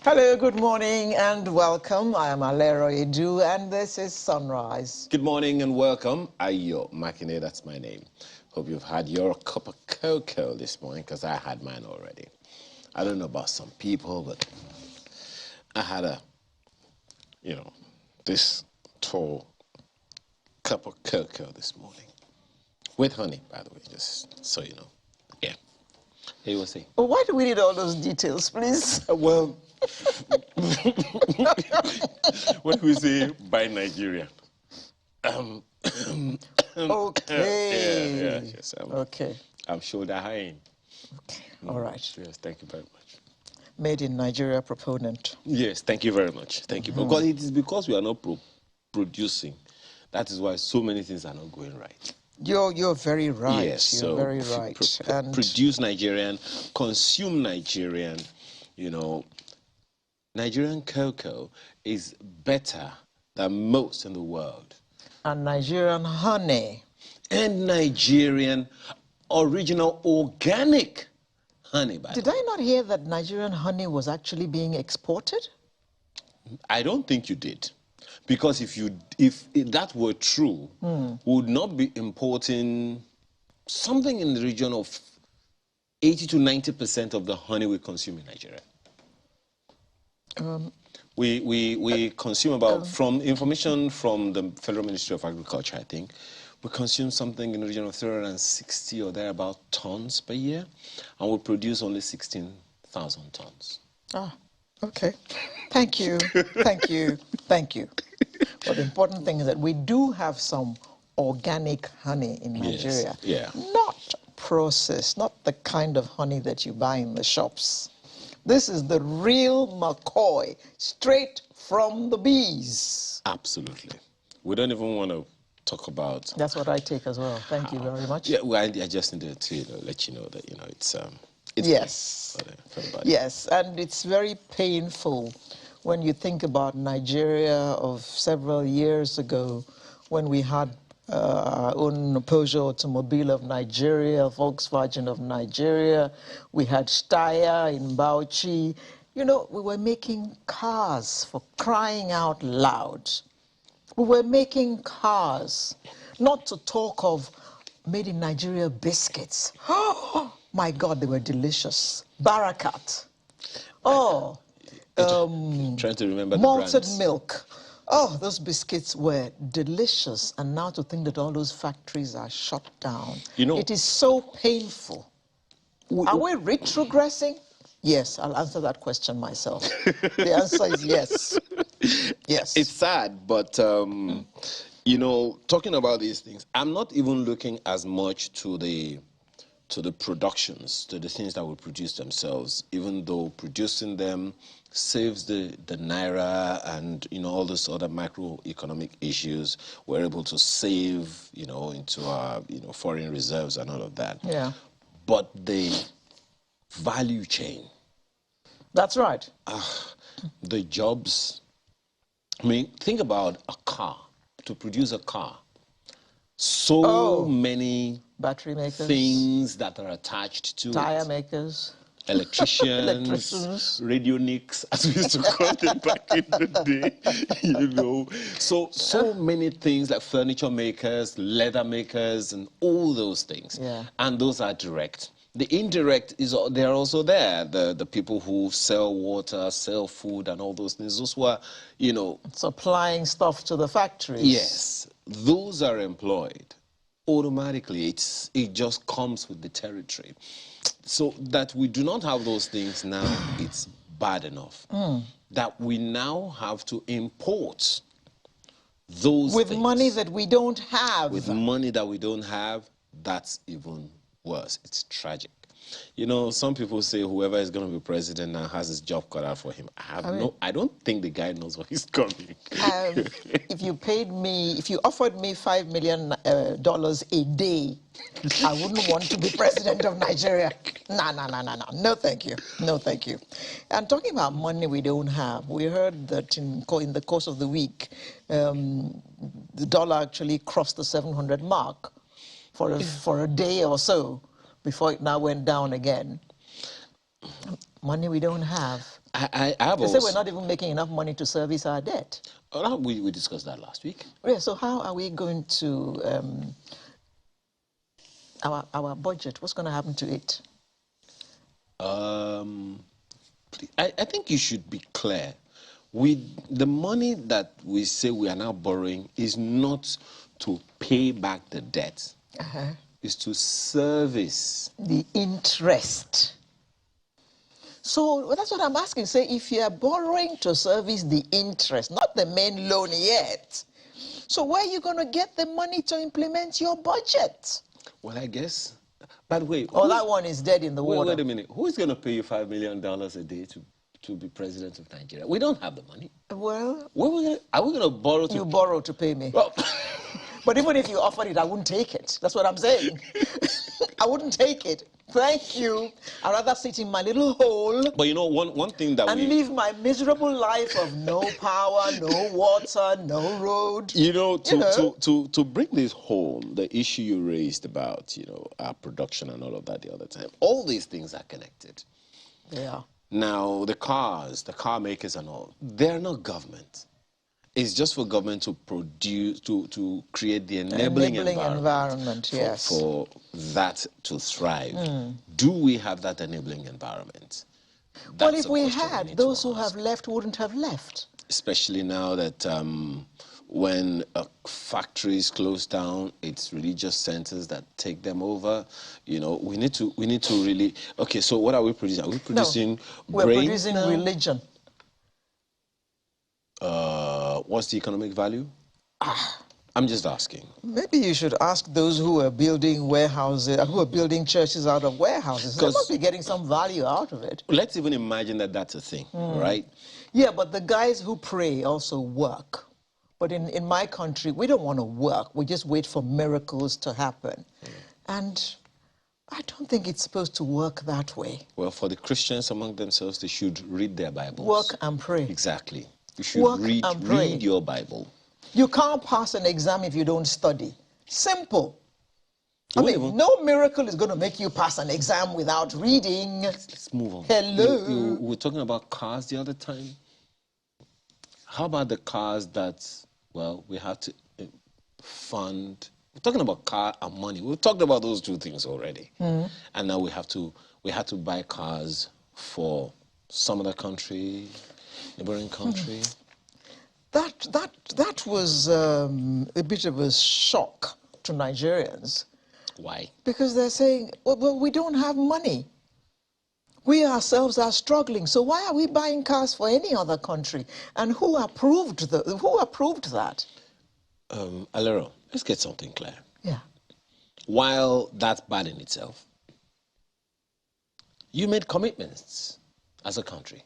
Hello, good morning and welcome. I am Alero Edu and this is Sunrise. Good morning and welcome. Ayo Makine, that's my name. Hope you've had your cup of cocoa this morning because I had mine already. I don't know about some people, but I had this tall cup of cocoa this morning. With honey, by the way, just so you know. Yeah. Hey, you were saying? Well, why do we need all those details, please? Well, when we say buy Nigerian, okay. Yes, okay. I'm shoulder high. Okay. All right. Yes, thank you very much. Made in Nigeria proponent. Yes, thank you very much. Thank you. Because it is because we are not producing. That is why so many things are not going right. You're very right. Yes, you're so very right. and produce Nigerian, consume Nigerian. You know, Nigerian cocoa is better than most in the world. And Nigerian honey. And Nigerian original organic honey. Did I not hear that Nigerian honey was actually being exported? I don't think you did. Because if that were true, we would not be importing something in the region of 80 to 90% of the honey we consume in Nigeria. We consume about, from information from the Federal Ministry of Agriculture, I think, we consume something in the region of 360 or thereabout tons per year, and we produce only 16,000 tons. Ah, okay. Thank you. Thank you. Thank you. But the important thing is that we do have some organic honey in Nigeria. Yes, yeah. Not processed, not the kind of honey that you buy in the shops. This is the real McCoy, straight from the bees. Absolutely. We don't even want to talk about... That's what I take as well. Thank you very much. Yeah, well, I just needed to let you know that, it's yes. for everybody. Yes, and it's very painful when you think about Nigeria of several years ago when we had our own Peugeot automobile of Nigeria, Volkswagen of Nigeria. We had Steyr in Bauchi. You know, we were making cars for crying out loud. We were making cars, not to talk of made in Nigeria biscuits. Oh, my God, they were delicious. Barakat. Oh, trying to remember the malted brands. milk. Oh, those biscuits were delicious. And now to think that all those factories are shut down. It is so painful. Are we retrogressing? Yes, I'll answer that question myself. The answer is yes. Yes. It's sad, but, talking about these things, I'm not even looking as much to the productions, to the things that we produce themselves, even though producing them saves the naira and, all those other macroeconomic issues. We're able to save, into our, foreign reserves and all of that. Yeah. But the value chain. That's right. The jobs. I mean, think about a car. To produce a car, so many battery makers, things that are attached to tire it. makers, Electricians, radionics, as we used to call them back in the day, So many things like furniture makers, leather makers, and all those things. Yeah. And those are direct. The indirect they're also there. The people who sell water, sell food, and all those things. Those who are, supplying stuff to the factories. Yes, those are employed. Automatically, it just comes with the territory. So that we do not have those things now, it's bad enough. That we now have to import those with things. Money that we don't have. With money that we don't have, that's even worse. It's tragic. Some people say whoever is going to be president now has his job cut out for him. I don't think the guy knows what he's coming. If you offered me $5 million a day, I wouldn't want to be president of Nigeria. No, thank you. No, thank you. And talking about money we don't have, we heard that in the course of the week, the dollar actually crossed the 700 mark for a day or so before it now went down again. Money we don't have. I have They say also... we're not even making enough money to service our debt. Oh, we discussed that last week. Yeah, so how are we going to, our budget, what's going to happen to it? I think you should be clear. The money that we say we are now borrowing is not to pay back the debt. It's to service the interest. So that's what I'm asking. Say, if you are borrowing to service the interest, not the main loan yet, so where are you going to get the money to implement your budget? Well, I guess. By the way, oh, that one is dead in the water. Wait a minute. Who is going to pay you $5 million a day to be president of Nigeria? We don't have the money. Well, are we going to borrow to... You borrow to pay me. Well, but even if you offered it, I wouldn't take it. That's what I'm saying. I wouldn't take it. Thank you. I'd rather sit in my little hole. But you know, one thing that and live my miserable life of no power, no water, no road. You know, to bring this home, the issue you raised about, our production and all of that the other time, all these things are connected. Yeah. Now, the car makers and all, they're not government. It's just for government to produce, to create the enabling environment yes. for that to thrive. Do we have that enabling environment? Well, if we had, those who have left wouldn't have left. Especially now that when factories close down, it's religious centers that take them over. We need to really... Okay, so what are we producing? Are we producing we're producing now? Religion. What's the economic value? I'm just asking. Maybe you should ask those who are building warehouses, who are building churches out of warehouses. They must be getting some value out of it. Let's even imagine that that's a thing, right? Yeah, but the guys who pray also work. But in my country, we don't want to work. We just wait for miracles to happen. And I don't think it's supposed to work that way. Well, for the Christians among themselves, they should read their Bibles. Work and pray. Exactly. You should read your Bible. You can't pass an exam if you don't study. Simple. I mean, no miracle is going to make you pass an exam without reading. Let's move on. Hello. We were talking about cars the other time. How about the cars that, well, we have to fund? We're talking about car and money. We've talked about those two things already. And now we have to buy cars for some other country, neighboring country. That was a bit of a shock to Nigerians. Why? Because they're saying, well, we don't have money. We ourselves are struggling. So why are we buying cars for any other country? And who approved that? Alero, let's get something clear. Yeah. While that's bad in itself, you made commitments as a country.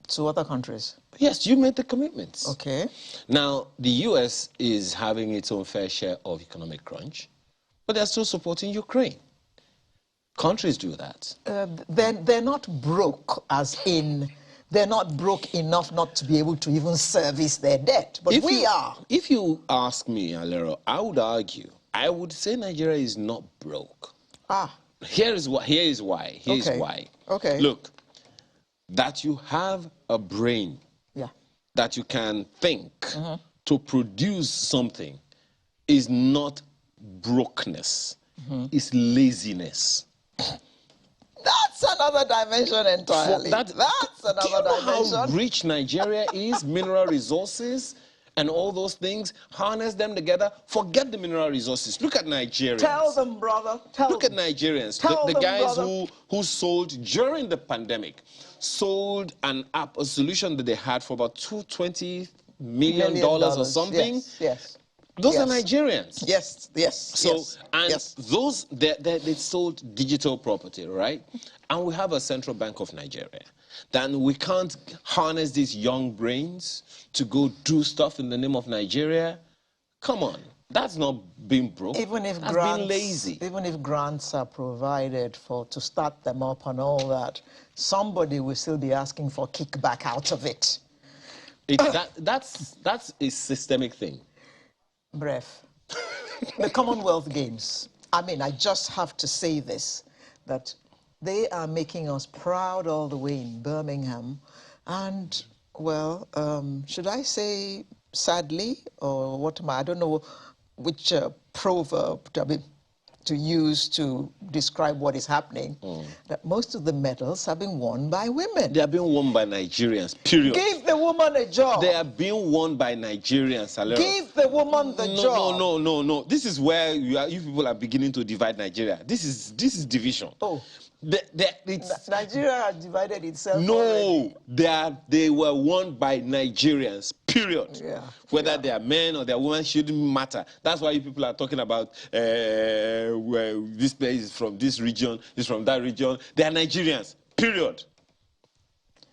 To other countries? Yes, you made the commitments. Okay. Now, the U.S. is having its own fair share of economic crunch, but they're still supporting Ukraine. Countries do that. They're not broke, as in they're not broke enough not to be able to even service their debt. But we are. If you ask me, Alero, I would argue, I would say Nigeria is not broke. Here is why. Okay. Look, that you have a brain, that you can think to produce something is not brokenness, it's laziness. That's another dimension entirely. That's another dimension. How rich Nigeria is, mineral resources, and all those things, harness them together, forget the mineral resources. Look at Nigerians. Tell them, brother. Look at Nigerians. The guys who sold during the pandemic, sold an app, a solution that they had for about $220 million or something. Yes. Those are Nigerians. Yes. So, those, they sold digital property, right? And we have a central bank of Nigeria. Then we can't harness these young brains to go do stuff in the name of Nigeria. Come on. That's not being broke. That's being lazy. Even if grants are provided to start them up and all that, somebody will still be asking for kickback out of it. That's a systemic thing. Bref. The Commonwealth Games. I mean, I just have to say this, that They are making us proud all the way in Birmingham. And, well, should I say sadly, or what am I don't know which proverb to use to describe what is happening, that most of the medals have been won by women. They are being won by Nigerians, period. Give the woman a job. They are being won by Nigerians, Alero. Give the woman the job. No. This is where you people are beginning to divide Nigeria. This is division. Oh. It's, Nigeria has divided itself no, already. they were won by Nigerians, period. Yeah. Whether they are men or they are women shouldn't matter. That's why you people are talking about where this place is from this region, is from that region. They are Nigerians, period.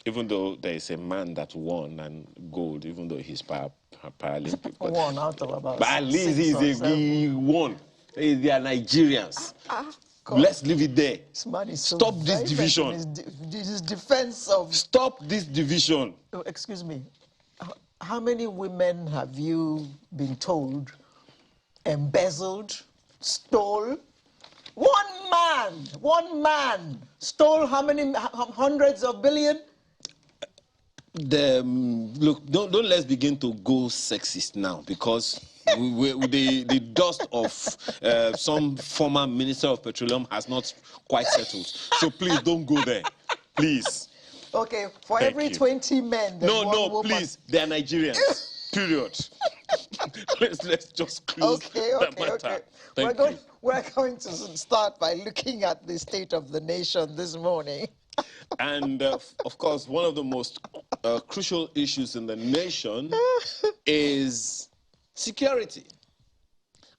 Even though there is a man that won and gold, even though he's Paralympic. One out of about but at least he won. They are Nigerians. God. Let's leave it there. This man is so Stop this division. His defense of... Stop this division. Oh, excuse me. How many women have you been told embezzled, stole? One man stole how many hundreds of billion? Look, don't let's begin to go sexist now, because the dust of some former Minister of Petroleum has not quite settled. So please don't go there, please. Okay, for Thank every you. 20 men, there's one woman. Please, they are Nigerians. Period. let's just close that matter. Okay. We're going to start by looking at the state of the nation this morning. And of course, one of the most crucial issues in the nation is security.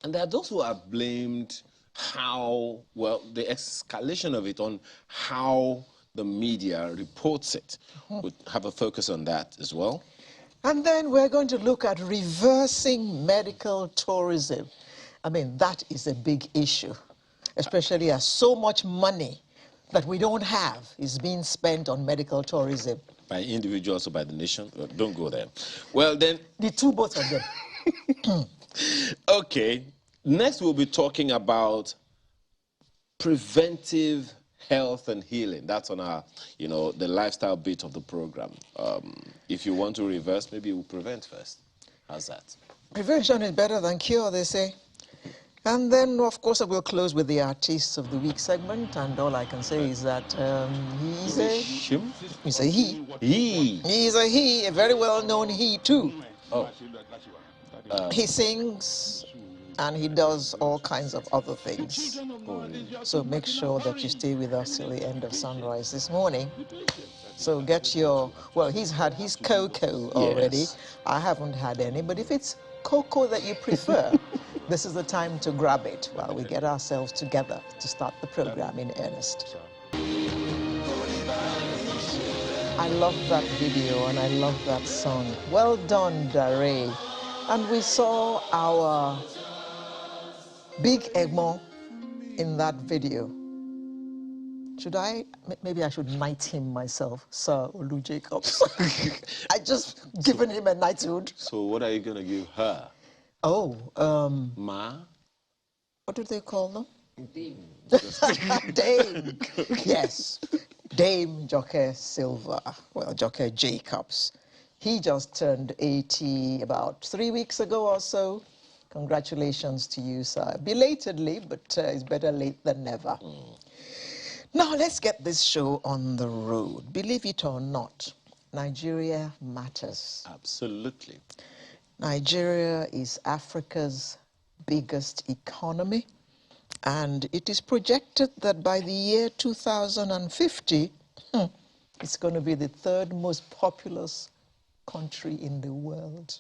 And there are those who have blamed how, well, the escalation of it on how the media reports it. We'll have a focus on that as well. And then we're going to look at reversing medical tourism. I mean, that is a big issue, especially as so much money that we don't have is being spent on medical tourism. By individuals or by the nation? Don't go there. Well, then... The two, both of them. Okay. Next, we'll be talking about preventive health and healing. That's on our, the lifestyle bit of the program. If you want to reverse, maybe we'll prevent first. How's that? Prevention is better than cure, they say. And then, of course, I will close with the Artists of the Week segment. And all I can say is that he's a he. He's a he, a very well-known he, too. Oh. He sings and he does all kinds of other things. So make sure that you stay with us till the end of sunrise this morning. So get your, well, he's had his cocoa already. Yes. I haven't had any, but if it's cocoa that you prefer, this is the time to grab it while we get ourselves together to start the program in earnest. I love that video and I love that song. Well done, Dare. And we saw our big Egmont in that video. Maybe I should knight him myself, Sir Olu Jacobs. I just given him a knighthood. So what are you going to give her? Oh, Ma? What do they call them? Dame. Dame. Yes. Dame Joke Silva. Well, Joke Jacobs. He just turned 80 about 3 weeks ago or so. Congratulations to you, sir. Belatedly, but it's better late than never. Now, let's get this show on the road. Believe it or not, Nigeria matters. Absolutely. Nigeria is Africa's biggest economy, and it is projected that by the year 2050, it's going to be the third most populous country in the world.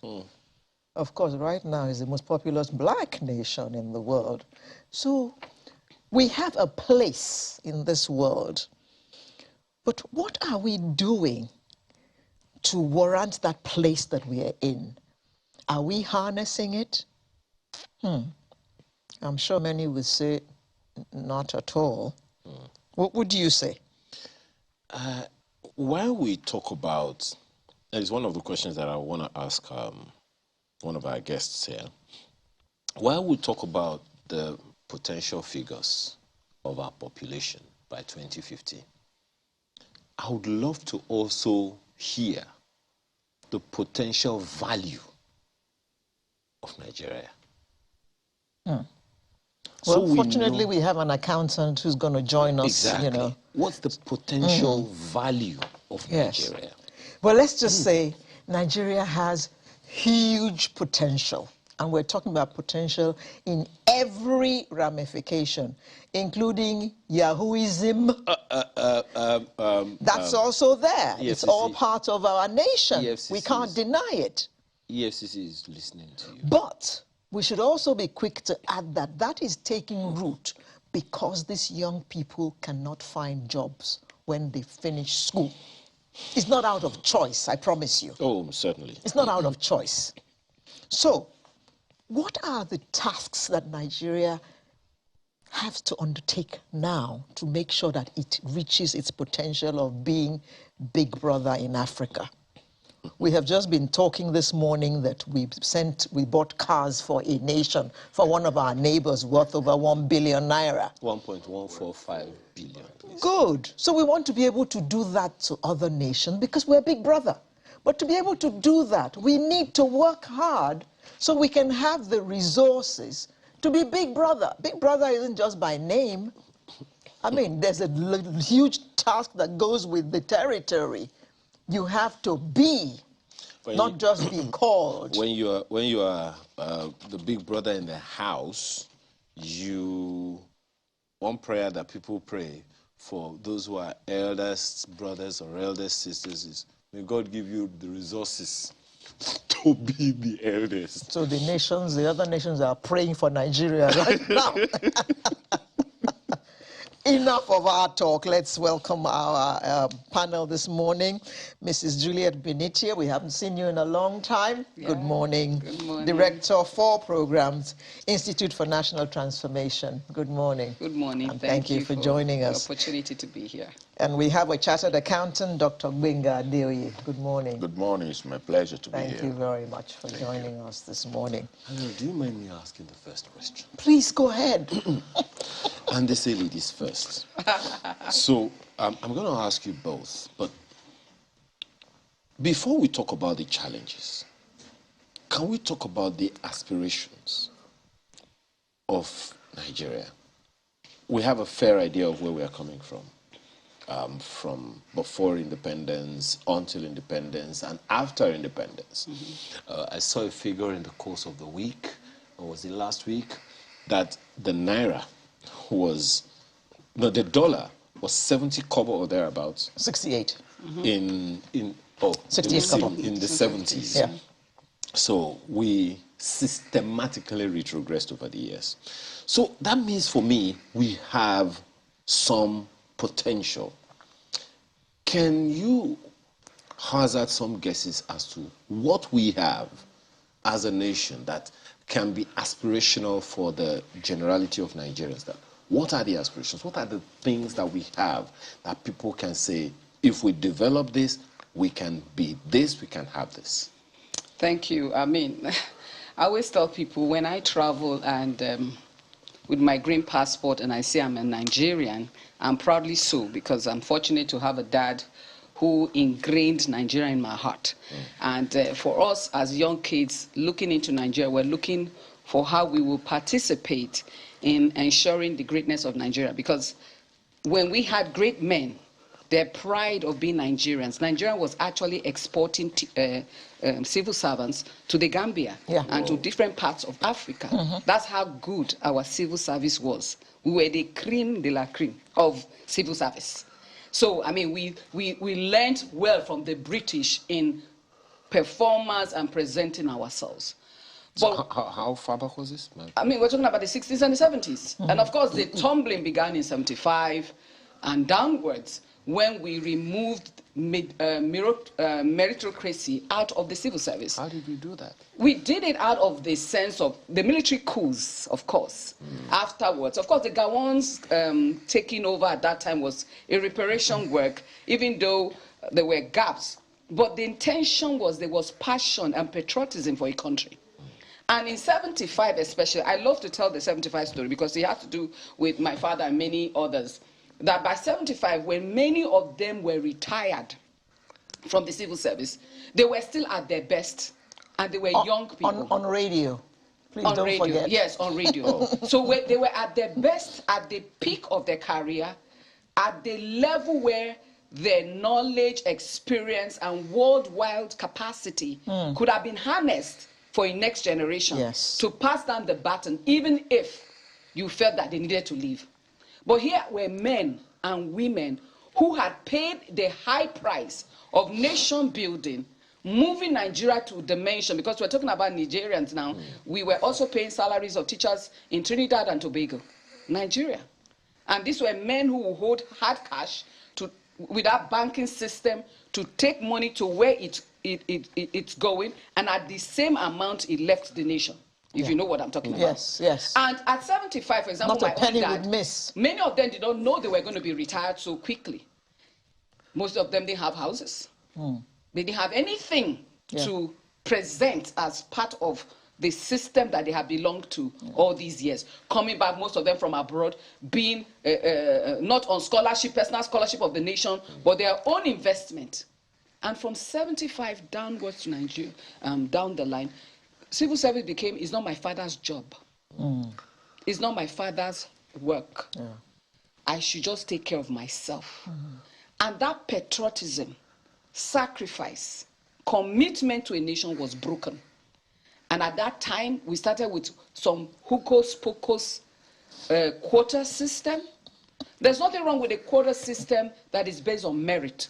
Of course, right now it's the most populous black nation in the world. So we have a place in this world. But what are we doing to warrant that place that we are in? Are we harnessing it? I'm sure many would say not at all. What would you say? While we talk about, that is one of the questions that I want to ask one of our guests here. While we talk about the potential figures of our population, by 2050. I would love to also hear the potential value of Nigeria. So well, fortunately, we have an accountant who's going to join us. Exactly. You know. What's the potential value of Nigeria? Well, let's just say Nigeria has huge potential. And we're talking about potential in every ramification, including Yahooism. That's also there. It's all part of our nation. We can't deny it. EFCC is listening to you. But we should also be quick to add that that is taking root because these young people cannot find jobs when they finish school. It's not out of choice, I promise you. Oh, certainly. It's not out of choice. So, what are the tasks that Nigeria has to undertake now to make sure that it reaches its potential of being big brother in Africa? We have just been talking this morning that we bought cars for a nation, for one of our neighbors, worth over 1 billion naira. 1.145 billion. Good. So we want to be able to do that to other nations because we're big brother. But to be able to do that, we need to work hard so we can have the resources to be big brother. Big brother isn't just by name. I mean, there's a huge task that goes with the territory. You have to be, not just be called. When you are the big brother in the house, one prayer that people pray for those who are eldest brothers or eldest sisters is, may God give you the resources to be the eldest. So the other nations are praying for Nigeria right now. Enough of our talk. Let's welcome our panel this morning. Mrs. Juliet Benitia, we haven't seen you in a long time. Yeah. Good morning. Good morning. Director for Programs, Institute for National Transformation. Good morning. Good morning. And thank you for joining us. The opportunity to be here. And we have a chartered accountant, Dr. Gbenga Adeoye. Good morning. Good morning. It's my pleasure to be here. Thank you very much for joining us this morning. Hello, do you mind me asking the first question? Please go ahead. And they say ladies first. So I'm going to ask you both, but before we talk about the challenges, can we talk about the aspirations of Nigeria? We have a fair idea of where we are coming from before independence, until independence, and after independence. I saw a figure in the course of the week, or was it last week, that the naira the dollar was 70 kobo or thereabouts. 68. In 68 kobo. In the 70s. Yeah. So we systematically retrogressed over the years. So that means for me, we have some potential. Can you hazard some guesses as to what we have as a nation that can be aspirational for the generality of Nigerians? What are the aspirations? What are the things that we have that people can say, if we develop this, we can be this, we can have this? Thank you. I mean, I always tell people when I travel and with my green passport and I say I'm a Nigerian, I'm proudly so because I'm fortunate to have a dad who ingrained Nigeria in my heart. And for us as young kids looking into Nigeria, we're looking for how we will participate in ensuring the greatness of Nigeria. Because when we had great men, their pride of being Nigerians, Nigeria was actually exporting civil servants to the Gambia and to different parts of Africa. That's how good our civil service was. We were the creme de la creme of civil service. So, I mean, we learned well from the British in performance and presenting ourselves. So how far back was this? I mean, we're talking about the 60s and the 70s. And of course, the tumbling began in 75 and downwards when we removed meritocracy out of the civil service. How did we do that? We did it out of the sense of the military coups, of course. Afterwards, of course, the Gowons taking over at that time was a reparation work, even though there were gaps. But the intention was there was passion and patriotism for a country. And in 75 especially, I love to tell the 75 story because it had to do with my father and many others. that by 75, when many of them were retired from the civil service, they were still at their best, and they were young people. On radio. Please don't radio. forget. Yes, on radio. So they were at their best, at the peak of their career, at the level where their knowledge, experience, and worldwide capacity could have been harnessed for a next generation to pass down the baton, even if you felt that they needed to leave. But here were men and women who had paid the high price of nation building, moving Nigeria to dimension, because we're talking about Nigerians now. We were also paying salaries of teachers in Trinidad and Tobago, Nigeria. And these were men who would hold hard cash with our banking system to take money to where it's going, and at the same amount it left the nation, if you know what I'm talking about. Yes, yes. And at 75, for example, not a penny my own dad, would miss. Many of them did not know they were going to be retired so quickly. Most of them didn't have houses. They didn't have anything to present as part of the system that they have belonged to all these years. Coming back, most of them from abroad, being not on scholarship, personal scholarship of the nation, but their own investment. And from 75 downwards to Nigeria, down the line, civil service became, it's not my father's job. It's not my father's work. I should just take care of myself. And that patriotism, sacrifice, commitment to a nation was broken. And at that time, we started with some hocus pocus quota system. There's nothing wrong with a quota system that is based on merit.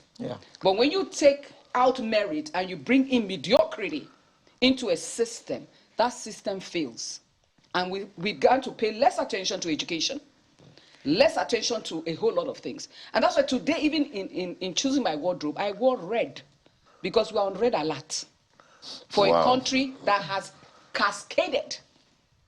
But when you take out merit and you bring in mediocrity into a system, that system fails. And we began to pay less attention to education, less attention to a whole lot of things. And that's why today, even in choosing my wardrobe, I wore red, because we are on red alert for a country that has cascaded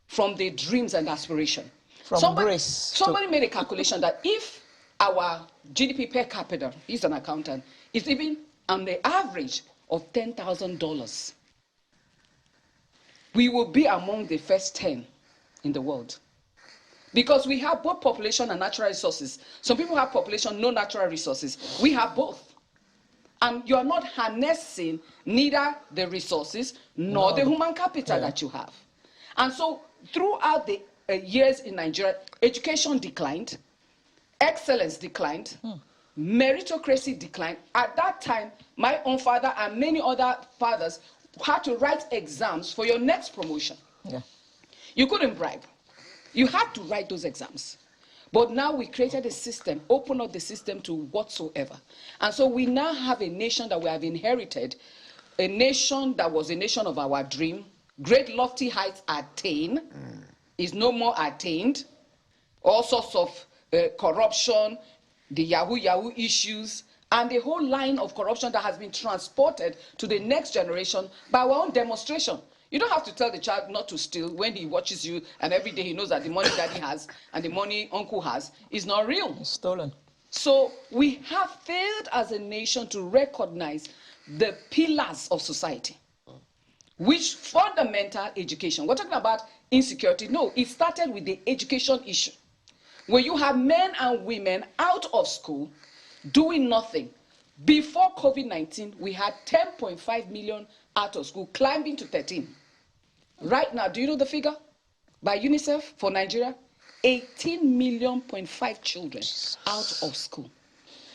from the dreams and aspiration. Somebody made a calculation that if our GDP per capita, he's an accountant, is even on the average of $10,000, we will be among the first 10 in the world. Because we have both population and natural resources. Some people have population, no natural resources. We have both. And you are not harnessing neither the resources nor the human capital that you have. And so throughout the years in Nigeria, education declined, excellence declined, meritocracy declined. At that time, my own father and many other fathers had to write exams for your next promotion. You couldn't bribe. You had to write those exams. But now we created a system, open up the system to whatsoever. And so we now have a nation that we have inherited, a nation that was a nation of our dream, great lofty heights attained, is no more attained, all sorts of corruption, the Yahoo issues, and the whole line of corruption that has been transported to the next generation by our own demonstration. You don't have to tell the child not to steal when he watches you and every day he knows that the money daddy has and the money uncle has is not real. It's stolen. So we have failed as a nation to recognize the pillars of society, which fundamental education. We're talking about insecurity. No, it started with the education issue. When you have men and women out of school doing nothing. Before COVID-19, we had 10.5 million out of school, climbing to 13. Right now, do you know the figure? By UNICEF for Nigeria, 18 million children out of school.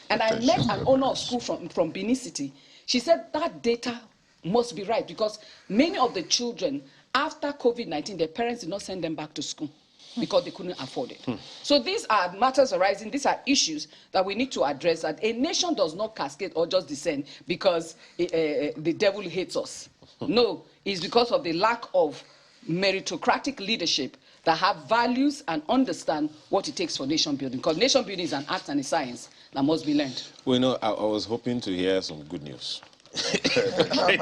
And I met an owner of school from Benin City. She said that data must be right because many of the children, after COVID-19, their parents did not send them back to school because they couldn't afford it. So these are matters arising, these are issues that we need to address, that a nation does not cascade or just descend because the devil hates us. No, it's because of the lack of meritocratic leadership that have values and understand what it takes for nation building. Because nation building is an art and a science that must be learned. Well, you know, I was hoping to hear some good news. Okay.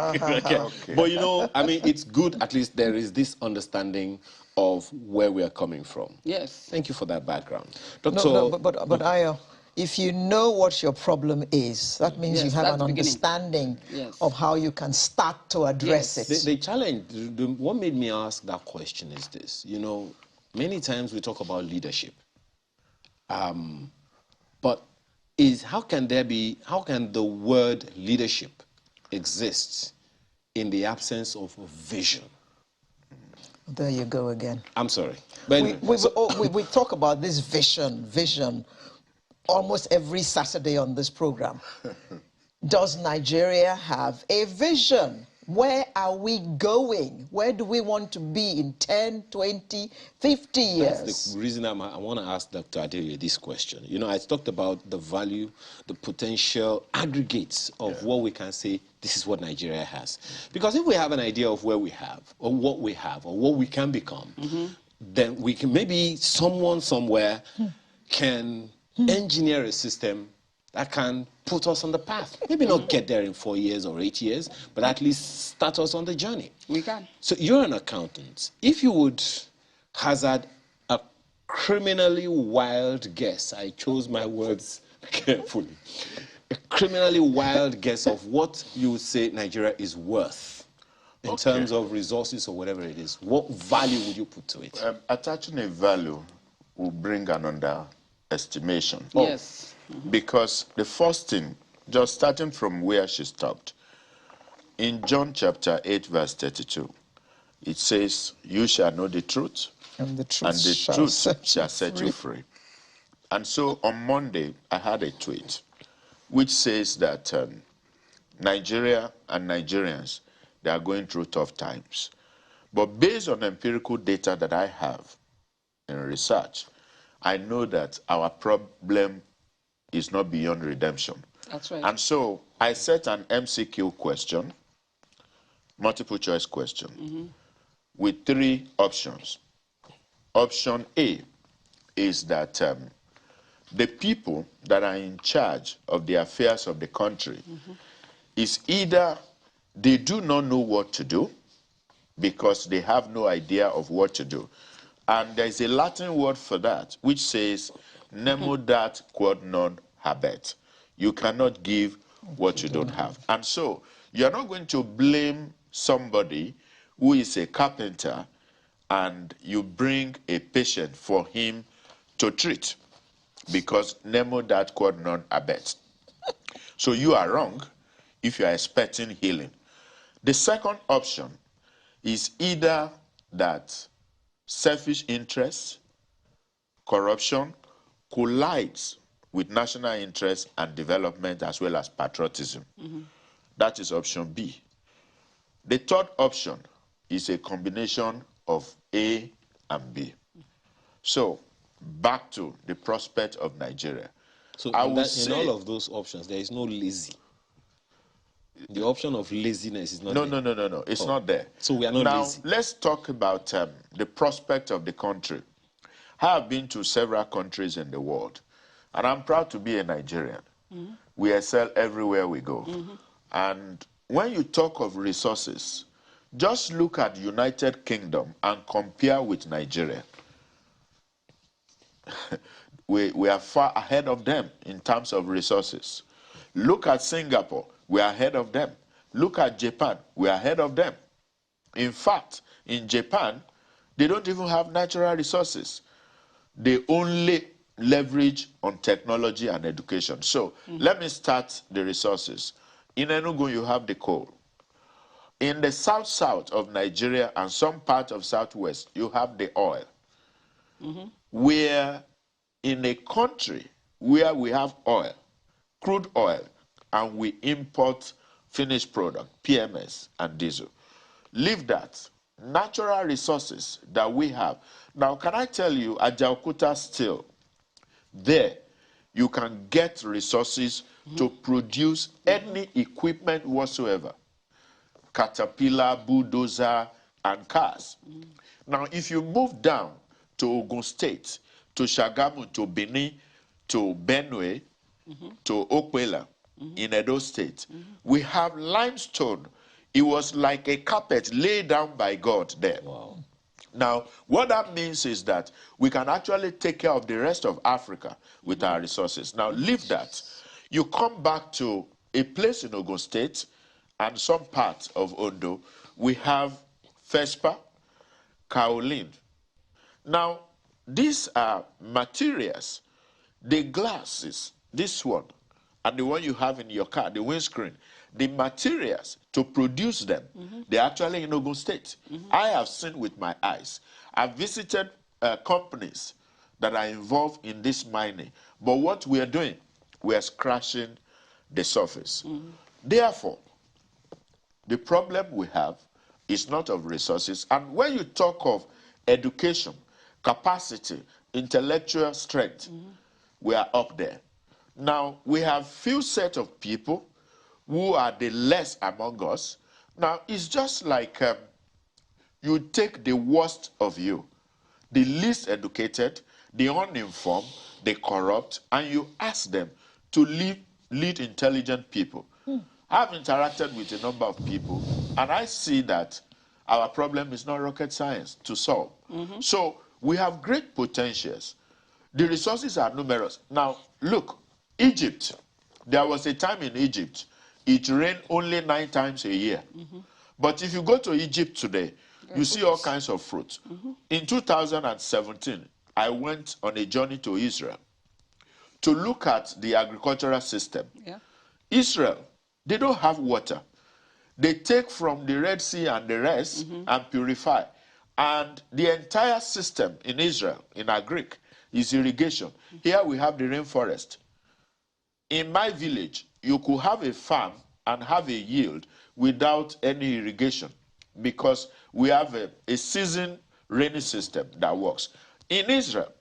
But, you know, I mean, it's good at least there is this understanding of where we are coming from. Yes. Thank you for that background. Dr. No, but Ayo, if you know what your problem is, that means you have an understanding of how you can start to address it. The challenge, what made me ask that question is this. You know, many times we talk about leadership. But how can the word leadership exist in the absence of a vision? There you go again. I'm sorry. But We talk about this vision, almost every Saturday on this program. Does Nigeria have a vision? Where are we going? Where do we want to be in 10, 20, 50 years? That's the reason I want to ask Dr. Adeoye this question. You know, I talked about the value, the potential aggregates of what we can say, this is what Nigeria has. Because if we have an idea of where we have, or what we can become, then we can, maybe someone somewhere can engineer a system that can put us on the path. Maybe not get there in 4 years or 8 years, but at least start us on the journey. We can. So you're an accountant. If you would hazard a criminally wild guess, I chose my words carefully, a criminally wild guess of what you would say Nigeria is worth in terms of resources or whatever it is, what value would you put to it? Attaching a value will bring an underestimation. Yes. Because the first thing, just starting from where she stopped, in John chapter 8, verse 32, it says, you shall know the truth, and the truth shall set you free. And so on Monday, I had a tweet which says that Nigeria and Nigerians, they are going through tough times. But based on empirical data that I have in research, I know that our problem is not beyond redemption. That's right. And so I set an MCQ question, multiple choice question, with 3 options. Option A is that the people that are in charge of the affairs of the country is either they do not know what to do because they have no idea of what to do. And there's a Latin word for that, which says, nemo dat quod non habet. You cannot give what you don't have. And so you're not going to blame somebody who is a carpenter and you bring a patient for him to treat because nemo dat quod non habet. So you are wrong if you are expecting healing. The second option is either that selfish interests, corruption collides with national interest and development as well as patriotism. That is option B. The third option is a combination of A and B. So back to the prospect of Nigeria. So in all of those options, there is no lazy. The option of laziness is not there. No. It's not there. So we are not lazy. Now, let's talk about the prospect of the country. I have been to several countries in the world, and I'm proud to be a Nigerian. We excel everywhere we go. And when you talk of resources, just look at United Kingdom and compare with Nigeria. we are far ahead of them in terms of resources. Look at Singapore. We are ahead of them. Look at Japan. We are ahead of them. In fact, in Japan, they don't even have natural resources. They only leverage on technology and education. So let me start the resources. In Enugu, you have the coal. In the south of Nigeria and some part of southwest, you have the oil. Where in a country where we have oil, crude oil, and we import finished product, PMS and diesel. Leave that. Natural resources that we have. Now, can I tell you, at Jakarta still, there, you can get resources to produce any equipment whatsoever. Caterpillar, bulldozer, and cars. Now, if you move down to Ogun State, to Shagamu, to Benin, to Benue, to Okwela, in Edo State, we have limestone. It was like a carpet laid down by God there. Wow. Now, what that means is that we can actually take care of the rest of Africa with our resources. Now, leave that. You come back to a place in Ogun State and some parts of Ondo, we have Fespa, kaolin. Now, these are materials The glasses, this one, and the one you have in your car, the windscreen, the materials to produce them, they're actually in Ogun State. I have seen with my eyes. I've visited companies that are involved in this mining. But what we are doing, we are scratching the surface. Therefore, the problem we have is not of resources. And when you talk of education, capacity, intellectual strength, we are up there. Now, we have few set of people who are the less among us. Now, it's just like you take the worst of you, the least educated, the uninformed, the corrupt, and you ask them to lead intelligent people. I've interacted with a number of people, and I see that our problem is not rocket science to solve. So we have great potentials. The resources are numerous. Now, look, Egypt. There was a time in Egypt, it rained only 9 times a year. But if you go to Egypt today, you see all kinds of fruits. In 2017, I went on a journey to Israel to look at the agricultural system. Israel, they don't have water. They take from the Red Sea and the rest and purify. And the entire system in Israel, in Agric, is irrigation. Here we have the rainforest. In my village, you could have a farm and have a yield without any irrigation because we have a season rainy system that works. In Israel,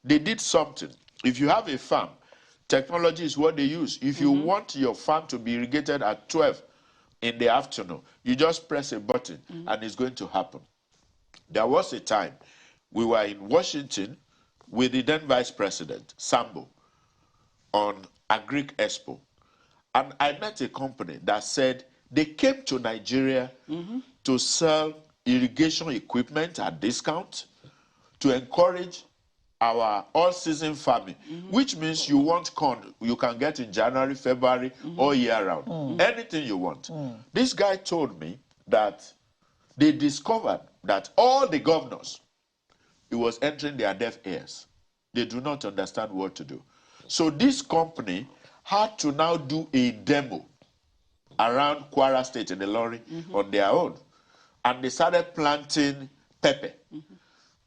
they did something. If you have a farm, technology is what they use. If you want your farm to be irrigated at 12 in the afternoon, you just press a button and it's going to happen. There was a time we were in Washington with the then Vice President, Sambo, on Agric Expo. And I met a company that said they came to Nigeria to sell irrigation equipment at discount to encourage our all-season farming, which means you want corn, you can get in January, February, all year round. Anything you want. This guy told me that they discovered that all the governors, it was entering their deaf ears. They do not understand what to do. So this company had to now do a demo around Kwara State in the lorry on their own. And they started planting pepper.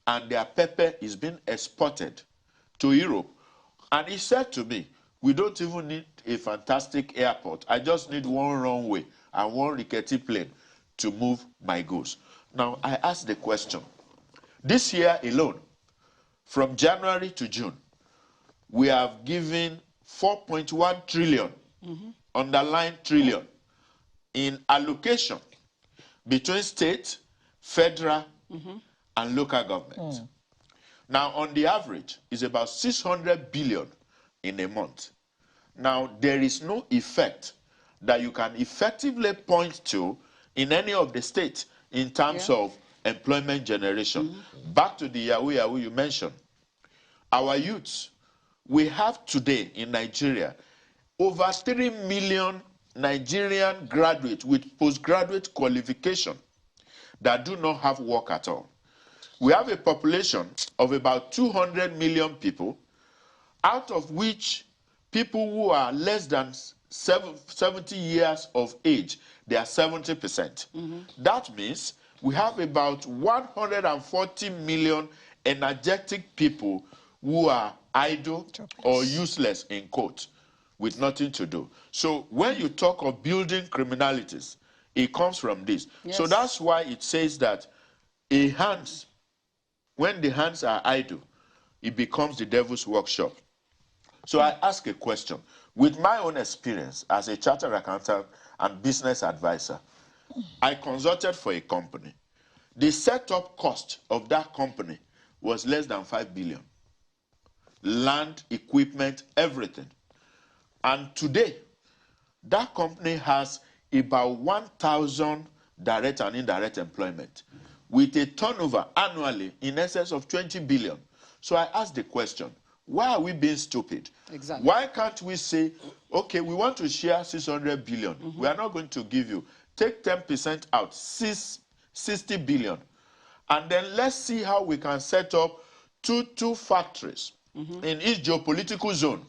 And their pepper is being exported to Europe. And he said to me, we don't even need a fantastic airport. I just need one runway and one rickety plane to move my goods. Now, I asked the question. This year alone, from January to June, we have given 4.1 trillion, underline trillion, in allocation between state, federal, and local government. Now, on the average, it's about 600 billion in a month. Now, there is no effect that you can effectively point to in any of the states in terms of employment generation. Back to the Yahoo you mentioned. Our youths, we have today in Nigeria over 3 million Nigerian graduates with postgraduate qualification that do not have work at all. We have a population of about 200 million people, out of which people who are less than 70 years of age, they are 70%. That means we have about 140 million energetic people who are idle or useless, in quotes, with nothing to do. So when you talk of building criminalities, it comes from this. So that's why it says that when the hands are idle, it becomes the devil's workshop. So I ask a question. With my own experience as a chartered accountant and business advisor, I consulted for a company. The setup cost of that company was less than 5 billion. Land, equipment, everything. And today, that company has about 1,000 direct and indirect employment with a turnover annually in excess of 20 billion. So I asked the question, why are we being stupid? Exactly. Why can't we say, okay, we want to share 600 billion. We are not going to give you. Take 10% out, 60 billion. And then let's see how we can set up two factories in each geopolitical zone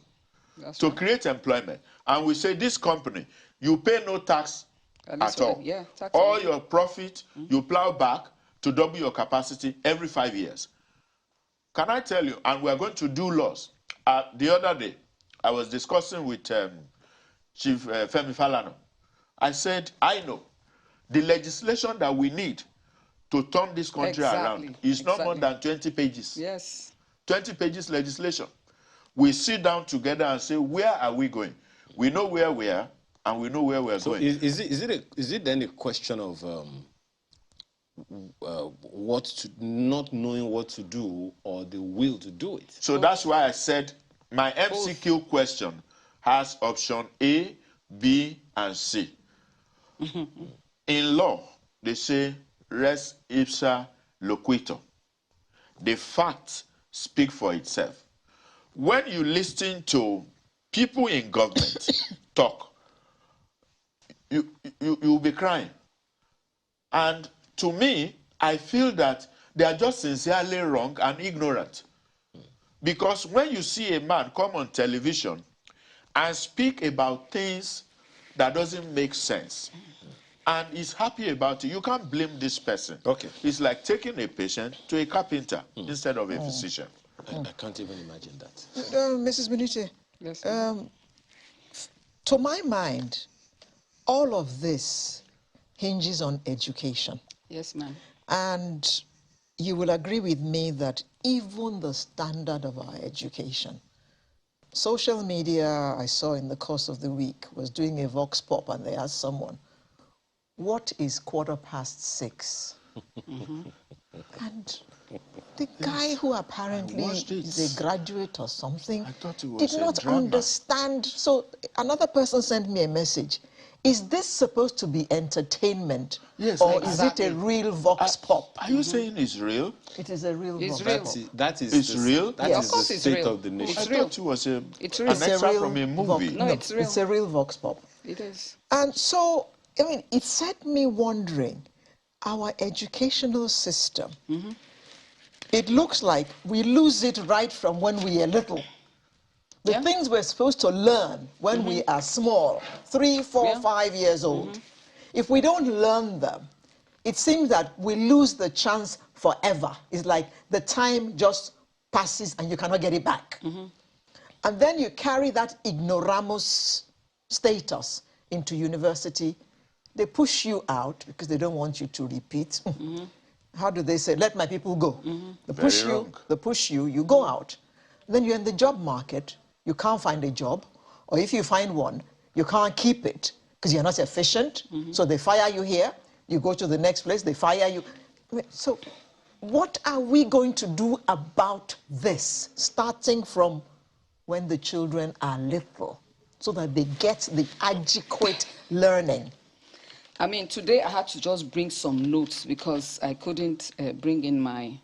That's to right. create employment. And we say, this company, you pay no tax least at all. yeah, tax All on it. your profit, you plow back to double your capacity every 5 years. Can I tell you, and we're going to do laws. The other day, I was discussing with Chief Femi Falana. I said, I know the legislation that we need to turn this country around is not more than 20 pages. Yes. 20 pages legislation. We sit down together and say, where are we going? We know where we are, and we know where we're going. Is it then a question of not knowing what to do or the will to do it? So that's why I said my MCQ question has option A, B, and C. In law, they say res ipsa loquitur. The facts speak for itself. When you listen to people in government talk, you'll be crying. And to me, I feel that they are just sincerely wrong and ignorant. Because when you see a man come on television and speak about things that doesn't make sense, and is happy about it, you can't blame this person. Okay. It's like taking a patient to a carpenter instead of a physician. I can't even imagine that. Mrs. Benite, Yes. to my mind, all of this hinges on education. Yes, ma'am. And you will agree with me that even the standard of our education, social media, I saw in the course of the week, was doing a vox pop, and they asked someone, what is 6:15? And the guy who apparently is a graduate or something did not understand. So another person sent me a message. Is this supposed to be entertainment? Yes, or is it a real vox pop? Are you saying it's real? It is a real vox pop. That is It's real? That Yes. is Of course the it's state real. of the nation. I thought it was an It's real. extra from a movie. No, it's real. It's a real vox pop. It is. And so, I mean, it set me wondering, our educational system, it looks like we lose it right from when we are little. The things we're supposed to learn when we are small, 3, 4, 5 years old, if we don't learn them, it seems that we lose the chance forever. It's like the time just passes and you cannot get it back. And then you carry that ignoramus status into university. They push you out because they don't want you to repeat. How do they say, let my people go? They push you, you go out. Then you're in the job market, you can't find a job, or if you find one, you can't keep it because you're not efficient. So they fire you here, you go to the next place, they fire you. So what are we going to do about this, starting from when the children are little, so that they get the adequate learning? I mean, today I had to just bring some notes because I couldn't bring in my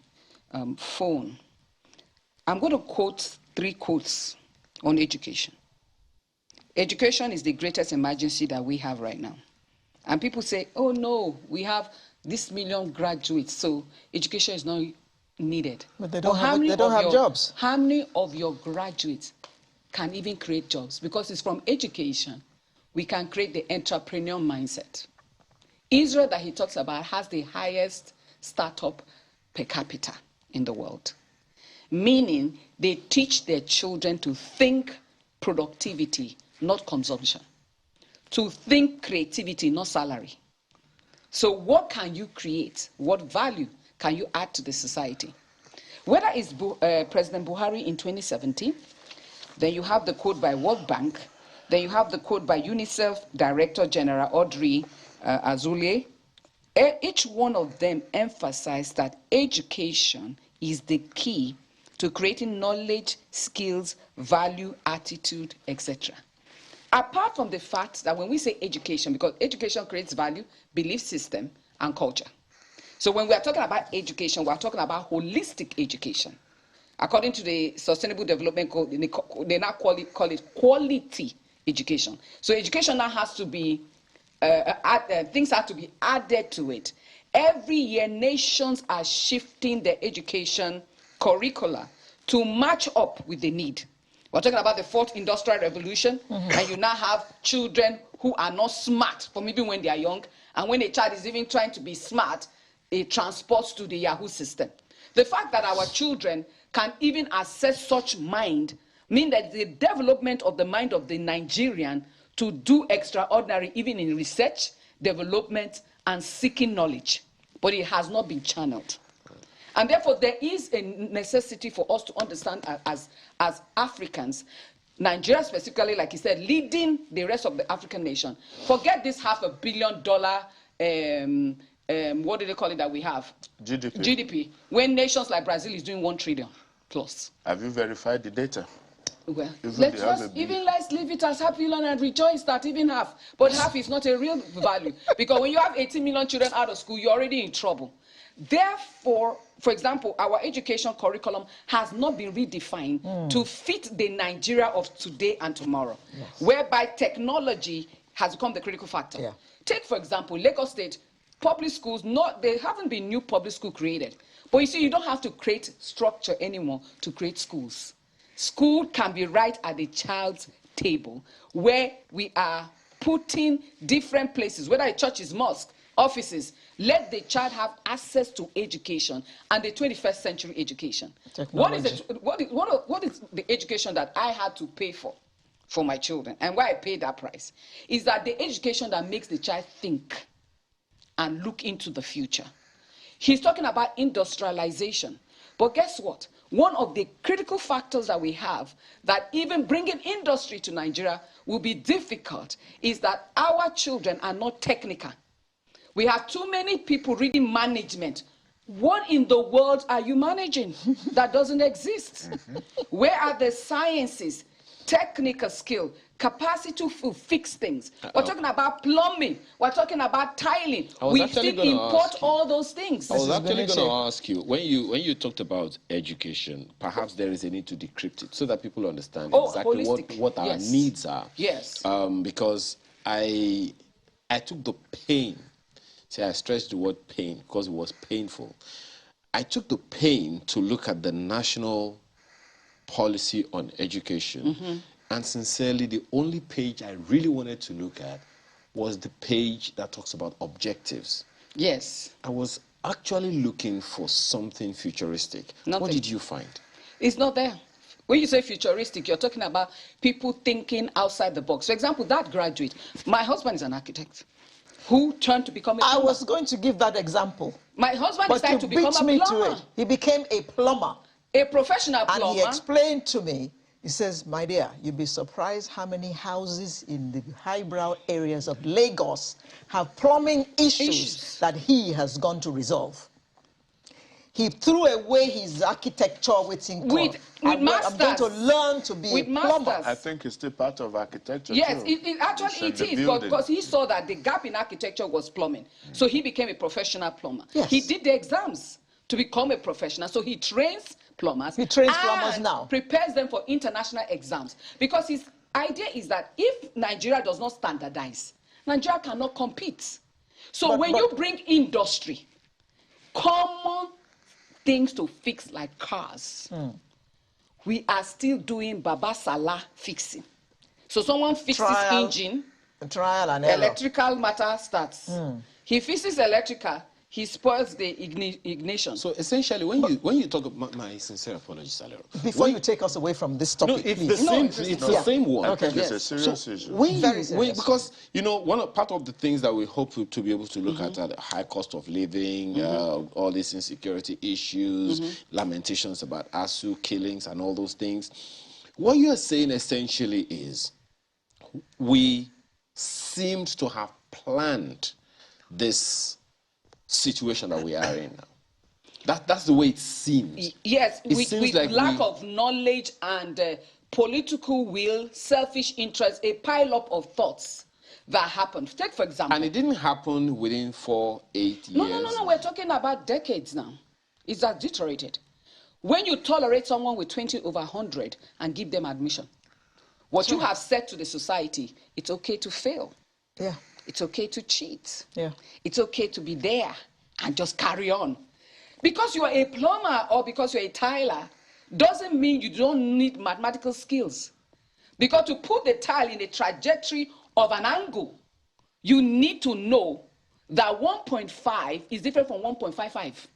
phone. I'm going to quote 3 quotes on education. Education is the greatest emergency that we have right now. And people say, oh no, we have this million graduates, so education is not needed. But they don't have jobs. How many of your graduates can even create jobs? Because it's from education we can create the entrepreneur mindset. Israel, that he talks about, has the highest startup per capita in the world, meaning they teach their children to think productivity, not consumption, to think creativity, not salary. So what can you create? What value can you add to the society? Whether it's President Buhari in 2017, then you have the quote by World Bank, then you have the quote by UNICEF Director General Audrey Azoulay. Each one of them emphasized that education is the key to creating knowledge, skills, value, attitude, etc. Apart from the fact that when we say education, because education creates value, belief system, and culture. So when we are talking about education, we are talking about holistic education. According to the Sustainable Development Goal, they now call it quality education. So education now has to be, things have to be added to it. Every year, nations are shifting their education curricula to match up with the need. We're talking about the fourth industrial revolution, and you now have children who are not smart from even when they are young, and when a child is even trying to be smart, it transports to the Yahoo system. The fact that our children can even access such mind means that the development of the mind of the Nigerian to do extraordinary even in research, development, and seeking knowledge, but it has not been channeled. And therefore, there is a necessity for us to understand as Africans, Nigeria specifically, like he said, leading the rest of the African nation. Forget this $500 million, what do they call it that we have? GDP. GDP. When nations like Brazil is doing 1 trillion plus. Have you verified the data? Well, let's leave it as half million and rejoice that even half. But half is not a real value. Because when you have 18 million children out of school, you're already in trouble. Therefore, for example, our education curriculum has not been redefined to fit the Nigeria of today and tomorrow, whereby technology has become the critical factor. Yeah. Take, for example, Lagos State public schools. There haven't been new public school created. But you see, you don't have to create structure anymore to create schools. School can be right at the child's table, where we are putting different places, whether a church is mosque, offices. Let the child have access to education and the 21st century education. What is the education that I had to pay for my children, and why I paid that price? Is that the education that makes the child think and look into the future. He's talking about industrialization. But guess what? One of the critical factors that we have that even bringing industry to Nigeria will be difficult is that our children are not technical. We have too many people reading management. What in the world are you managing? That doesn't exist. Where are the sciences, technical skill, capacity to fix things? We're talking about plumbing. We're talking about tiling. We still import all those things. I was actually going to ask you, when you talked about education, perhaps there is a need to decrypt it so that people understand exactly what our needs are. Yes. Because I took the pain. See, I stressed the word pain because it was painful. I took the pain to look at the national policy on education. And sincerely, the only page I really wanted to look at was the page that talks about objectives. Yes. I was actually looking for something futuristic. Nothing. What did you find? It's not there. When you say futuristic, you're talking about people thinking outside the box. For example, that graduate, my husband is an architect who turned to become a plumber. I was going to give that example. My husband decided to become a plumber. He became a plumber. A professional plumber. And he explained to me, he says, my dear, you'd be surprised how many houses in the highbrow areas of Lagos have plumbing issues that he has gone to resolve. He threw away his architecture with masters. I'm going to learn to be a plumber. I think it's still part of architecture. Yes, it is, because he saw that the gap in architecture was plumbing. So he became a professional plumber. Yes. He did the exams to become a professional. So he trains plumbers. He trains plumbers now. Prepares them for international exams. Because his idea is that if Nigeria does not standardize, Nigeria cannot compete. So when you bring industry, common things to fix like cars, we are still doing Baba Salah fixing. So someone fixes engine, trial and error. Electrical matter starts. He fixes electrical, he spoils the ignition. So essentially, when you talk about my sincere apologies, Salero. Before you take us away from this topic, it's the same one. Okay, it's a serious issue. Very serious. Because part of the things that we hope to be able to look at are the high cost of living, all these insecurity issues, lamentations about ASU killings and all those things. What you are saying essentially is we seemed to have planned this situation that we are in now. That's the way it seems. Yes, with like lack of knowledge and political will, selfish interest, a pile-up of thoughts that happened. Take, for example... And it didn't happen within 4-8 years. No. We're talking about decades now. It's that deteriorated. When you tolerate someone with 20/100 and give them admission, what you have said to the society, it's okay to fail. Yeah. It's okay to cheat. Yeah. It's okay to be there and just carry on. Because you are a plumber or because you're a tiler doesn't mean you don't need mathematical skills. Because to put the tile in a trajectory of an angle, you need to know that 1.5 is different from 1.55.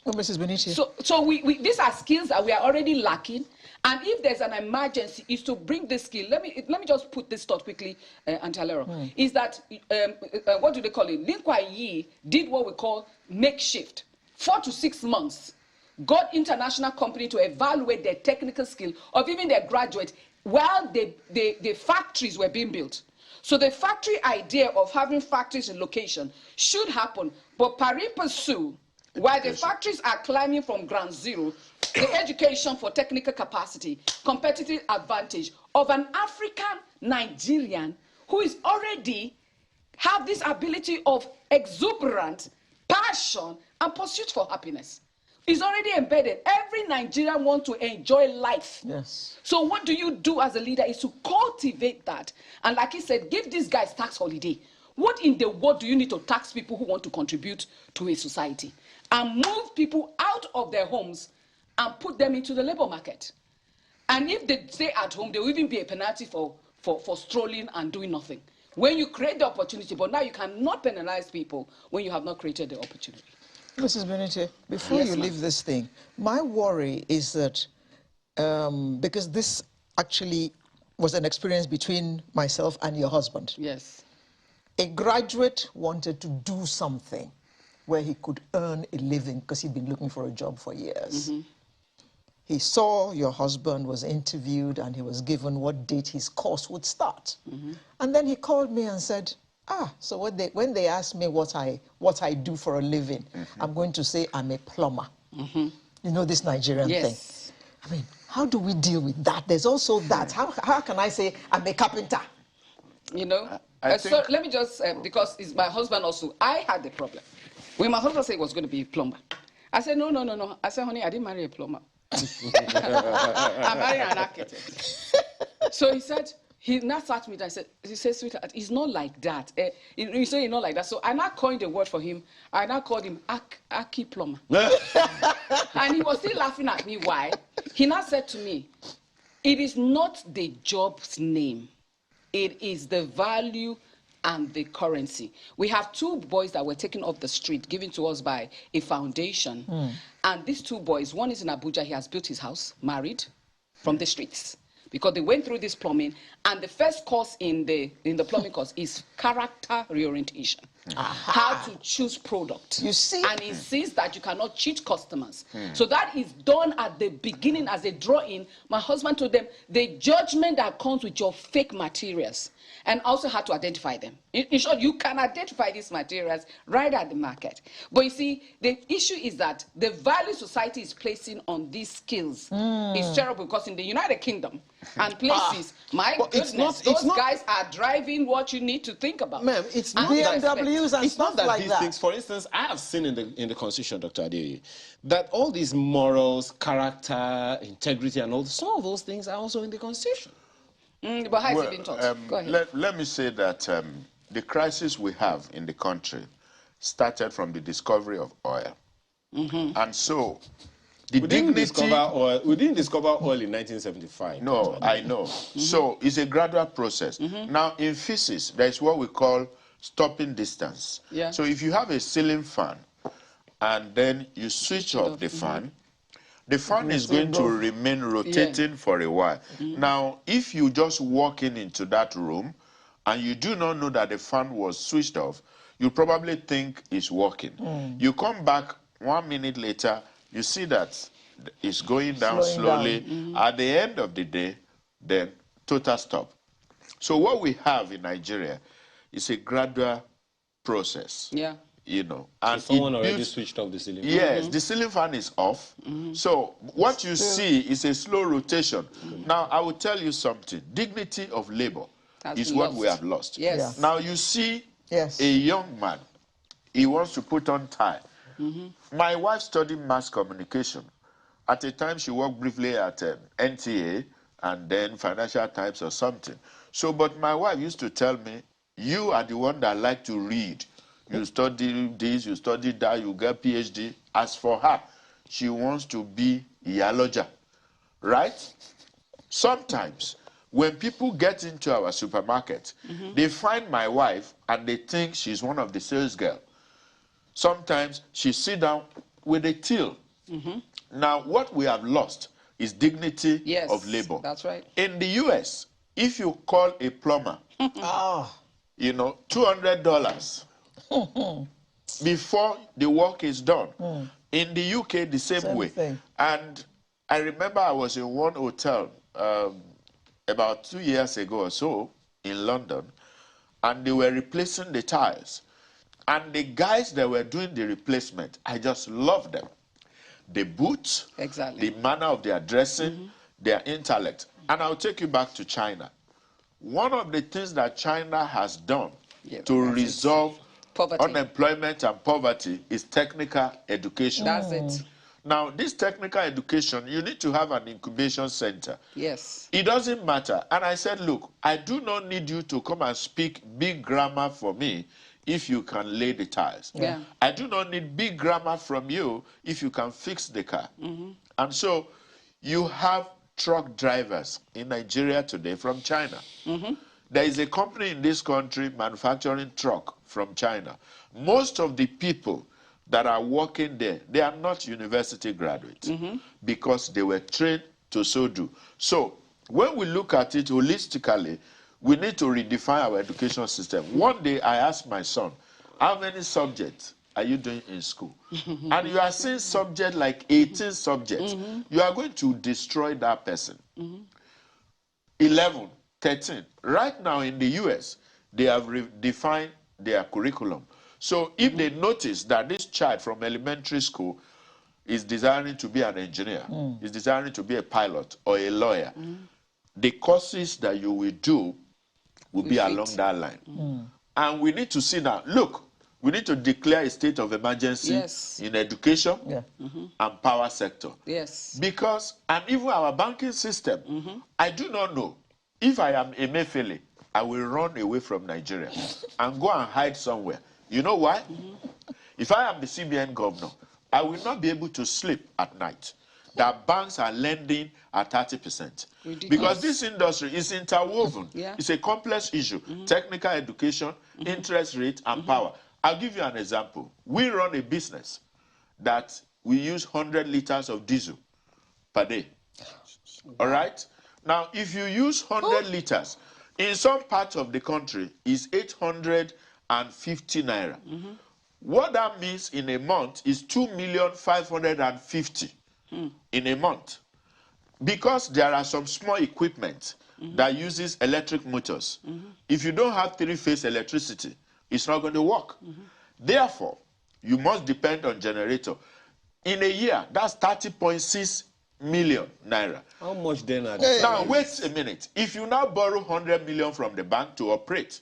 Oh, Mrs. Beniti. So these are skills that we are already lacking. And if there's an emergency, is to bring this skill. Let me just put this thought quickly, Antalero. Is that, what do they call it? Lin Kuan Yew did what we call makeshift. 4 to 6 months. Got international company to evaluate their technical skill of even their graduates while the factories were being built. So the factory idea of having factories in location should happen. But pari passu, while the factories are climbing from ground zero, the education for technical capacity, competitive advantage of an African Nigerian who is already have this ability of exuberant passion and pursuit for happiness is already embedded. Every Nigerian wants to enjoy life. Yes. So what do you do as a leader is to cultivate that. And like he said, give these guys tax holiday. What in the world do you need to tax people who want to contribute to a society? And move people out of their homes and put them into the labor market. And if they stay at home, there will even be a penalty for strolling and doing nothing. When you create the opportunity, but now you cannot penalize people when you have not created the opportunity. Mrs. Beniti, before Yes, you leave this thing, my worry is that because this actually was an experience between myself and your husband. Yes. A graduate wanted to do something where he could earn a living because he'd been looking for a job for years. Mm-hmm. He saw your husband was interviewed and he was given what date his course would start. Mm-hmm. And then he called me and said, so when they ask me what I do for a living, mm-hmm. I'm going to say I'm a plumber. Mm-hmm. You know this Nigerian thing. I mean, how do we deal with that? There's also that. How can I say I'm a carpenter? You know, so let me just, because it's my husband also, I had the problem. When my husband said he was going to be a plumber, I said, no. I said, honey, I didn't marry a plumber. I married an architect. So he said, he now sat me and he said, sweetheart, it's not like that. He said it's not like that. So I now coined a word for him. I now called him Aki Plumber. And he was still laughing at me. Why? He now said to me, it is not the job's name. It is the value and the currency. We have 2 boys that were taken off the street, given to us by a foundation. And these 2 boys, one is in Abuja, he has built his house, married, from the streets. Because they went through this plumbing, and the first course in the plumbing course is character reorientation. How to choose product. You see? And insists that you cannot cheat customers. So that is done at the beginning as a draw-in. My husband told them the judgment that comes with your fake materials, and also how to identify them. In short, you can identify these materials right at the market. But you see, the issue is that the value society is placing on these skills is terrible, because in the United Kingdom and places, my goodness, those guys are driving what you need to think about. Ma'am, it's not BMWs and it's not stuff that like these that. things, for instance, I have seen in the Constitution, Dr. Adeyeye, that all these morals, character, integrity, and all some of those things are also in the Constitution. But how is it being taught? Go ahead. Let me say that the crisis we have in the country started from the discovery of oil. And so the We didn't dignity... discover oil in 1975. No, I know. So it's a gradual process. Now, in physics, there is what we call stopping distance. Yeah. So if you have a ceiling fan and then you switch off the fan, the fan is going to remain rotating for a while. Now, if you just walk into that room and you do not know that the fan was switched off, you probably think it's working. You come back 1 minute later, you see that it's going down slowly. At the end of the day, then total stop. So what we have in Nigeria is a gradual process. Yeah. You know, and so someone already switched off the ceiling fan. Yes, the ceiling fan is off. So what you see is a slow rotation. Now, I will tell you something. Dignity of labor is what we have lost. Yes. Now, you see a young man, he wants to put on tie. My wife studied mass communication. At a time, she worked briefly at NTA and then Financial Times or something. So, but my wife used to tell me, you are the one that like to read. You study this, you study that, you get PhD. As for her, she wants to be Iyaloja, right? Sometimes when people get into our supermarket, they find my wife and they think she's one of the sales girl. Sometimes she sit down with a till. Now, what we have lost is dignity of labor. That's right. In the US, if you call a plumber, you know, $200 before the work is done. In the UK, the same way. Thing. And I remember I was in one hotel about 2 years ago or so in London, and they were replacing the tiles. And the guys that were doing the replacement, I just loved them. The boots, Exactly. the manner of their dressing, their intellect. And I'll take you back to China. One of the things that China has done to resolve unemployment and poverty is technical education. That's it. Now, this technical education, you need to have an incubation center. Yes. It doesn't matter. And I said, look, I do not need you to come and speak big grammar for me if you can lay the tiles. Yeah. I do not need big grammar from you if you can fix the car. And so you have truck drivers in Nigeria today from China. There is a company in this country manufacturing truck from China. Most of the people that are working there, they are not university graduates because they were trained to so do. So when we look at it holistically, we need to redefine our education system. One day I asked my son, how many subjects are you doing in school? And you are seeing subjects like 18 subjects. You are going to destroy that person. 11, 13. Right now in the US, they have redefined their curriculum. So if they notice that this child from elementary school is desiring to be an engineer, is desiring to be a pilot or a lawyer, the courses that you will do will be along that line. And we need to see now, look, we need to declare a state of emergency in education and power sector. Yes. Because, and even our banking system, I do not know, if I am Emefiele, I will run away from Nigeria and go and hide somewhere. You know why? If I am the CBN governor, I will not be able to sleep at night. That banks are lending at 30%. Ridiculous. Because this industry is interwoven. It's a complex issue. Technical education, interest rate, and power. I'll give you an example. We run a business that we use 100 liters of diesel per day. All right? Now, if you use 100 liters, in some parts of the country, is 850 naira. What that means in a month is 2,550,000 in a month. Because there are some small equipment that uses electric motors. If you don't have three-phase electricity, it's not going to work. Therefore, you must depend on generator. In a year, that's 30.6 million naira. How much then are they? Now, wait a minute. If you now borrow 100 million from the bank to operate,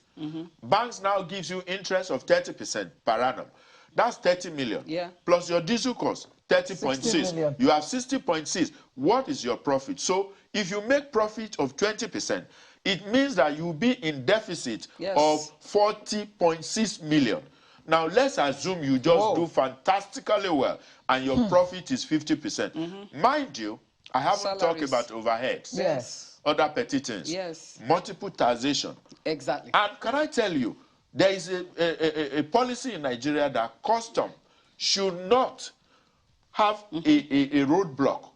banks now gives you interest of 30% per annum. That's 30 million. Plus your diesel cost, 30.6. You have 60.6. What is your profit? So if you make profit of 20%, it means that you'll be in deficit of 40.6 million. Now, let's assume you just do fantastically well and your profit is 50%. Mind you, I haven't talked about overheads. Other petty things. Multiple taxation. Exactly. And can I tell you, there is a policy in Nigeria that custom should not have a roadblock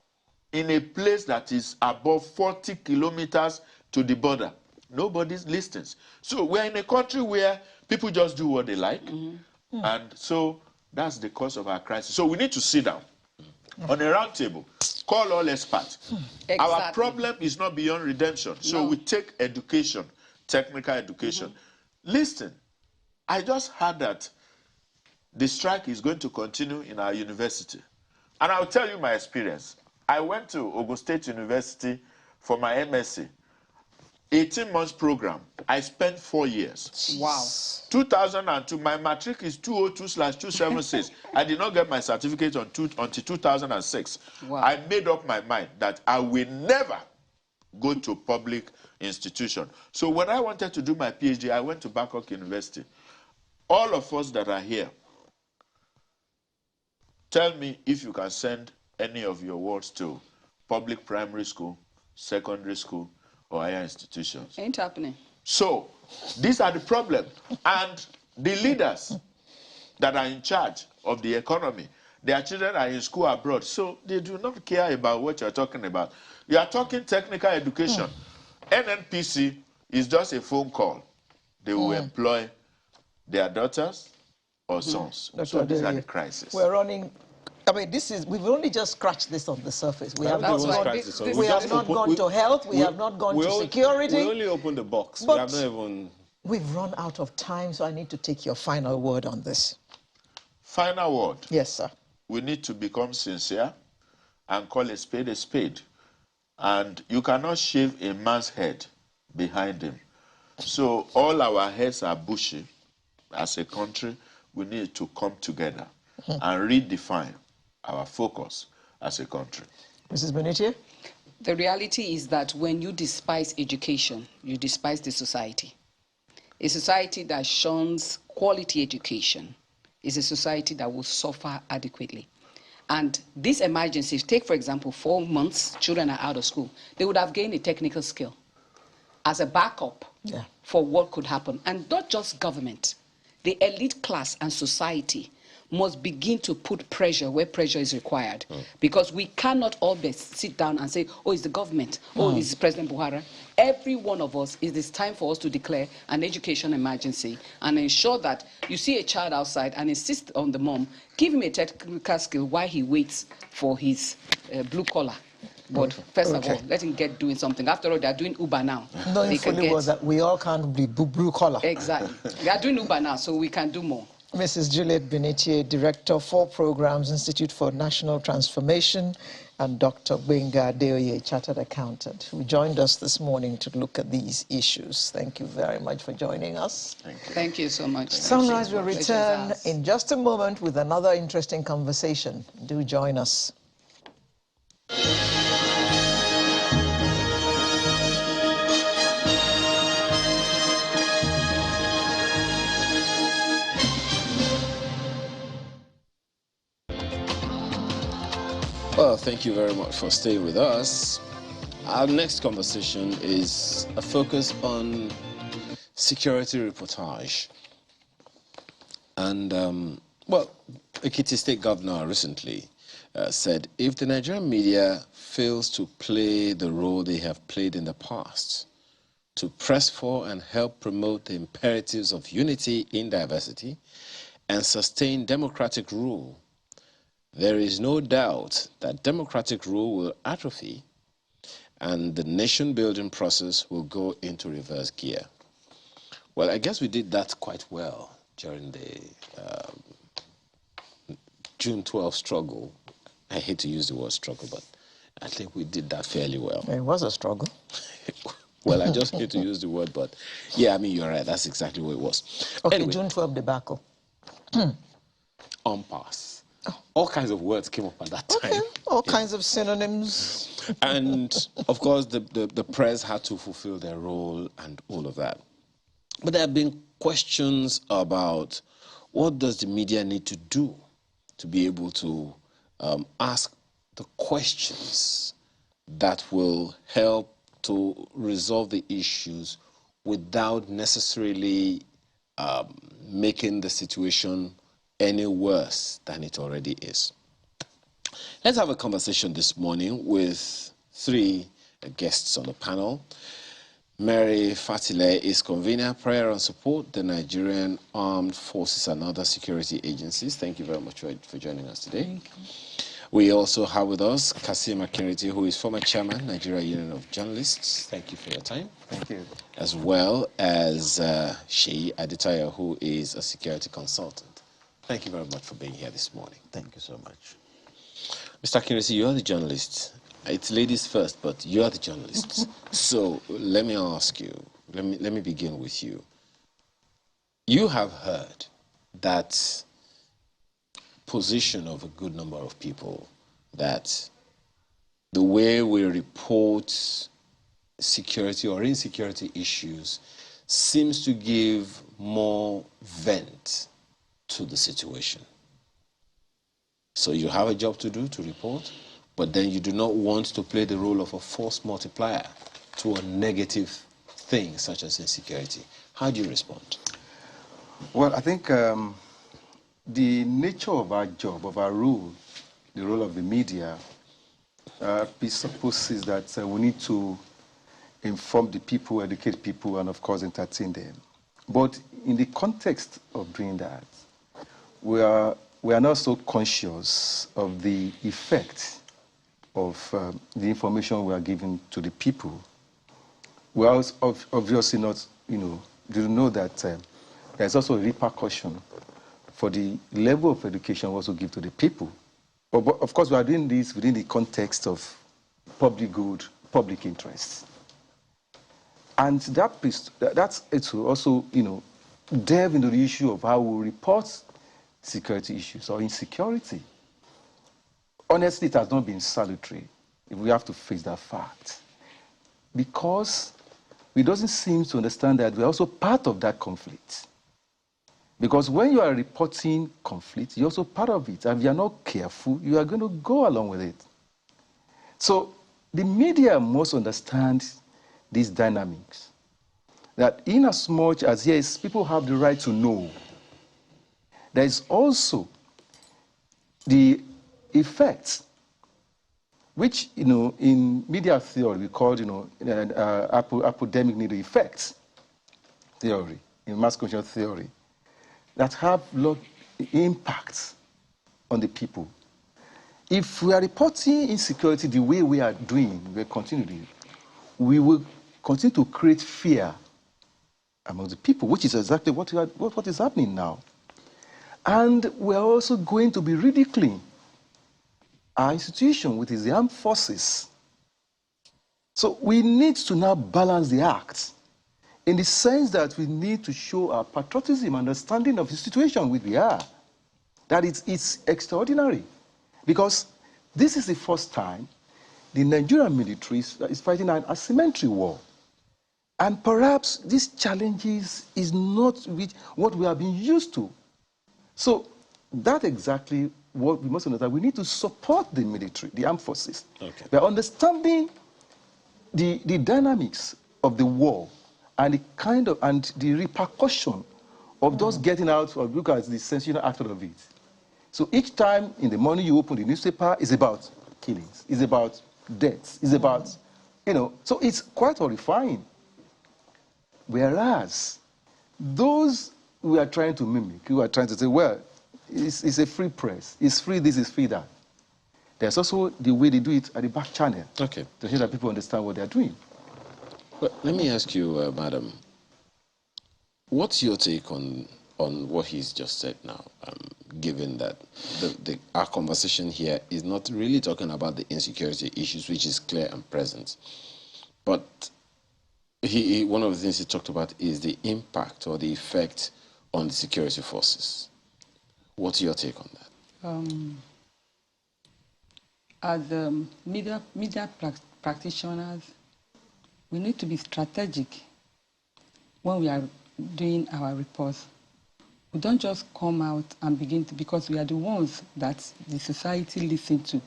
in a place that is above 40 kilometers to the border. Nobody's listens. So we're in a country where people just do what they like. And so that's the cause of our crisis. So we need to sit down on a round table, call all experts. Our problem is not beyond redemption. So we take education, technical education. Listen, I just heard that the strike is going to continue in our university. And I'll tell you my experience. I went to Ogun State University for my MSc. 18 months program. I spent 4 years. Wow. 2002, my matric is 202/276. I did not get my certificate until 2006. Wow. I made up my mind that I will never go to public institution. So when I wanted to do my PhD, I went to Bangkok University. All of us that are here, tell me if you can send any of your wards to public primary school, secondary school, or higher institutions. Ain't happening. So, these are the problems. And the leaders that are in charge of the economy, their children are in school abroad, so they do not care about what you're talking about. You are talking technical education. NNPC is just a phone call. They will employ their daughters or sons. So these are the crises. We're running. I mean, we've only just scratched this on the surface. We have not gone to health, we have not gone to security. We only opened the box. But we have not even... We've run out of time, so I need to take your final word on this. Final word. Yes, sir. We need to become sincere and call a spade, and you cannot shave a man's head behind him. So all our heads are bushy. As a country, we need to come together and redefine our focus as a country. Mrs. Benitier? The reality is that when you despise education, you despise the society. A society that shuns quality education is a society that will suffer adequately. And this emergency, take for example 4 months, children are out of school, they would have gained a technical skill as a backup for what could happen. And not just government, the elite class and society must begin to put pressure where pressure is required. Because we cannot always sit down and say, oh, it's the government, oh, it's President Buhari. Every one of us, it is time for us to declare an education emergency and ensure that you see a child outside and insist on the mom, give him a technical skill while he waits for his blue collar. But first of all, let him get doing something. After all, they are doing Uber now. Knowing fully well that we all can't be blue collar. Exactly. They are doing Uber now, so we can do more. Mrs. Juliet Benitier, Director for Programs, Institute for National Transformation, and Dr. Gbenga Adeoye, Chartered Accountant, who joined us this morning to look at these issues. Thank you very much for joining us. Thank you. Thank you so much. Sunrise will return in just a moment with another interesting conversation. Do join us. Well, thank you very much for staying with us. Our next conversation is a focus on security reportage. And, well, Ekiti State Governor recently said if the Nigerian media fails to play the role they have played in the past to press for and help promote the imperatives of unity in diversity and sustain democratic rule, there is no doubt that democratic rule will atrophy and the nation-building process will go into reverse gear. Well, I guess we did that quite well during the June 12 struggle. I hate to use the word struggle, but I think we did that fairly well. It was a struggle. Well, I just hate to use the word, but yeah, I mean, you're right. That's exactly what it was. Okay, anyway, June 12 debacle. Impasse. All kinds of words came up at that time. Okay, all kinds of synonyms. And, of course, the press had to fulfill their role and all of that. But there have been questions about what does the media need to do to be able to ask the questions that will help to resolve the issues without necessarily making the situation any worse than it already is. Let's have a conversation this morning with three guests on the panel. Mary Fatile is convener, prayer and support, the Nigerian Armed Forces and other security agencies. Thank you very much for joining us today. Thank you. We also have with us Kasim Akinriti, who is former chairman, Nigeria Union of Journalists. Thank you for your time. Thank you. As well as Sheyi Aditaya, who is a security consultant. Thank you very much for being here this morning. Thank you so much. Mr. Akinriti, you're the journalist. It's ladies first, but you're the journalist. So let me ask you, let me begin with you. You have heard that position of a good number of people that the way we report security or insecurity issues seems to give more vent to the situation. So you have a job to do, to report, but then you do not want to play the role of a force multiplier to a negative thing such as insecurity. How do you respond? Well, I think the nature of our job, of our role, the role of the media, presupposes that we need to inform the people, educate people, and of course entertain them. But in the context of doing that, we are not so conscious of the effect of the information we are giving to the people. We are obviously not, do know that there's also a repercussion for the level of education we also give to the people. But of course, we are doing this within the context of public good, public interest. And that's it to also, delve into the issue of how we report security issues or insecurity. Honestly, it has not been salutary, if we have to face that fact. Because it doesn't seem to understand that we're also part of that conflict. Because when you are reporting conflict, you're also part of it. And if you're not careful, you are going to go along with it. So the media must understand these dynamics. That in as much as, yes, people have the right to know, there is also the effects, which, in media theory, we call, epidemic need effects theory, in mass conscious theory, that have a lot of impacts on the people. If we are reporting insecurity the way we are doing, we continue, we will continue to create fear among the people, which is exactly what is happening now. And we're also going to be ridiculing our institution, which is the armed forces. So we need to now balance the act in the sense that we need to show our patriotism, understanding of the situation which we are, that it's extraordinary. Because this is the first time the Nigerian military is fighting an asymmetry war. And perhaps these challenges is not what we have been used to. So that's exactly what we must understand. We need to support the military, the armed forces. Okay. By understanding the dynamics of the war and the repercussion of just getting out or look at the sensational aspect of it. So each time in the morning you open the newspaper, it's about killings, it's about deaths, it's about, so it's quite horrifying. Whereas those who are trying to mimic, who are trying to say, well, it's a free press, it's free this, it's free that. There's also the way they do it at the back channel. Okay. To show that people understand what they're doing. But let me ask you, madam, what's your take on what he's just said now, given that our conversation here is not really talking about the insecurity issues, which is clear and present, but one of the things he talked about is the impact or the effect on the security forces. What's your take on that? As media practitioners, we need to be strategic when we are doing our reports. We don't just come out and begin to, because we are the ones that the society listen to,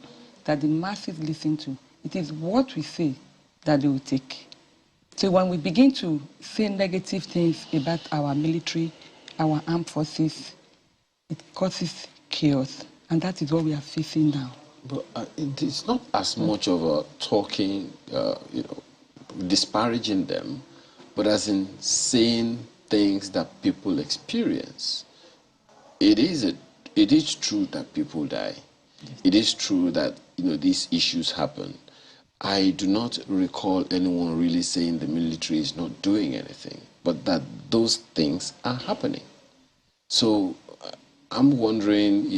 that the masses listen to. It is what we say that they will take. So when we begin to say negative things about our military, our armed forces, it causes chaos. And that is what we are facing now. But it's not as much of a talking, disparaging them, but as in saying things that people experience. It is true that people die. Yes. It is true that these issues happen. I do not recall anyone really saying the military is not doing anything, but that those things are happening. So I'm wondering,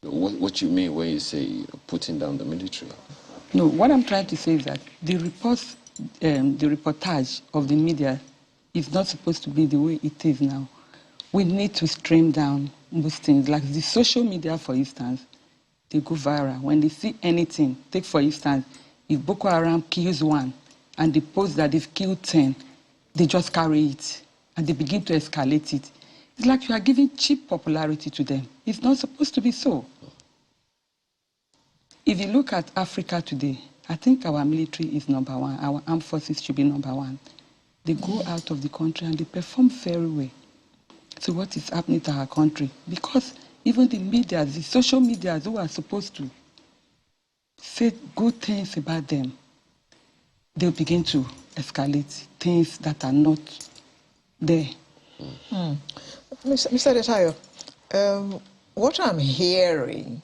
what you mean when you say putting down the military. No, what I'm trying to say is that the reportage of the media is not supposed to be the way it is now. We need to stream down most things, like the social media, for instance. They go viral. When they see anything, take for instance, if Boko Haram kills one and they post that they've killed 10, they just carry it and they begin to escalate it. It's like you are giving cheap popularity to them. It's not supposed to be so. if you look at Africa today, I think our military is number one. Our armed forces should be number one. They go out of the country and they perform very well. So what is happening to our country? Because even the media, the social media who are supposed to say good things about them, they'll begin to escalate things that are not there. Mr. Detayo, what I'm hearing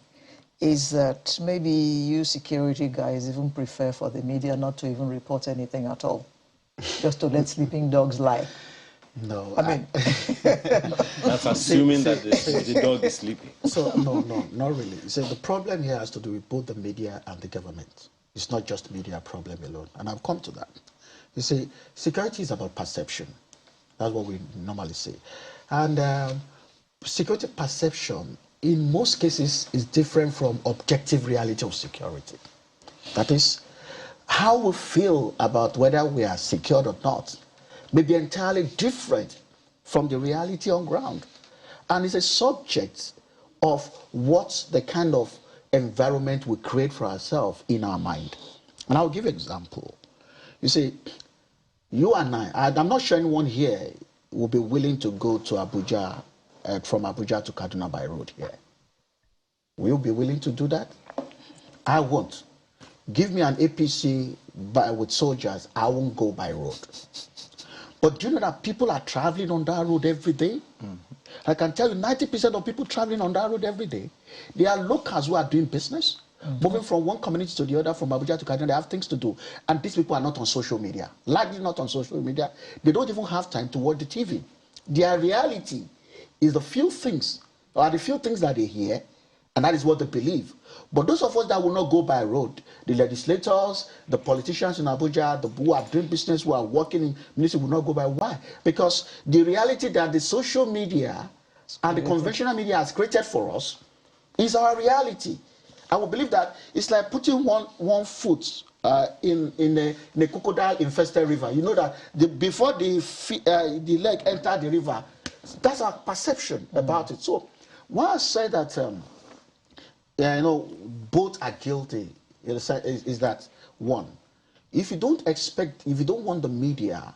is that maybe you security guys even prefer for the media not to even report anything at all, just to let sleeping dogs lie. No, I mean, That's assuming that the dog is sleeping. so no, not really. So the problem here has to do with both the media and the government. It's not just media problem alone, and I've come to that. You see, security is about perception. That's what we normally say, and security perception in most cases is different from objective reality of security. That is, how we feel about whether we are secured or not may be entirely different from the reality on ground. And it's a subject of what the kind of environment we create for ourselves in our mind. And I'll give you an example. You see, you and I'm not sure anyone here will be willing to go to Abuja, from Abuja to Kaduna by road here. Will you be willing to do that? I won't. Give me an APC with soldiers, I won't go by road. But do you know that people are traveling on that road every day? I can tell you 90% of people traveling on that road every day, they are locals who are doing business, moving from one community to the other, from Abuja to Kaduna. They have things to do. And these people are not on social media. Largely not on social media. They don't even have time to watch the TV. Their reality is the few things that they hear, and that is what they believe. But those of us that will not go by road, the legislators, the politicians in Abuja, who are doing business, who are working in ministry, will not go by. Why? Because the reality that the social media and the conventional media has created for us is our reality. I will believe that it's like putting one foot in a crocodile-infested river. You know that before the leg entered the river, that's our perception about it. So, when I say that, both are guilty, is that one, if you don't want the media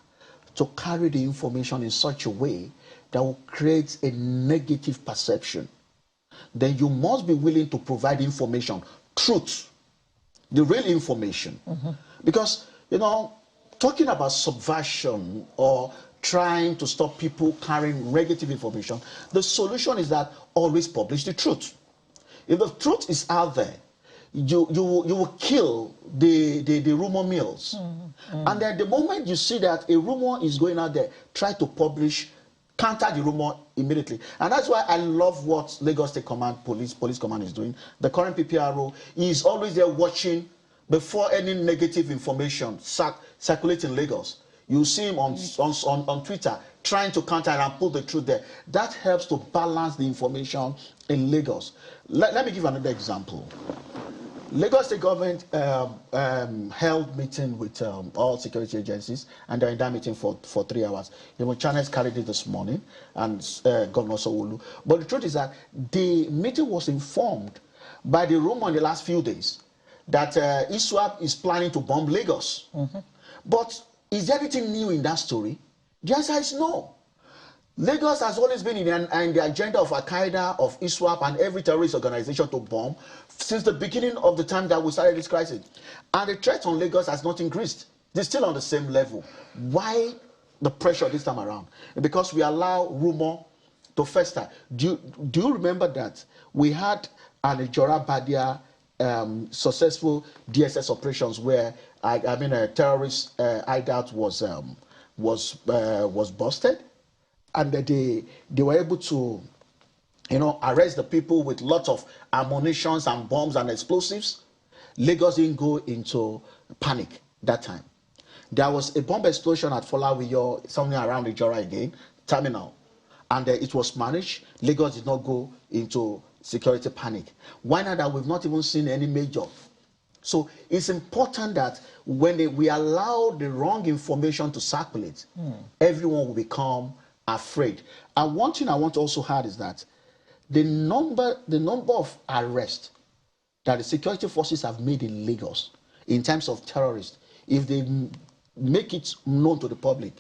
to carry the information in such a way that will create a negative perception, then you must be willing to provide information, truth, the real information. Because, talking about subversion or trying to stop people carrying negative information, the solution is that always publish the truth. If the truth is out there, you will kill the rumor mills. And then the moment you see that a rumor is going out there, try to publish, counter the rumor immediately. And that's why I love what Lagos State Command, Police Command is doing. The current PPRO is always there watching before any negative information circulates in Lagos. You see him on Twitter trying to counter and put the truth there. That helps to balance the information in Lagos. Let me give another example. Lagos State government held meeting with all security agencies, and they're in that meeting for 3 hours. Even channels carried it this morning, and Governor Sowolu. But the truth is that the meeting was informed by the rumor in the last few days that ISWAP is planning to bomb Lagos. But is there anything new in that story? The answer is no. Lagos has always been in the agenda of Al-Qaeda, of ISWAP, and every terrorist organization to bomb since the beginning of the time that we started this crisis. And the threat on Lagos has not increased. They're still on the same level. Why the pressure this time around? Because we allow rumor to fester. Do you remember that we had an Ijora Badia successful DSS operations where a terrorist hideout was busted, and they were able to arrest the people with lots of ammunitions and bombs and explosives. Lagos didn't go into panic that time. There was a bomb explosion at Folawiyo, somewhere around Ijora again, terminal, and it was managed. Lagos did not go into security panic. Why not that we've not even seen any major? So it's important that when we allow the wrong information to circulate, everyone will become afraid. And one thing I want to also add is that the number of arrests that the security forces have made in Lagos in terms of terrorists, if they make it known to the public,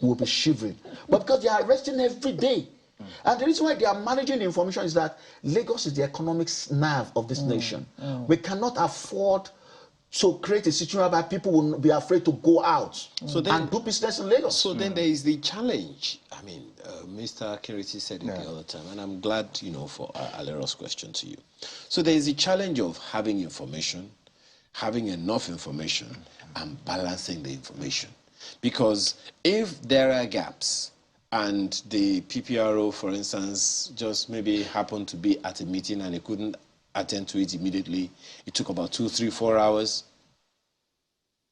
we'll be shivering. But because they are arresting every day. And the reason why they are managing the information is that Lagos is the economic nerve of this nation. We cannot afford to create a situation where people will be afraid to go out and do business in Lagos. So then there is the challenge. I mean, Mr. Kiriti said it the other time, and I'm glad, for Alero's question to you. So there is the challenge of having information, having enough information, and balancing the information. Because if there are gaps, and the PPRO, for instance, just maybe happened to be at a meeting and he couldn't attend to it immediately, it took about 2, 3, 4 hours.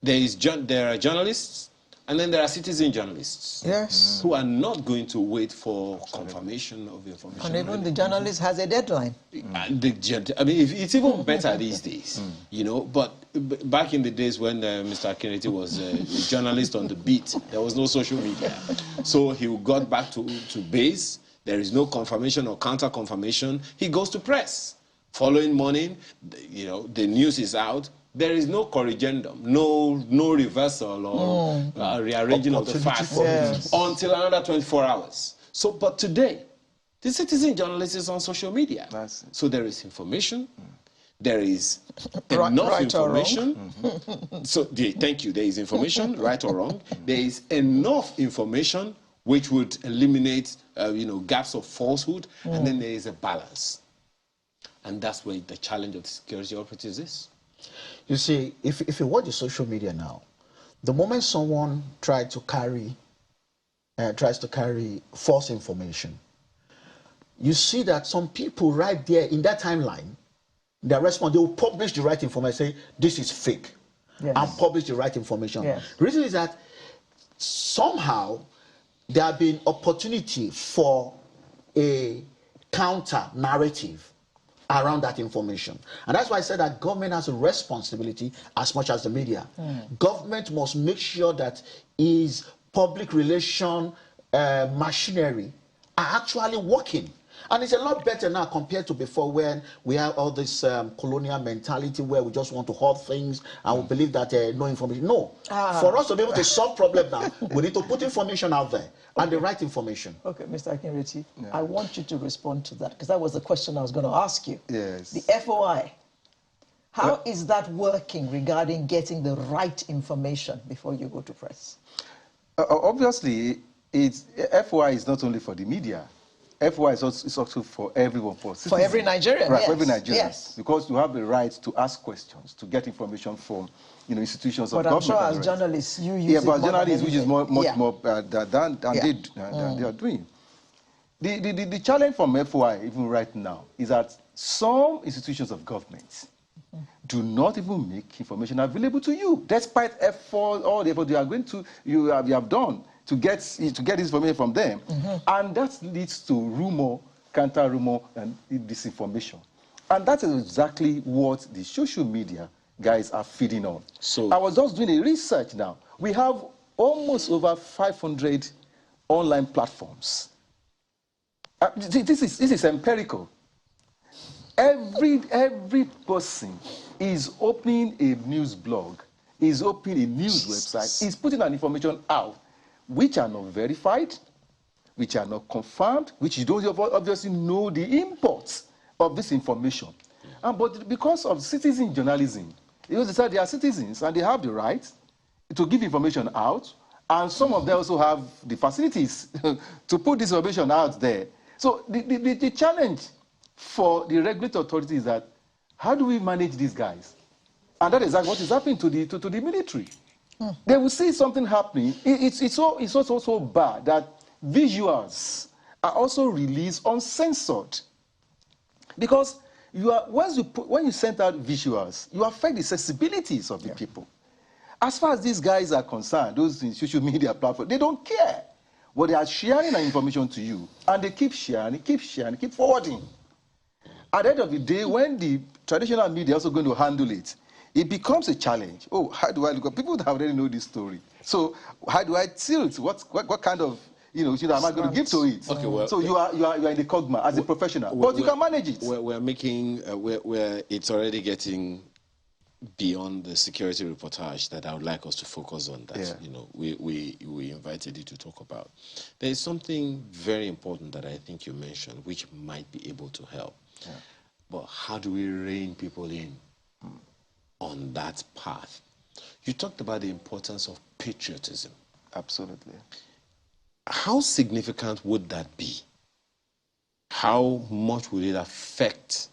There are journalists, and then there are citizen journalists. Yes. Who are not going to wait for confirmation of the information. And even the journalist has a deadline. I mean, it's even better these days, But back in the days when Mr. Kennedy was a journalist on the beat, there was no social media. So he got back to base. There is no confirmation or counter-confirmation. He goes to press. Following morning, the news is out. There is no corrigendum, no reversal or rearranging of the facts until another 24 hours. So, but today, the citizen journalist is on social media. So there is information, there is enough information. So thank you. There is information, right or wrong. There is enough information which would eliminate, gaps of falsehood, and then there is a balance. And that's where the challenge of the security operatives is. You see, if you watch the social media now, the moment someone tries to carry false information, you see that some people right there in that timeline, their response, they will publish the right information, say, this is fake, and publish the right information. The reason is that somehow there have been opportunity for a counter narrative around that information. And that's why I said that government has a responsibility as much as the media. Government must make sure that its public relation machinery are actually working. And it's a lot better now compared to before, when we have all this colonial mentality where we just want to hoard things and we believe that no information. No. For us to be able to solve problems now, we need to put information out there and the right information. Okay, Mr. Akinreti, I want you to respond to that, because that was the question I was going to ask you. Yes. The FOI, how is that working regarding getting the right information before you go to press? Obviously, FOI is not only for the media. FOI is also for everyone. For every Nigerian, right, yes. For every Nigerian. Yes. Because you have the right to ask questions, to get information from institutions of government. But I'm sure as journalists, you use it but journalists, which is much more than they are doing. The challenge from FOI, even right now, is that some institutions of government do not even make information available to you, despite all the effort you have done to get this information from them. And that leads to rumor, counter-rumor, and disinformation. And that is exactly what the social media guys are feeding on. So I was just doing a research now. We have almost over 500 online platforms. This is empirical. Every person is opening a news blog, is opening a news website, is putting an information out, which are not verified, which are not confirmed, which you don't obviously know the imports of this information. But because of citizen journalism, they decide they are citizens and they have the right to give information out, and some of them also have the facilities to put this information out there. So the challenge for the regulatory authority is that, how do we manage these guys? And that is exactly what is happening to the military. They will see something happening. It's also so bad that visuals are also released uncensored. Because when you send out visuals, you affect the sensibilities of the people. As far as these guys are concerned, those in social media platforms, they don't care. But they are sharing that information to you, and they keep sharing, keep forwarding. At the end of the day, when the traditional media are also going to handle it, it becomes a challenge. Oh, how do I look at people that already know this story? So how do I tilt? What kind of am I going to give to it? Okay, well, so you are in the cogma as a professional, but you can manage it. We're making, it's already getting beyond the security reportage that I would like us to focus on. That we invited you to talk about. There is something very important that I think you mentioned, which might be able to help. Yeah. But how do we rein people in on that path? You talked about the importance of patriotism. Absolutely. How significant would that be? How much will it affect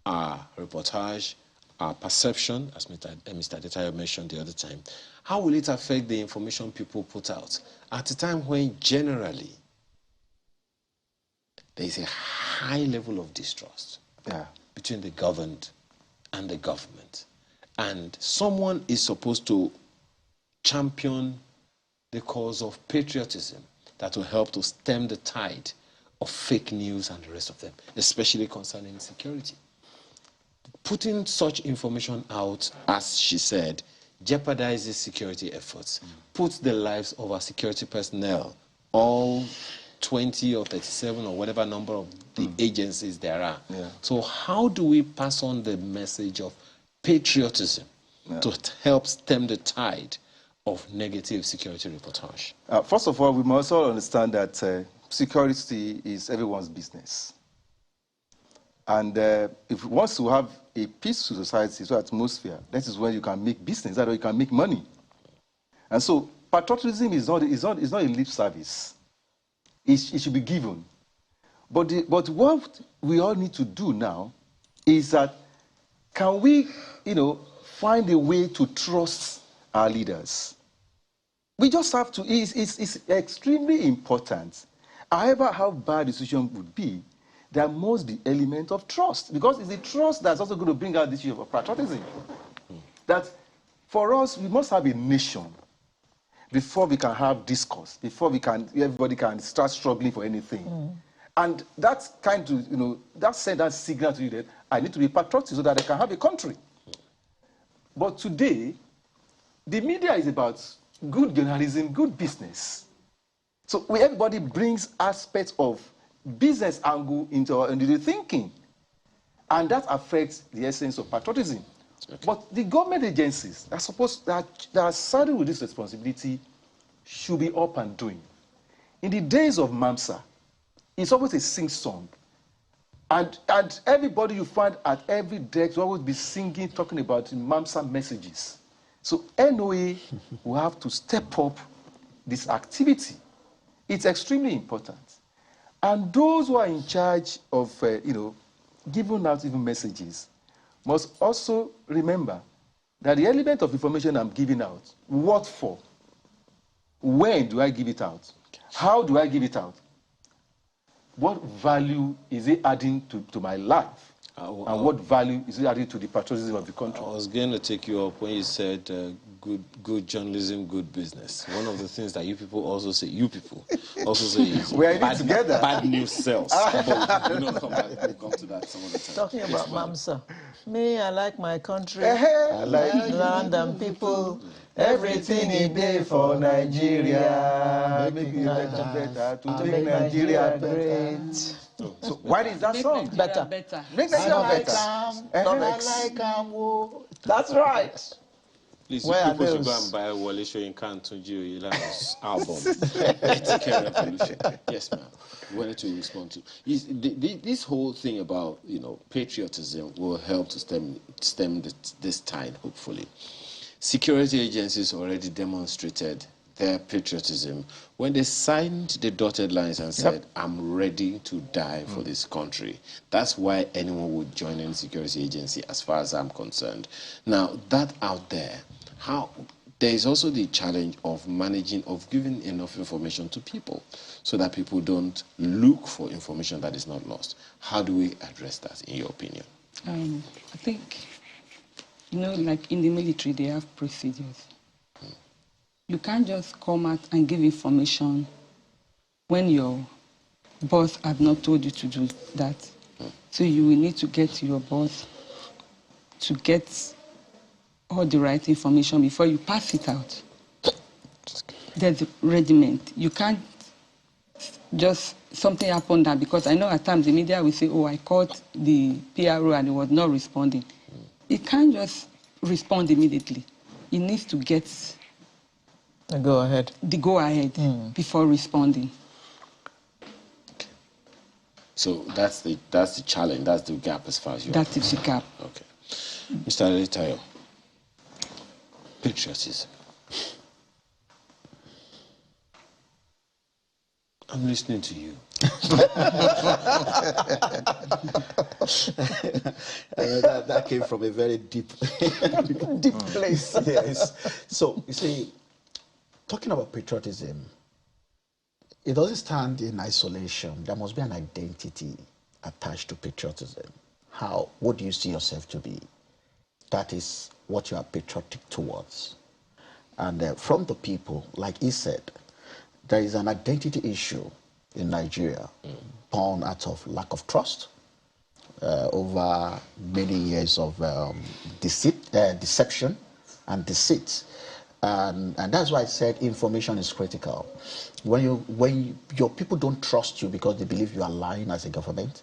our reportage, our perception, as Mr. Adetayo mentioned the other time? How will it affect the information people put out at a time when generally there is a high level of distrust between the governed and the government? And someone is supposed to champion the cause of patriotism that will help to stem the tide of fake news and the rest of them, especially concerning security. Putting such information out, as she said, jeopardizes security efforts, puts the lives of our security personnel, all 20 or 37 or whatever number of the agencies there are. Yeah. So how do we pass on the message of patriotism to help stem the tide of negative security reportage? First of all, we must all understand that security is everyone's business. And if you want to have a peaceful society, so atmosphere, that is where you can make business, that way you can make money. And so patriotism is not a lip service. It should be given. But what we all need to do now is that can we, find a way to trust our leaders? We just have to, it's extremely important. However, how bad the situation would be, there must be element of trust, because it's the trust that's also going to bring out the issue of patriotism. That for us, we must have a nation before we can have discourse, before everybody can start struggling for anything. And that's kind of, that send that signal to you that I need to be patriotic so that I can have a country. But today, the media is about good journalism, good business. So everybody brings aspects of business angle into the thinking. And that affects the essence of patriotism. Okay. But the government agencies that are saddled with this responsibility should be up and doing. In the days of MAMSA, it's always a sing-song. And everybody you find at every desk will always be singing, talking about MAMSA messages. So NOA will have to step up this activity. It's extremely important. And those who are in charge of, giving out even messages must also remember that the element of information I'm giving out, what for? When do I give it out? How do I give it out? What value is it adding to my life? And what value is it adding to the patriotism of the country? I was going to take you up when you said good journalism, good business. One of the things that you people also say is we are in it together. Bad news sells. But we'll come to that some other time. Talking about MAMSA, I like my country, I like land and people. Everything is there for Nigeria. Make Nigeria better, to make Nigeria great. So why is that song? Better. Make Nigeria better. That's right. Please, people should go and buy Wale Soyinka Tunji Oyelano's album, Ethical Revolution. Yes, ma'am. Wanted to respond to this whole thing about patriotism will help to stem this tide, hopefully. Security agencies already demonstrated their patriotism when they signed the dotted lines and said, I'm ready to die for this country. That's why anyone would join any security agency, as far as I'm concerned. Now, that out there, there is also the challenge of giving enough information to people so that people don't look for information that is not lost. How do we address that, in your opinion? I think, like in the military, they have procedures. You can't just come out and give information when your boss have not told you to do that. So you will need to get to your boss to get all the right information before you pass it out. There's a regiment. You can't just something happened that, because I know at times the media will say, oh, I called the PRO and it was not responding. It can't just respond immediately. It needs to get the go-ahead. The go-ahead before responding. So that's the challenge, that's the gap as far as you That is the gap. Okay. Mr. Adetayo, patriotism. I'm listening to you. That came from a very deep place. Yes. So, you see, talking about patriotism, it doesn't stand in isolation. There must be an identity attached to patriotism. How? What do you see yourself to be? That is what you are patriotic towards. And from the people, like he said, there is an identity issue in Nigeria born out of lack of trust over many years of deception and deceit. And that's why I said information is critical. When your people don't trust you because they believe you are lying as a government,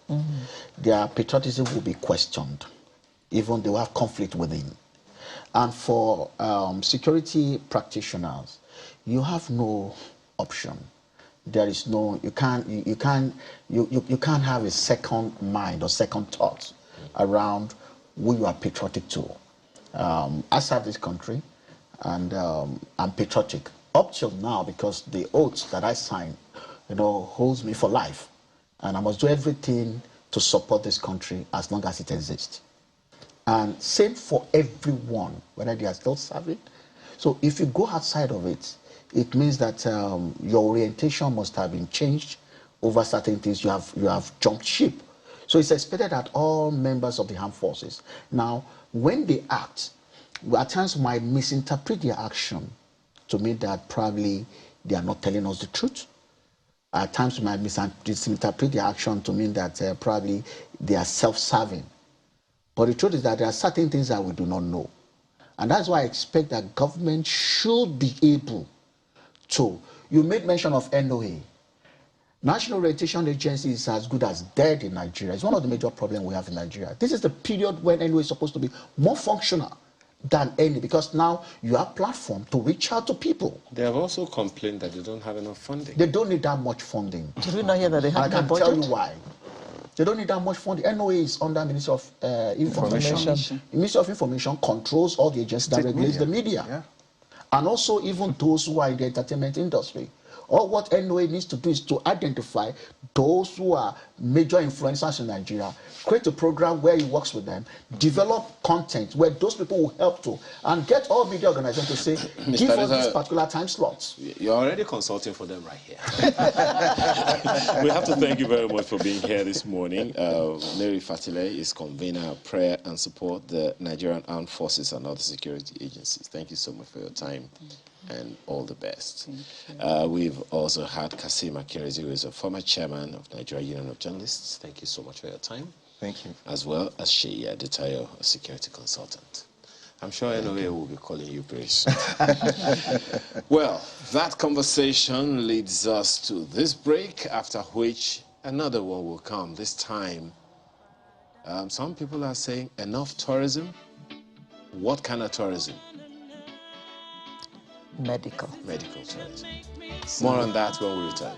their patriotism will be questioned. Even they will have conflict within. And for security practitioners, you have no option. There is no, you can't have a second mind or second thought around who you are patriotic to. I serve this country, and I'm patriotic up till now because the oath that I signed, holds me for life, and I must do everything to support this country as long as it exists. And same for everyone, whether they are still serving. So if you go outside of it, it means that your orientation must have been changed over certain things. You have jumped ship. So it's expected that all members of the armed forces, now, when they act, at times might misinterpret their action to mean that probably they are not telling us the truth. At times we might misinterpret their action to mean that probably they are self-serving. But the truth is that there are certain things that we do not know. And that's why I expect that government should be able to. You made mention of NOA. National Orientation Agency is as good as dead in Nigeria. It's one of the major problems we have in Nigeria. This is the period when NOA is supposed to be more functional than any, because now you have platform to reach out to people. They have also complained that they don't have enough funding. They don't need that much funding. Did we not hear that they have no budget? I can tell you why. They don't need that much funding. NOA is under Ministry of Information. The Ministry of Information controls all the agencies that regulates the media. Yeah. And also even those who are in the entertainment industry. All what NOA needs to do is to identify those who are major influencers in Nigeria, create a program where he works with them, develop content where those people will help to, and get all media organizations to say, give us these particular time slots. You're already consulting for them right here. We have to thank you very much for being here this morning. Mary Fatile is convener of prayer and support the Nigerian Armed Forces and other security agencies. Thank you so much for your time. And all the best. We've also had Kasim Akinrezi, who is a former chairman of Nigeria Union of Journalists. Thank you so much for your time. Thank you. As well as Sheyi Adetayo, a security consultant. I'm sure NOA will be calling you very soon. Well, that conversation leads us to this break, after which another one will come. This time, some people are saying enough tourism. What kind of tourism? Medical tourism. More on that when we return.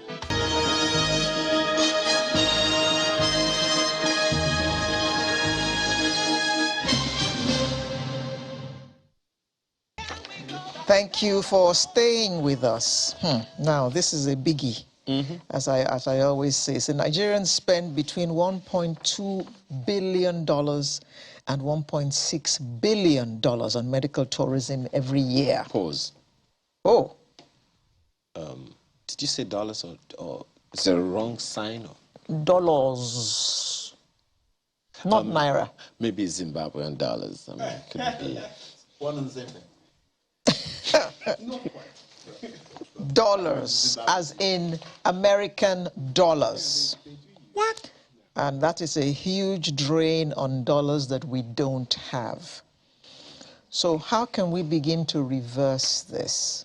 Thank you for staying with us. Now, this is a biggie. As I always say, so Nigerians spend between $1.2 billion and $1.6 billion on medical tourism every year. Pause. Oh. Did you say dollars or is there a wrong sign? Or? Dollars. Not naira. Maybe Zimbabwean dollars. I mean, could it be? One and the same thing. Dollars, as in American dollars. What? And that is a huge drain on dollars that we don't have. So how can we begin to reverse this?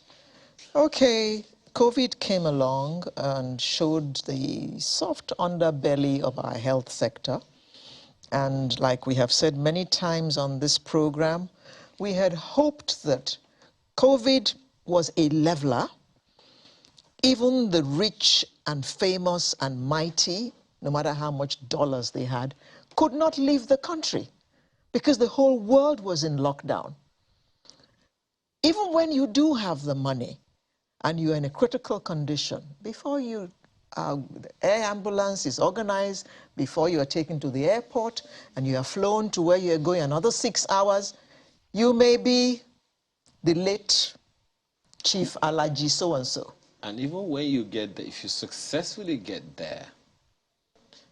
Okay, COVID came along and showed the soft underbelly of our health sector. And like we have said many times on this program, we had hoped that COVID was a leveler. Even the rich and famous and mighty, no matter how much dollars they had, could not leave the country because the whole world was in lockdown. Even when you do have the money and you're in a critical condition, before you, the air ambulance is organized, before you are taken to the airport and you are flown to where you're going another 6 hours, you may be the late Chief Alaji so-and-so. And even when you get there, if you successfully get there,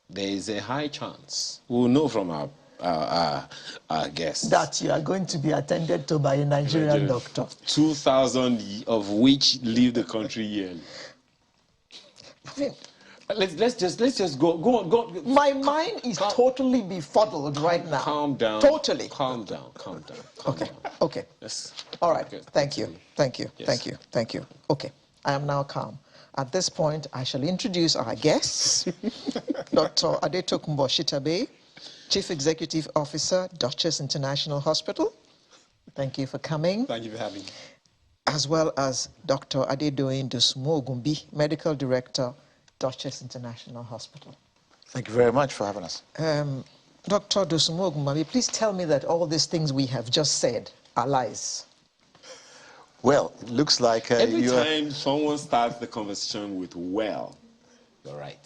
there is a high chance, we'll know from our guests, that you are going to be attended to by a Nigerian doctor. 2,000 of which leave the country yearly. I mean, let's just go on. My mind is totally befuddled right now. Calm down. Totally. Calm down. Okay. Okay. Yes. All right. Okay. Thank you. Thank you. Yes. Thank you. Thank you. Okay. I am now calm. At this point, I shall introduce our guests. Dr. Adetokunbo Shitabe, Chief Executive Officer, Duchess International Hospital. Thank you for coming. Thank you for having me. As well as Dr. Adedoyin Dosunmu-Ogunbi, Medical Director, Duchess International Hospital. Thank you very much for having us. Dr. Dosunmu-Ogunbi, please tell me that all these things we have just said are lies. Well, it looks like Every time someone starts the conversation with "well," you're right.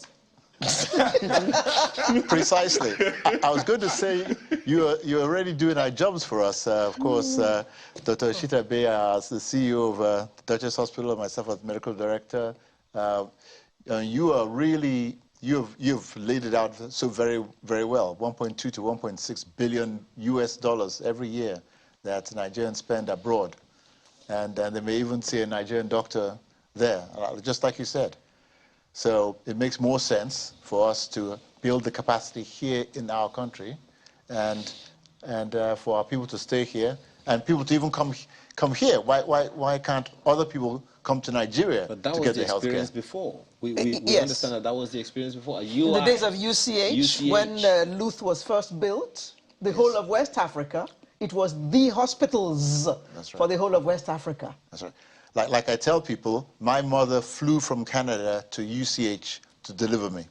Precisely. I was going to say you're already doing our jobs for us. Of course, Dr. Shitabe, as the CEO of the Duchess Hospital, and myself as medical director, you are really you've laid it out so very, very well. 1.2 to 1.6 billion US dollars every year that Nigerians spend abroad. And they may even see a Nigerian doctor there, just like you said. So it makes more sense for us to build the capacity here in our country, and for our people to stay here, and people to even come here. Why can't other people come to Nigeria But that to was get the the health care? experience before. We Yes. understand that was the experience before. In the days of UCH, when Luth was first built, the whole of West Africa, it was the hospitals for the whole of West Africa. That's right. Like I tell people, my mother flew from Canada to UCH to deliver me.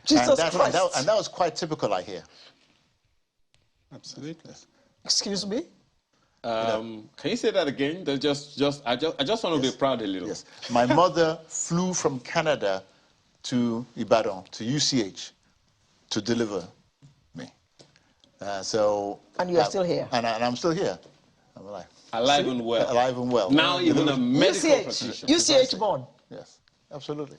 Jesus Christ. And that was quite typical, I hear. Absolutely. Excuse me? Can you say that again? I just want to be proud a little. Yes. My mother flew from Canada to Ibadan, to UCH, to deliver me. And you are still here? And I'm still here. I'm alive. Alive and well. Alive and well. Now even a medical profession. UCH born. Yes, absolutely.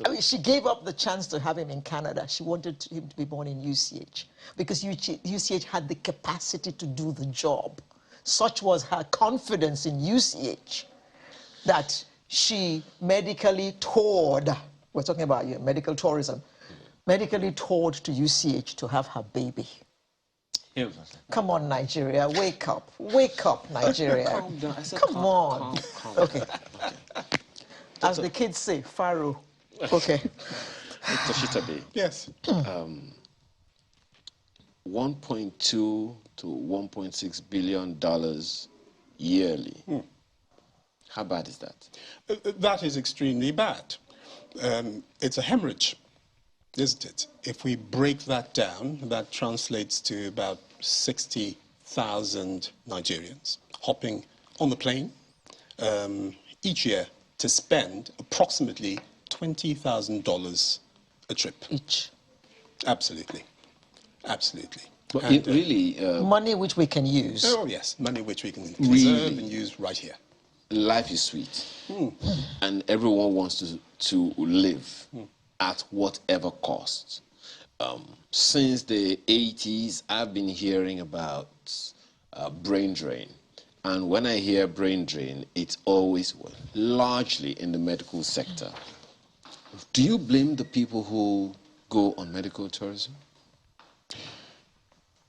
I mean, she gave up the chance to have him in Canada. She wanted him to be born in UCH because UCH had the capacity to do the job. Such was her confidence in UCH that she medically toured. We're talking about medical tourism. Medically toured to UCH to have her baby. Yeah. Come on, Nigeria, wake up. Wake up, Nigeria. Calm down. I said Come on. Calm. Okay. As the kids say, Pharaoh. Okay. Dr. Shitabe. Yes. 1.2 to 1.6 billion dollars yearly. How bad is that? That is extremely bad. It's a hemorrhage, isn't it? If we break that down, that translates to about 60,000 Nigerians hopping on the plane each year to spend approximately $20,000 a trip. Each. Absolutely. Absolutely. But it really... money which we can use. Oh, yes, money which we can preserve Really? and use right here. Life is sweet. And everyone wants to live at whatever cost. Since the 80s, I've been hearing about brain drain. And when I hear brain drain, it's always largely in the medical sector. Do you blame the people who go on medical tourism?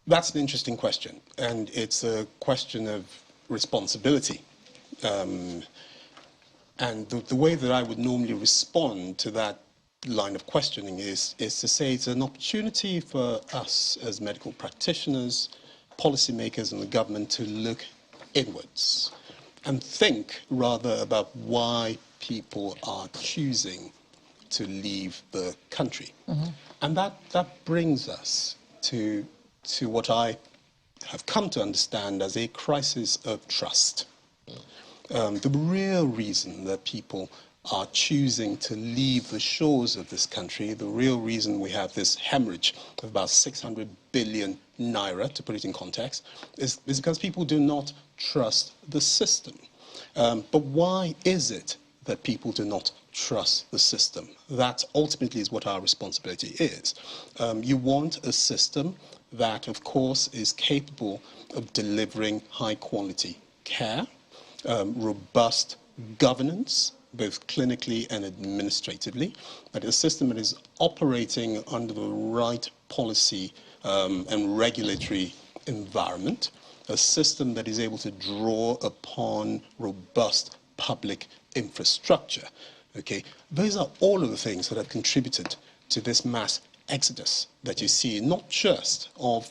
That's an interesting question, and it's a question of responsibility. And the way that I would normally respond to that line of questioning is to say it's an opportunity for us as medical practitioners, policymakers and the government to look inwards and think rather about why people are choosing to leave the country. And that brings us to what I have come to understand as a crisis of trust. The real reason that people are choosing to leave the shores of this country, the real reason we have this hemorrhage of about 600 billion naira, to put it in context, is because people do not trust the system. But why is it that people do not trust the system? That ultimately is what our responsibility is. You want a system that, of course, is capable of delivering high-quality care, robust governance, both clinically and administratively, but a system that is operating under the right policy and regulatory environment, a system that is able to draw upon robust public infrastructure. Okay, those are all of the things that have contributed to this mass exodus that you see, not just of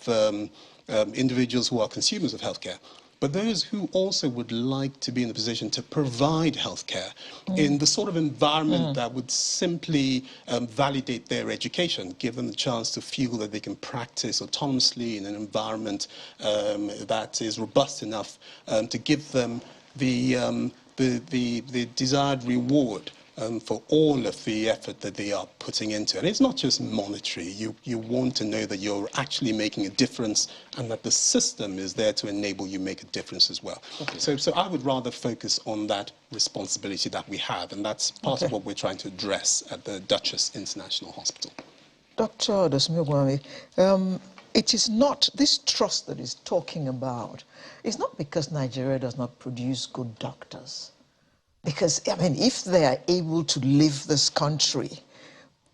individuals who are consumers of healthcare, but those who also would like to be in the position to provide healthcare in the sort of environment that would simply validate their education, give them the chance to feel that they can practice autonomously in an environment that is robust enough to give them the desired reward for all of the effort that they are putting into it. And it's not just monetary. You want to know that you're actually making a difference and that the system is there to enable you make a difference as well. Okay. So I would rather focus on that responsibility that we have, and that's part of what we're trying to address at the Duchess International Hospital. Dr. Dosmugwami, it is not, this trust that he's talking about, is not because Nigeria does not produce good doctors. Because, I mean, if they are able to leave this country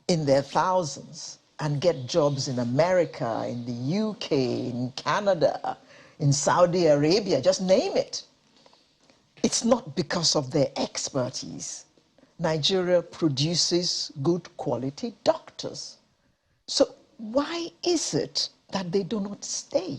in their thousands and get jobs in America, in the UK, in Canada, in Saudi Arabia, just name it, it's not because of their expertise. Nigeria produces good quality doctors. So why is it that they do not stay?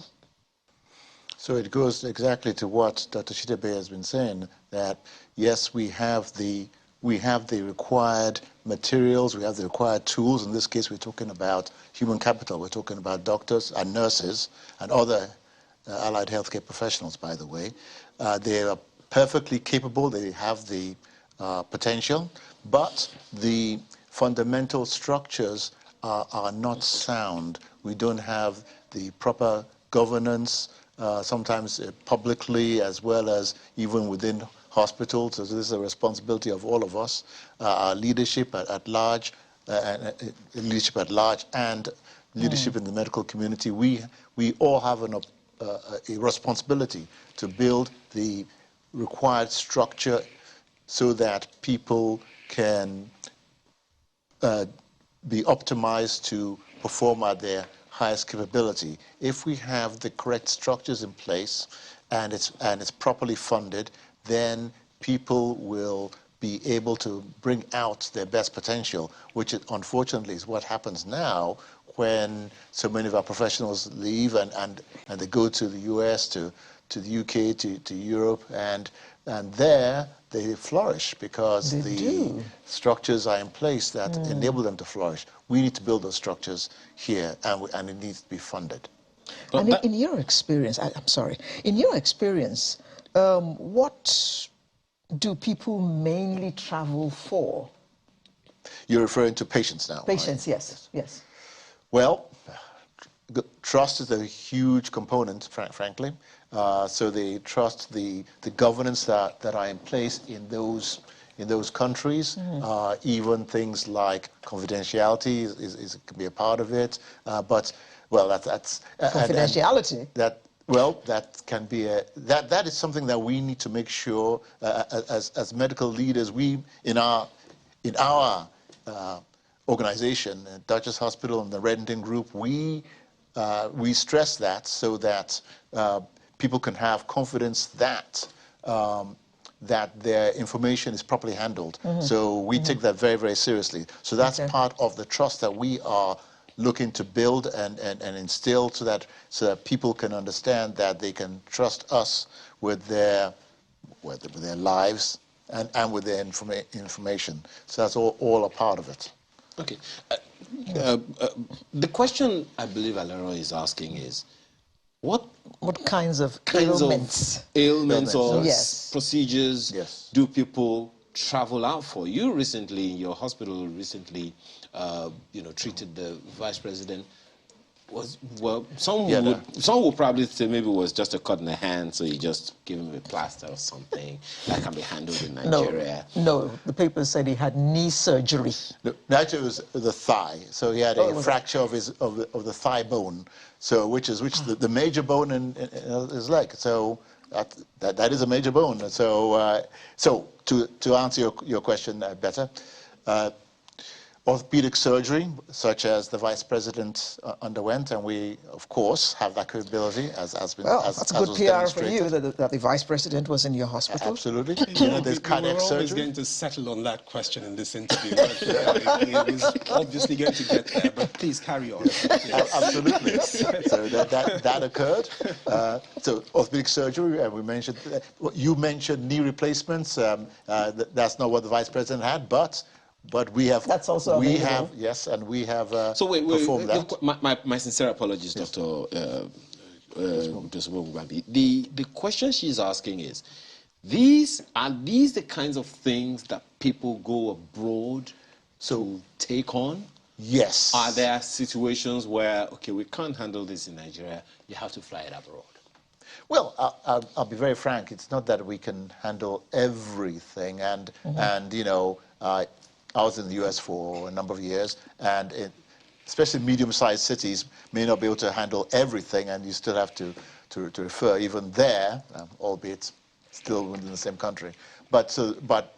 So it goes exactly to what Dr. Shidebe has been saying, that yes, we have the required materials, we have the required tools. In this case, we're talking about human capital. We're talking about doctors and nurses and other allied healthcare professionals, by the way. They are perfectly capable. They have the potential, but the fundamental structures are not sound. We don't have the proper governance, sometimes publicly as well as even within hospitals. So this is a responsibility of all of us, our leadership at large, leadership and leadership in the medical community. We all have a responsibility to build the required structure so that people can be optimized to perform at their highest capability. If we have the correct structures in place and it's properly funded, then people will be able to bring out their best potential, which unfortunately is what happens now when so many of our professionals leave and they go to the US, to the UK, to Europe, and there they flourish because the structures are in place that enable them to flourish. We need to build those structures here, and it needs to be funded. And in your experience, I'm sorry, in your experience, what do people mainly travel for? You're referring to patients now, Patients, right? yes, yes. Well, trust is a huge component, frankly. So they trust the governance that are in place in those countries. Even things like confidentiality can be a part of it. But well, that's confidentiality. That can be that is something that we need to make sure as medical leaders. We in our organization, Duchess Hospital and the Reddington Group, we stress that so that people can have confidence that that their information is properly handled. So we take that very, very seriously. So that's part of the trust that we are looking to build and instill so that people can understand that they can trust us with their lives and with their information. So that's all a part of it. Okay. The question I believe Alero is asking is, what kinds of ailments or yes. procedures Yes. do people travel out for? You recently, in your hospital, treated the vice president. Some would probably say maybe it was just a cut in the hand, so you just give him a plaster or something that can be handled in Nigeria. No, the paper said he had knee surgery. No, actually, it was the thigh. So he had a fracture of the thigh bone. So which the major bone in his leg. So that is a major bone. So to answer your question better. Orthopedic surgery, such as the vice president underwent, and we, of course, have that capability as been. Well, that's good PR for you that the vice president was in your hospital. Absolutely. There's We're cardiac always surgery. going to settle on that question in this interview. It was obviously going to get there, but please carry on. Absolutely. So that occurred. So orthopedic surgery, and we mentioned you mentioned knee replacements. That's not what the vice president had, but we have. That's also we available. Have yes, and we have performed that. My sincere apologies, yes. Dr. The question she's asking is, are these the kinds of things that people go abroad to take on? Yes. Are there situations where, okay, we can't handle this in Nigeria, you have to fly it abroad? Well, I'll be very frank. It's not that we can handle everything, and I was in the U.S. for a number of years, and especially medium-sized cities may not be able to handle everything, and you still have to refer even there, albeit still within the same country. But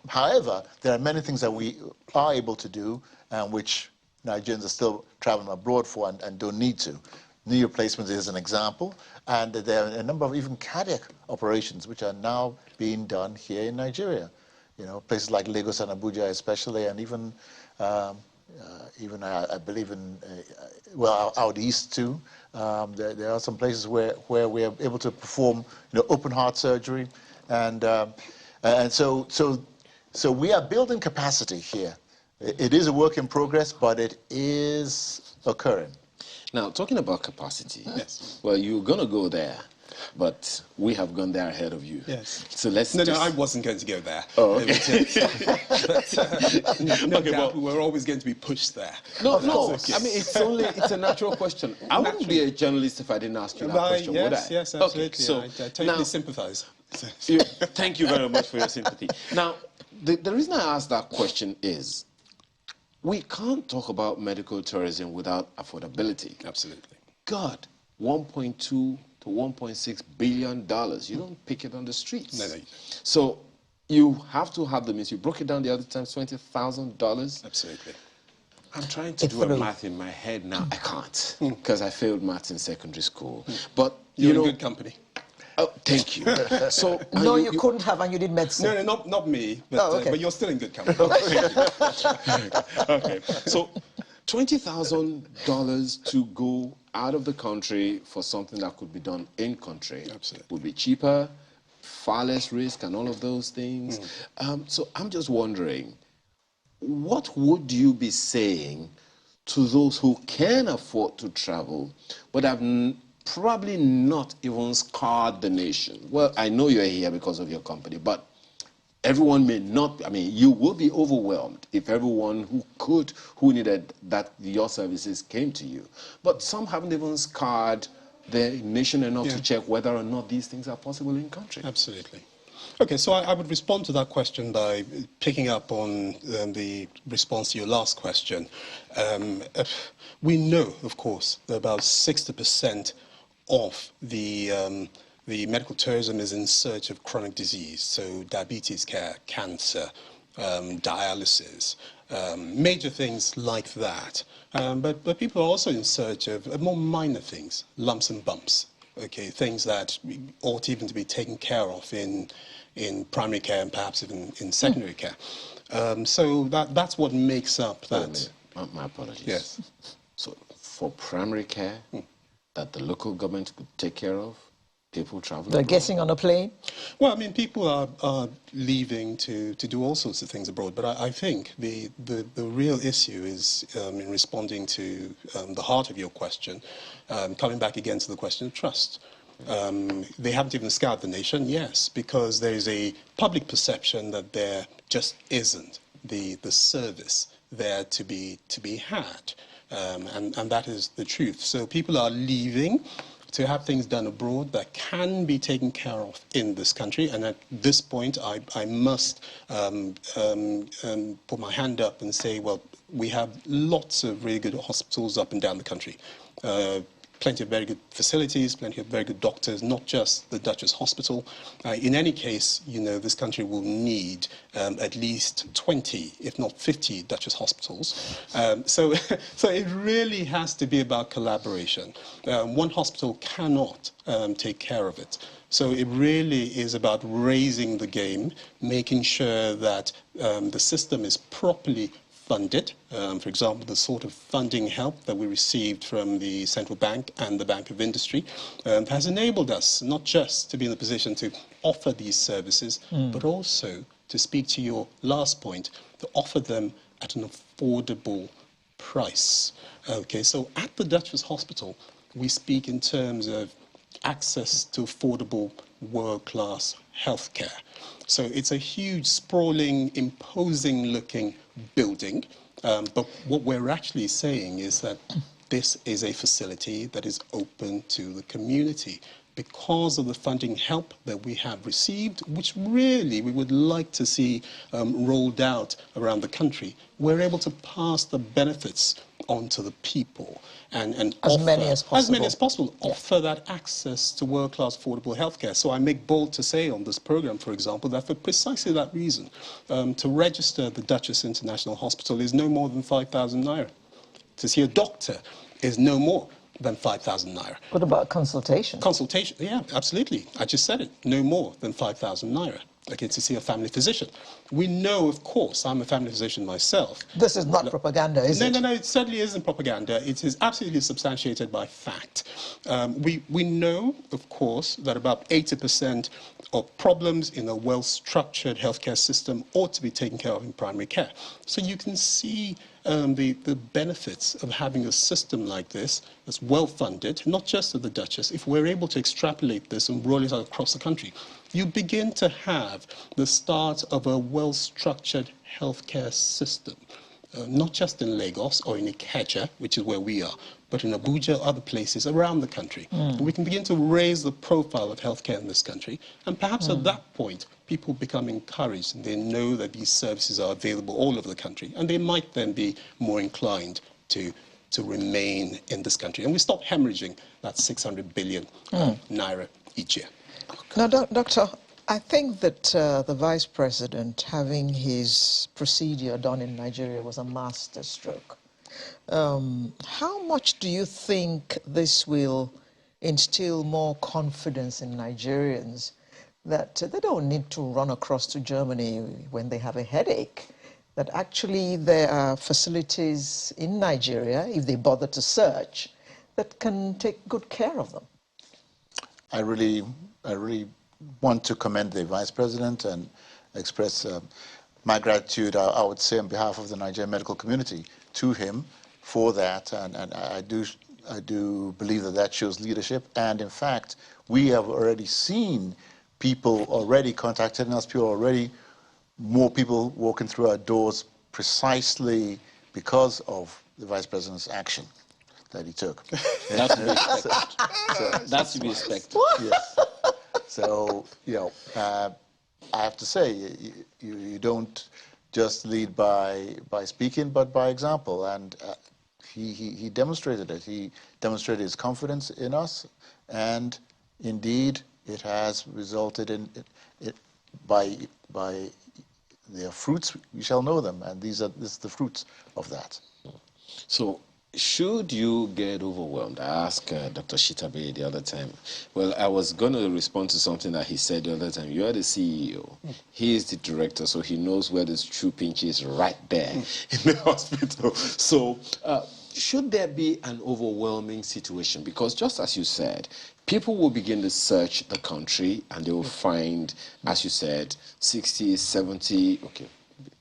however, there are many things that we are able to do, which Nigerians are still traveling abroad for and don't need to. Knee replacement is an example, and there are a number of even cardiac operations which are now being done here in Nigeria. Places like Lagos and Abuja especially, and even I believe in, out east too. There are some places where we are able to perform, open heart surgery, and so we are building capacity here. It is a work in progress, but it is occurring. Now, talking about capacity, yes. Well, you're going to go there. But we have gone there ahead of you. Yes. So let's. No, I wasn't going to go there. Oh, okay. We're always going to be pushed there. No. Okay. I mean, it's a natural question. I wouldn't be a journalist if I didn't ask you that question, would I? Yes, absolutely. Okay, so I totally sympathize. Thank you very much for your sympathy. Now, the reason I asked that question is, we can't talk about medical tourism without affordability. Absolutely. God, 1.2 to 1.6 billion dollars. You don't pick it on the streets. No. So you have to have the means. You broke it down the other time, $20,000. Absolutely. I'm trying to do a math in my head now. I can't because I failed maths in secondary school. But you're in good company. Oh, thank you. So no, you couldn't have, and you did medicine. No, not me. But, but you're still in good company. Okay. So $20,000 to go out of the country for something that could be done in country would be cheaper, far less risk, and all of those things. So I'm just wondering, what would you be saying to those who can afford to travel but have probably not even scarred the nation? Well, I know you're here because of your company, but everyone may not. I mean, you will be overwhelmed if everyone who needed your services came to you. But some haven't even scarred the nation enough to check whether or not these things are possible in country. Absolutely. Okay, so I would respond to that question by picking up on the response to your last question. We know, of course, that about 60% of the medical tourism is in search of chronic disease, so diabetes care, cancer, dialysis, major things like that. But people are also in search of more minor things, lumps and bumps. okay, things that ought even to be taken care of in primary care and perhaps even in secondary care. So that's what makes up that. My apologies. Yes. So for primary care that the local government could take care of, people traveling They're abroad? getting on a plane? Well, I mean, people are leaving to do all sorts of things abroad, but I think the real issue is in responding to the heart of your question, coming back again to the question of trust. They haven't even scoured the nation, yes, because there is a public perception that there just isn't the service there to be had, and that is the truth. So people are leaving to have things done abroad that can be taken care of in this country. And at this point, I must put my hand up and say, well, we have lots of really good hospitals up and down the country. Plenty of very good facilities, plenty of very good doctors, not just the Duchess Hospital. In any case, you know, this country will need at least 20, if not 50 Duchess Hospitals. So it really has to be about collaboration. One hospital cannot take care of it. So it really is about raising the game, making sure that the system is properly funded. For example, the sort of funding help that we received from the Central Bank and the Bank of Industry has enabled us not just to be in the position to offer these services, but also, to speak to your last point, to offer them at an affordable price. Okay, so at the Duchess Hospital, we speak in terms of access to affordable world-class healthcare. So it's a huge, sprawling, imposing-looking building. But what we're actually saying is that this is a facility that is open to the community because of the funding help that we have received, which really we would like to see rolled out around the country. We're able to pass the benefits onto the people and as many as possible. Offer that access to world-class affordable healthcare. So I make bold to say on this program, for example, that for precisely that reason, to register the Duchess International Hospital is no more than 5,000 naira. To see a doctor is no more than 5,000 naira. What about consultation? Consultation, yeah, absolutely. I just said it, no more than 5,000 naira. Okay, to see a family physician. We know, of course, I'm a family physician myself. This is not propaganda, is it? No, it certainly isn't propaganda. It is absolutely substantiated by fact. We know, of course, that about 80% of problems in a well-structured healthcare system ought to be taken care of in primary care. So you can see the benefits of having a system like this that's well-funded, not just at the Duchess. If we're able to extrapolate this and roll it out across the country, you begin to have the start of a well-structured healthcare system, not just in Lagos or in Ikeja, which is where we are, but in Abuja, other places around the country. We can begin to raise the profile of healthcare in this country, and perhaps at that point, people become encouraged and they know that these services are available all over the country, and they might then be more inclined to remain in this country. And we stop hemorrhaging that 600 billion naira each year. Now, Doctor, I think that the Vice President having his procedure done in Nigeria was a masterstroke. How much do you think this will instill more confidence in Nigerians that they don't need to run across to Germany when they have a headache, that actually there are facilities in Nigeria, if they bother to search, that can take good care of them? I really want to commend the Vice President and express my gratitude, I would say, on behalf of the Nigerian medical community to him for that. And I do believe that shows leadership. And in fact, we have already seen people already contacting us, more people walking through our doors precisely because of the Vice President's action that he took. That's to be expected. That's to be expected. Yes. So, you know, I have to say, you don't just lead by speaking, but by example. And he demonstrated it. He demonstrated his confidence in us, and indeed, it has resulted in by their fruits. You shall know them, and this is the fruits of that. So Should you get overwhelmed? I asked Dr. Shitabe the other time. Well, I was going to respond to something that he said the other time. You are the CEO. He is the director, so he knows where the true pinch is right there in the hospital. So should there be an overwhelming situation? Because just as you said, people will begin to search the country and they will find, as you said, 60, 70, okay,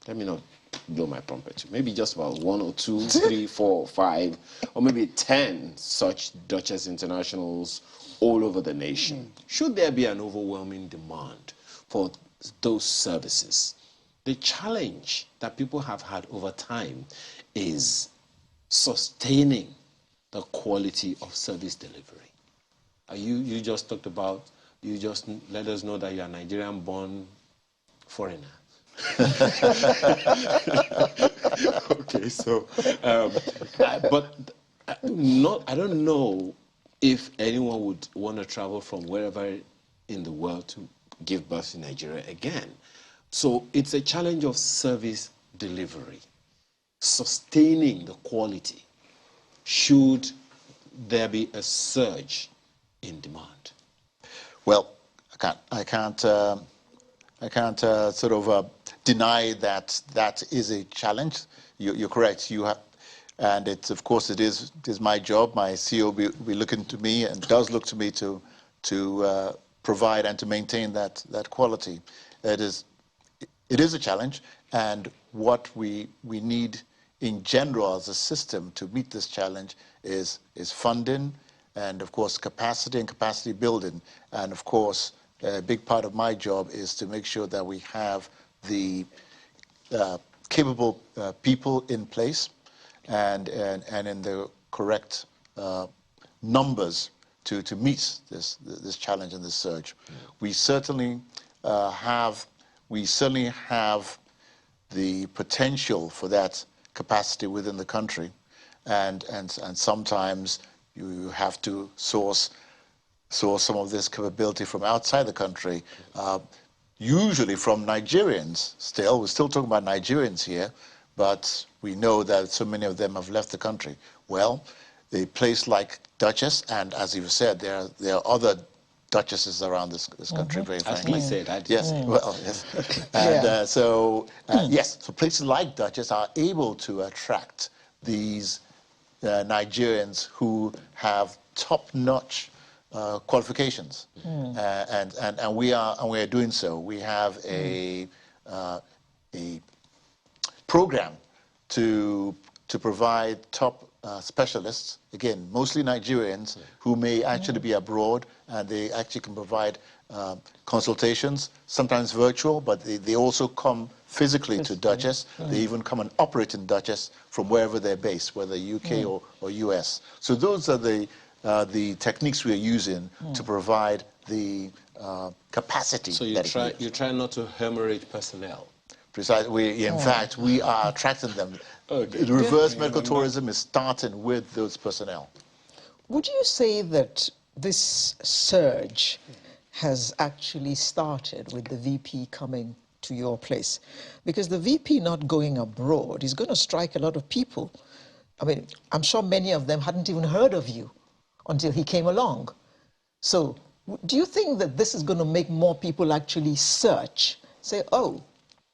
let me not blow my trumpet. Maybe just about 1 or 2, 3, 4, 5, or maybe 10 such Duchess Internationals all over the nation. Should there be an overwhelming demand for those services? The challenge that people have had over time is sustaining the quality of service delivery. You just talked about, you just let us know that you're a Nigerian-born foreigner. Okay, so, I don't know if anyone would want to travel from wherever in the world to give birth in Nigeria again. So it's a challenge of service delivery, sustaining the quality. Should there be a surge in demand? Well, I can't sort of deny that that is a challenge. You're correct. You have, and it's, of course, it is my job. My CEO will be looking to me and does look to me to provide and to maintain that quality. It is a challenge, and what we need in general as a system to meet this challenge is funding, and of course capacity and capacity building, and of course a big part of my job is to make sure that we have the capable people in place and in the correct numbers to meet this challenge and this surge. We certainly have the potential for that capacity within the country, and sometimes you have to source some of this capability from outside the country, usually from Nigerians. We're still talking about Nigerians here, but we know that so many of them have left the country. Well, a place like Duchess, and as you said, there are other duchesses around this country, very frankly. As he said, I did. Yes, well, yes. And so places like Duchess are able to attract these Nigerians who have top-notch qualifications, and we are doing so. We have a program to provide top specialists, again, mostly Nigerians, who may actually be abroad, and they actually can provide consultations, sometimes virtual, but they also come physically to Duchess. They even come and operate in Duchess from wherever they're based, whether UK or US. So those are the techniques we are using to provide the capacity. So you try not to hemorrhage personnel. Precisely. In fact, we are attracting them. The reverse medical tourism is starting with those personnel. Would you say that this surge has actually started with the VP coming to your place? Because the VP not going abroad is going to strike a lot of people. I mean, I'm sure many of them hadn't even heard of you until he came along. So do you think that this is going to make more people actually search, say, oh,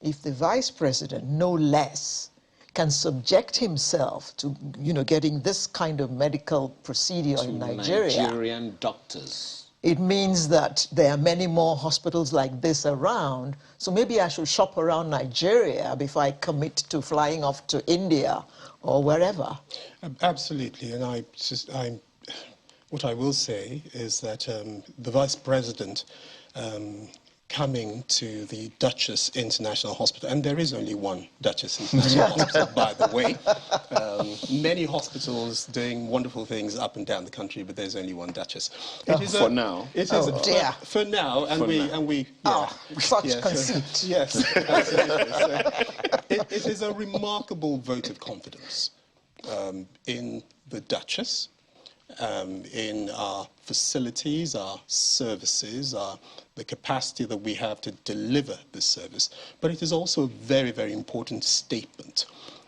if the vice president, no less, can subject himself to, getting this kind of medical procedure in Nigeria, Nigerian doctors, it means that there are many more hospitals like this around. So maybe I should shop around Nigeria before I commit to flying off to India or wherever. Absolutely, and what I will say is that the vice president coming to the Duchess International Hospital, and there is only one Duchess International Hospital, by the way. Many hospitals doing wonderful things up and down the country, but there's only one Duchess. For now. It is for now, Such conceit. Yes, absolutely. So it is a remarkable vote of confidence in the Duchess, in our facilities, our services, the capacity that we have to deliver this service. But it is also a very, very important statement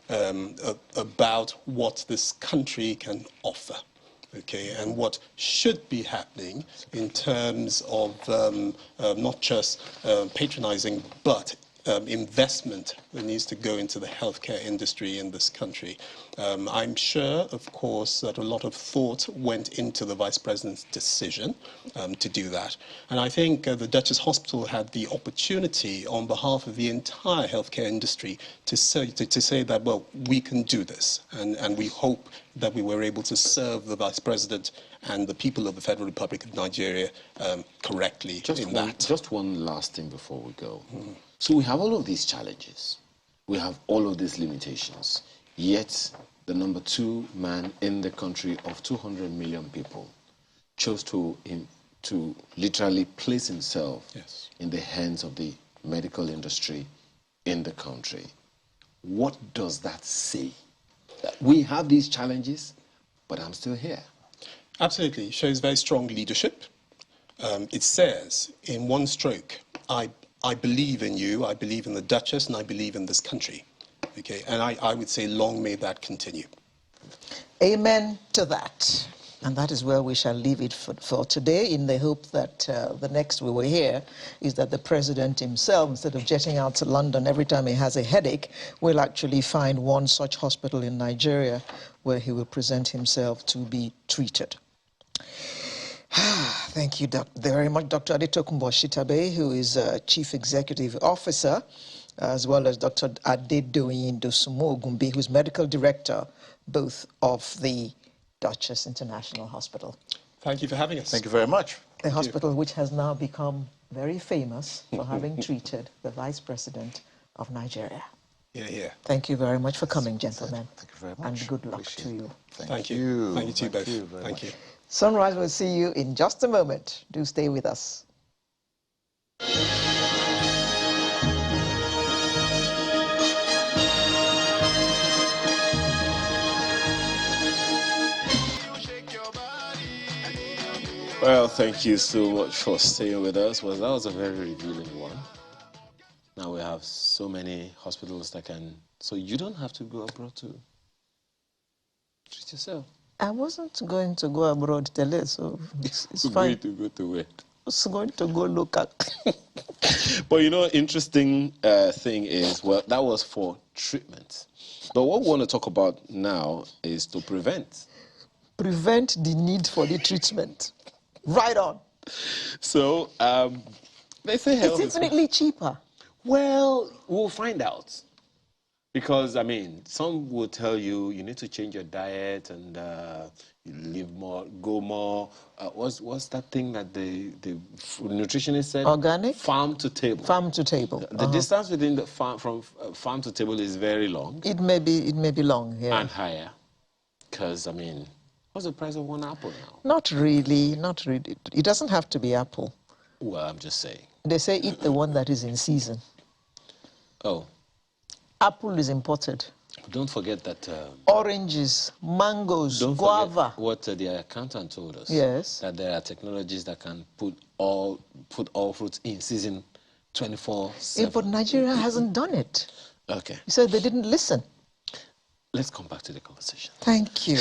about what this country can offer. Okay, and what should be happening in terms of not just patronizing, but investment that needs to go into the healthcare industry in this country. I'm sure, of course, that a lot of thought went into the Vice President's decision to do that. And I think the Duchess Hospital had the opportunity on behalf of the entire healthcare industry to say that, well, we can do this. And we hope that we were able to serve the Vice President and the people of the Federal Republic of Nigeria correctly that. Just one last thing before we go. So we have all of these challenges. We have all of these limitations. Yet the number 2 man in the country of 200 million people chose to literally place himself in the hands of the medical industry in the country. What does that say? That we have these challenges, but I'm still here. Absolutely. It shows very strong leadership. It says, in one stroke, I believe in you, I believe in the Duchess, and I believe in this country. Okay, and I would say long may that continue. Amen to that. And that is where we shall leave it for today, in the hope that the next we will hear is that the President himself, instead of jetting out to London every time he has a headache, will actually find one such hospital in Nigeria where he will present himself to be treated. Thank you very much, Dr. Adetokunbo Shitabe, who is Chief Executive Officer, as well as Dr. Adedoyin Dosumo Ogumbi, who is Medical Director, both of the Duchess International Hospital. Thank you for having us. Thank you very much. The hospital which has now become very famous for having treated the Vice President of Nigeria. Yeah. Thank you very much for coming, gentlemen. Thank you very much. And good luck to you. Thank you. Thank you to you both. Thank you. Sunrise will see you in just a moment. Do stay with us. Well, thank you so much for staying with us. Well, that was a very revealing one. Now we have so many hospitals that can... So you don't have to go abroad to treat yourself. I wasn't going to go abroad, Tele, so it's fine. Going to go to where? I was going to go local. But you know, interesting thing is, well, that was for treatment. But what we want to talk about now is to prevent. Prevent the need for the treatment. Right on. So, they say health it's infinitely cheaper. Well, we'll find out. Because, I mean, some will tell you you need to change your diet and you live more, go more. What's that thing that the nutritionist said? Organic? Farm to table. Farm to table. The distance within the farm, from farm to table is very long. It may be long, yeah. And higher. Because, I mean, what's the price of one apple now? Not really, not really. It doesn't have to be apple. Well, I'm just saying. They say eat the one that is in season. Oh. Apple is imported. Don't forget that... oranges, mangoes, guava. What the accountant told us. Yes. That there are technologies that can put all fruits in season 24/7. Yeah, but Nigeria hasn't done it. Okay. You said they didn't listen. Let's come back to the conversation. Thank you.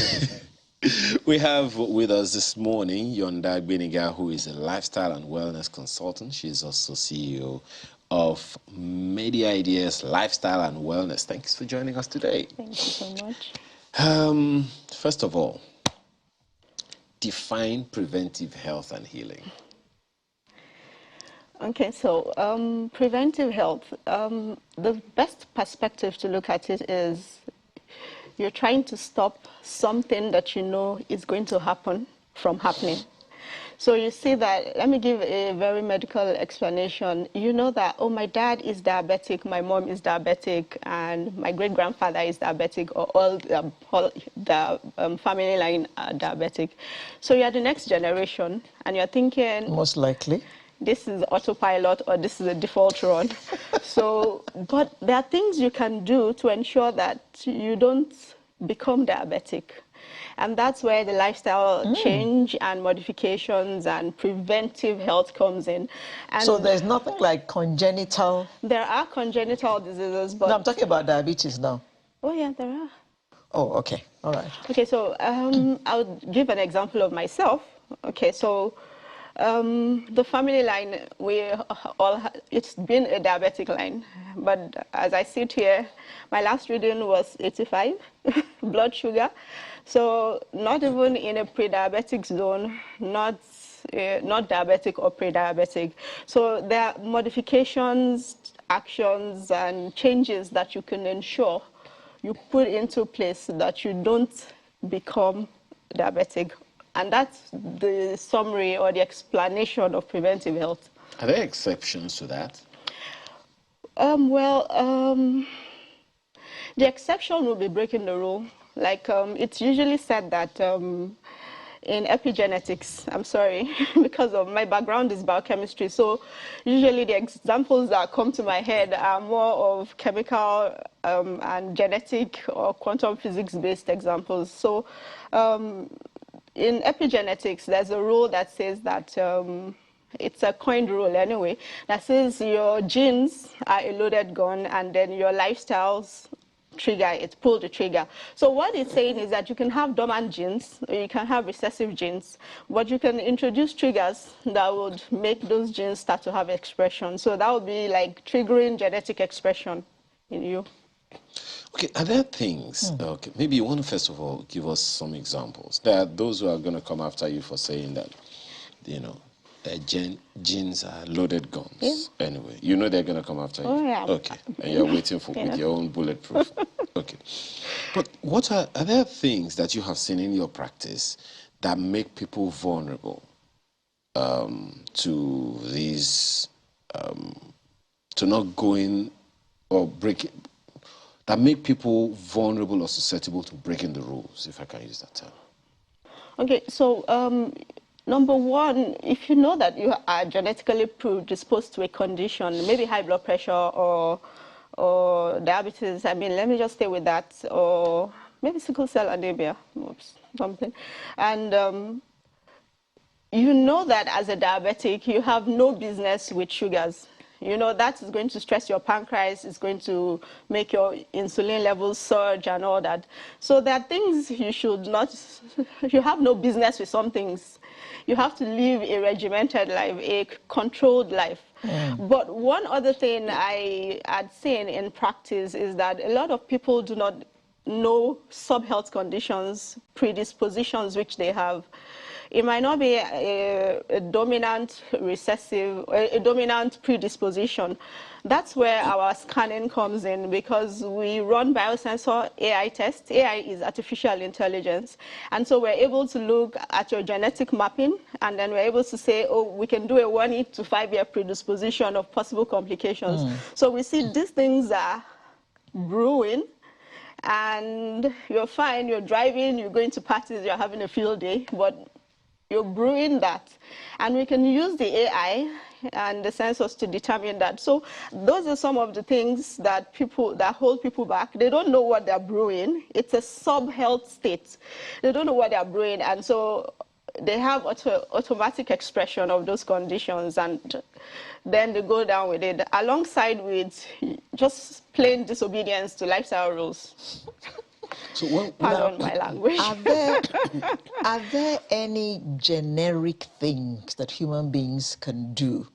We have with us this morning Yonda Gbeniga, who is a lifestyle and wellness consultant. She's also CEO of Media Ideas Lifestyle and Wellness. Thanks for joining us today. Thank you so much. First of all, define preventive health and healing. Okay, so preventive health, the best perspective to look at it is you're trying to stop something that you know is going to happen from happening. So you see that, let me give a very medical explanation. You know that, oh, my dad is diabetic, my mom is diabetic, and my great-grandfather is diabetic, or all the family line are diabetic. So you're the next generation, and you're thinking... Most likely. This is autopilot, or this is a default run. So, but there are things you can do to ensure that you don't become diabetic. And that's where the lifestyle change and modifications and preventive health comes in. And so there's nothing like congenital... There are congenital diseases, but... No, I'm talking about diabetes now. Oh, yeah, there are. Oh, okay. All right. Okay, so I'll give an example of myself. Okay, so the family line, it's been a diabetic line. But as I sit here, my last reading was 85 blood sugar. So not even in a pre-diabetic zone, not diabetic or pre-diabetic. So there are modifications, actions, and changes that you can ensure you put into place so that you don't become diabetic. And that's the summary or the explanation of preventive health. Are there exceptions to that? The exception will be breaking the rule. Like it's usually said that in epigenetics, I'm sorry, because of my background is biochemistry, so usually the examples that come to my head are more of chemical and genetic or quantum physics-based examples. So in epigenetics, there's a rule that says that it's a coined rule anyway, that says your genes are a loaded gun and then your lifestyles trigger it, pull the trigger. So what it's saying is that you can have dormant genes, or you can have recessive genes, but you can introduce triggers that would make those genes start to have expression. So that would be like triggering genetic expression in you. Okay, are there things, okay, maybe you want to first of all give us some examples. There are those who are going to come after you for saying that, you know, genes are loaded guns. Yeah. Anyway, you know they're going to come after you. Oh, yeah. Okay, and you're waiting for with your own bulletproof. Okay, but what are there things that you have seen in your practice that make people vulnerable to these, to not going or breaking, that make people vulnerable or susceptible to breaking the rules, if I can use that term? Okay, so number one, if you know that you are genetically predisposed to a condition, maybe high blood pressure or diabetes, I mean, let me just stay with that, or maybe sickle cell anemia, something. And you know that as a diabetic, you have no business with sugars. You know, that is going to stress your pancreas, it's going to make your insulin levels surge and all that. So there are things you should not, you have no business with some things. You have to live a regimented life, a controlled life. But one other thing I had seen in practice is that a lot of people do not know sub-health conditions, predispositions which they have. It might not be a dominant recessive, a dominant predisposition. That's where our scanning comes in, because we run biosensor AI tests. AI is artificial intelligence. And so we're able to look at your genetic mapping, and then we're able to say, oh, we can do a 1 to 5 year predisposition of possible complications. So we see these things are brewing, and you're fine, you're driving, you're going to parties, you're having a field day, but you're brewing that. And we can use the AI and the sensors to determine that. So those are some of the things that hold people back. They don't know what they're brewing. It's a sub-health state. They don't know what they're brewing, and so they have automatic expression of those conditions, and then they go down with it, alongside with just plain disobedience to lifestyle rules. So pardon my language. Are there any generic things that human beings can do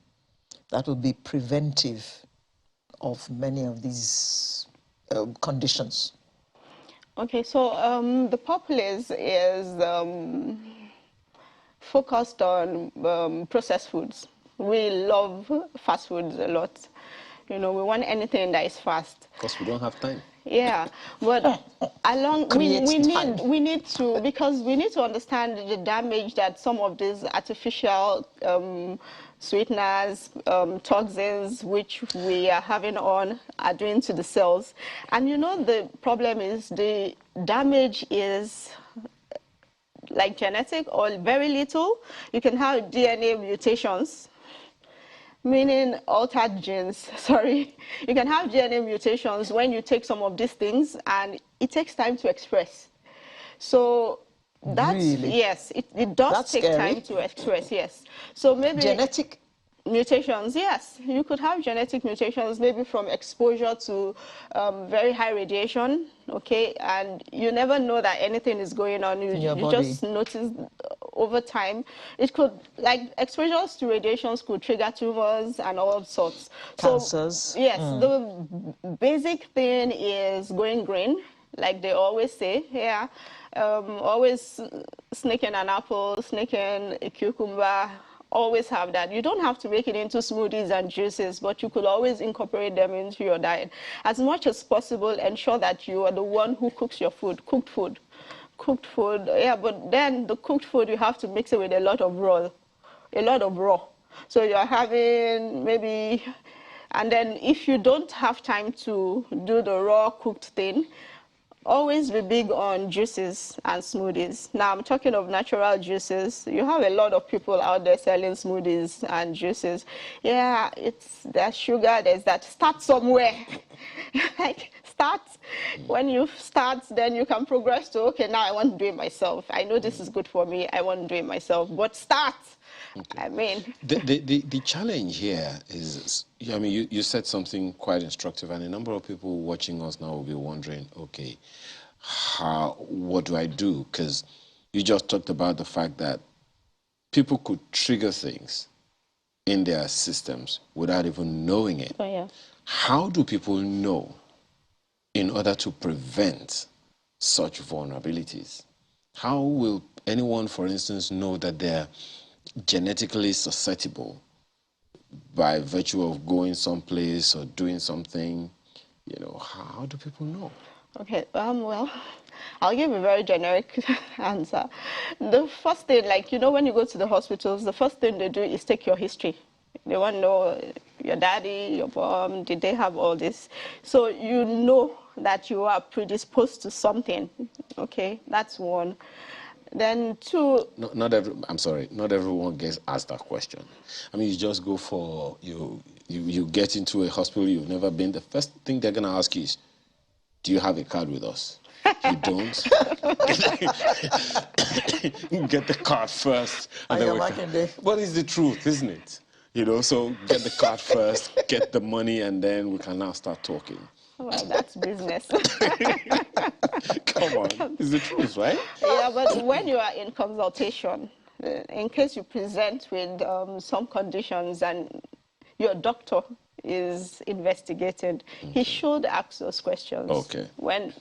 that will be preventive of many of these conditions? Okay, so the populace is focused on processed foods. We love fast foods a lot. You know, we want anything that is fast. Because we don't have time. Yeah, but we need to, because we need to understand the damage that some of these artificial sweeteners, toxins, which we are having on, are doing to the cells. And you know, the problem is the damage is like genetic or very little. You can have DNA mutations, meaning altered genes, sorry. You can have DNA mutations when you take some of these things, and it takes time to express. So that's, really? Yes, it does take time to express, yes. So maybe genetic Mutations, yes. You could have genetic mutations, maybe from exposure to very high radiation, okay? And you never know that anything is going on. In your You body. just notice over time. It could, like, exposures to radiations could trigger tumors and all sorts. Cancers. So, yes, the basic thing is going green, like they always say, yeah. Always snaking an apple, snaking a cucumber, always have that. You don't have to make it into smoothies and juices, but you could always incorporate them into your diet. As much as possible, ensure that you are the one who cooks your food, cooked food. Cooked food, yeah, but then the cooked food, you have to mix it with a lot of raw. So you're having maybe, and then if you don't have time to do the raw cooked thing, always be big on juices and smoothies. Now, I'm talking of natural juices. You have a lot of people out there selling smoothies and juices. Yeah, there's sugar, there's that. Start somewhere. Like, start. When you start, then you can progress to, okay, now I want to do it myself. I know this is good for me. I want to do it myself. But start. Okay. I mean, the challenge here is, I mean, you said something quite instructive, and a number of people watching us now will be wondering, okay, what do I do? Because you just talked about the fact that people could trigger things in their systems without even knowing it. Oh, yeah. How do people know in order to prevent such vulnerabilities? How will anyone, for instance, know that they're genetically susceptible by virtue of going someplace or doing something? You know, how do people know? Okay, well, I'll give a very generic answer. The first thing, like, you know, when you go to the hospitals, the first thing they do is take your history. They want to know your daddy, your mom, did they have all this? So you know that you are predisposed to something, okay? That's one. Then two... Not everyone gets asked that question. I mean, you just go for, you get into a hospital you've never been, the first thing they're going to ask you is, do you have a card with us? You don't? Get the card first. And then what is the truth, isn't it? You know, so get the card first, get the money, and then we can now start talking. Well, that's business. Come on, it's the truth, right? Yeah, but when you are in consultation, in case you present with some conditions and your doctor is investigated, he should ask those questions. Okay. When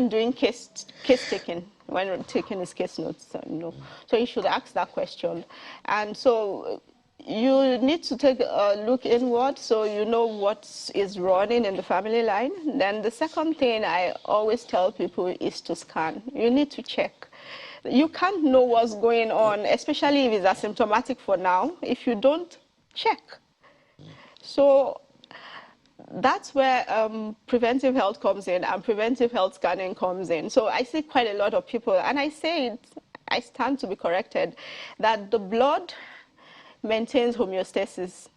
doing case taking, when taking his case notes, you know. So he should ask that question. And so you need to take a look inward so you know what is running in the family line. Then the second thing I always tell people is to scan. You need to check. You can't know what's going on, especially if it's asymptomatic for now, if you don't check. So that's where preventive health comes in and preventive health scanning comes in. So I see quite a lot of people, and I say it, I stand to be corrected, that the blood maintains homeostasis,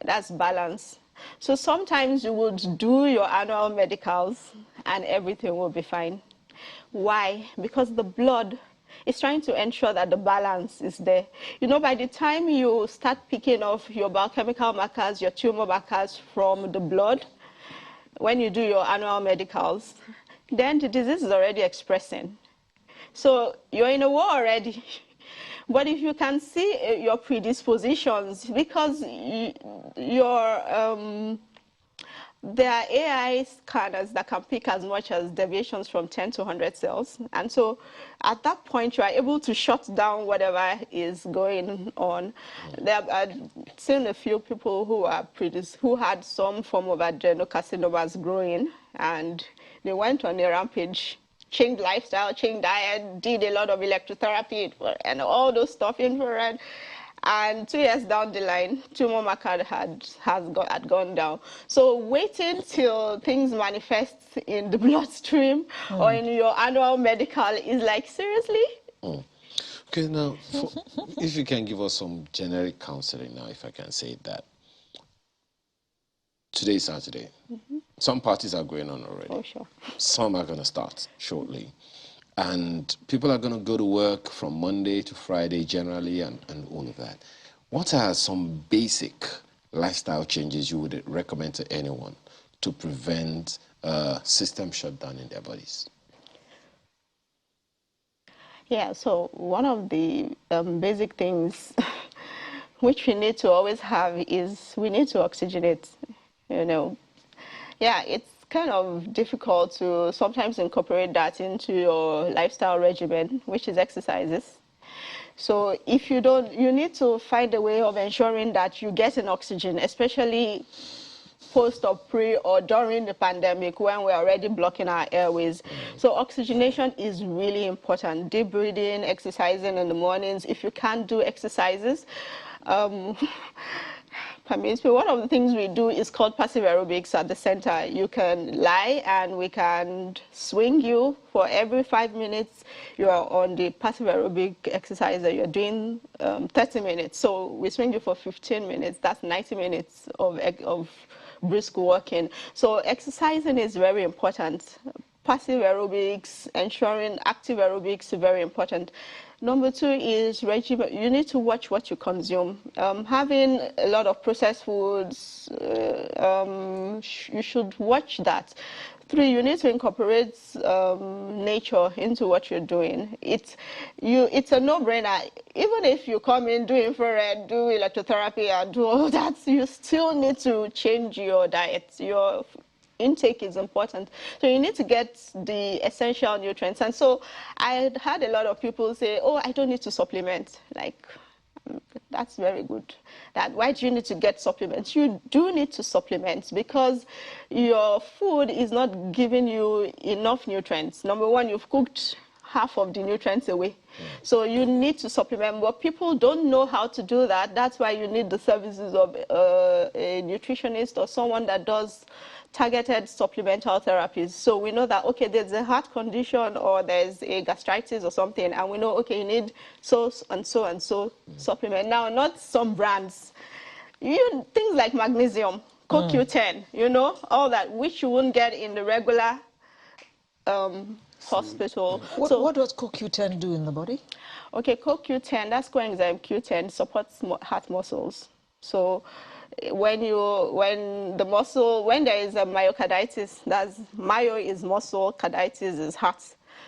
that's balance. So sometimes you would do your annual medicals and everything will be fine. Why? Because the blood is trying to ensure that the balance is there. You know, by the time you start picking off your biochemical markers, your tumor markers from the blood, when you do your annual medicals, then the disease is already expressing. So you're in a war already. But if you can see your predispositions, because there are AI scanners that can pick as much as deviations from 10 to 100 cells. And so at that point, you are able to shut down whatever is going on. I've seen a few people who had some form of adenocarcinomas growing, and they went on a rampage, changed lifestyle, changed diet, did a lot of electrotherapy and all those stuff, infrared. And 2 years down the line, tumor marker had gone down. So waiting till things manifest in the bloodstream or in your annual medical is like, seriously? Okay, now, if you can give us some generic counseling now, if I can say that. Today is Saturday. Some parties are going on already. Oh, sure. Some are going to start shortly. And people are going to go to work from Monday to Friday generally and all of that. What are some basic lifestyle changes you would recommend to anyone to prevent system shutdown in their bodies? Yeah, so one of the basic things which we need to always have is we need to oxygenate, you know. Yeah, it's kind of difficult to sometimes incorporate that into your lifestyle regimen, which is exercises. So if you don't, you need to find a way of ensuring that you get an oxygen, especially post or pre or during the pandemic when we're already blocking our airways. So oxygenation is really important. Deep breathing, exercising in the mornings. If you can't do exercises, one of the things we do is called passive aerobics at the center. You can lie and we can swing you for every 5 minutes. You are on the passive aerobic exercise that you're doing 30 minutes. So we swing you for 15 minutes. That's 90 minutes of brisk walking. So exercising is very important. Passive aerobics, ensuring active aerobics is very important. Number 2 is regimen. You need to watch what you consume. Having a lot of processed foods, you should watch that. 3, you need to incorporate nature into what you're doing. It's a no-brainer. Even if you come in, do infrared, do electrotherapy, and do all that, you still need to change your diet. Your intake is important. So you need to get the essential nutrients. And so I had a lot of people say, oh, I don't need to supplement. Like, that's very good. Why do you need to get supplements? You do need to supplement because your food is not giving you enough nutrients. Number 1, you've cooked half of the nutrients away. So you need to supplement, but people don't know how to do that. That's why you need the services of a nutritionist or someone that does targeted supplemental therapies. So we know that, okay, there's a heart condition or there's a gastritis or something, and we know, okay, you need so and so and so supplement. Now, not some brands. Things like magnesium, CoQ10, you know, all that, which you won't get in the regular hospital. What does CoQ10 do in the body? Okay, CoQ10, that's coenzyme Q10, supports heart muscles. So when there is a myocarditis, myo is muscle, carditis is heart.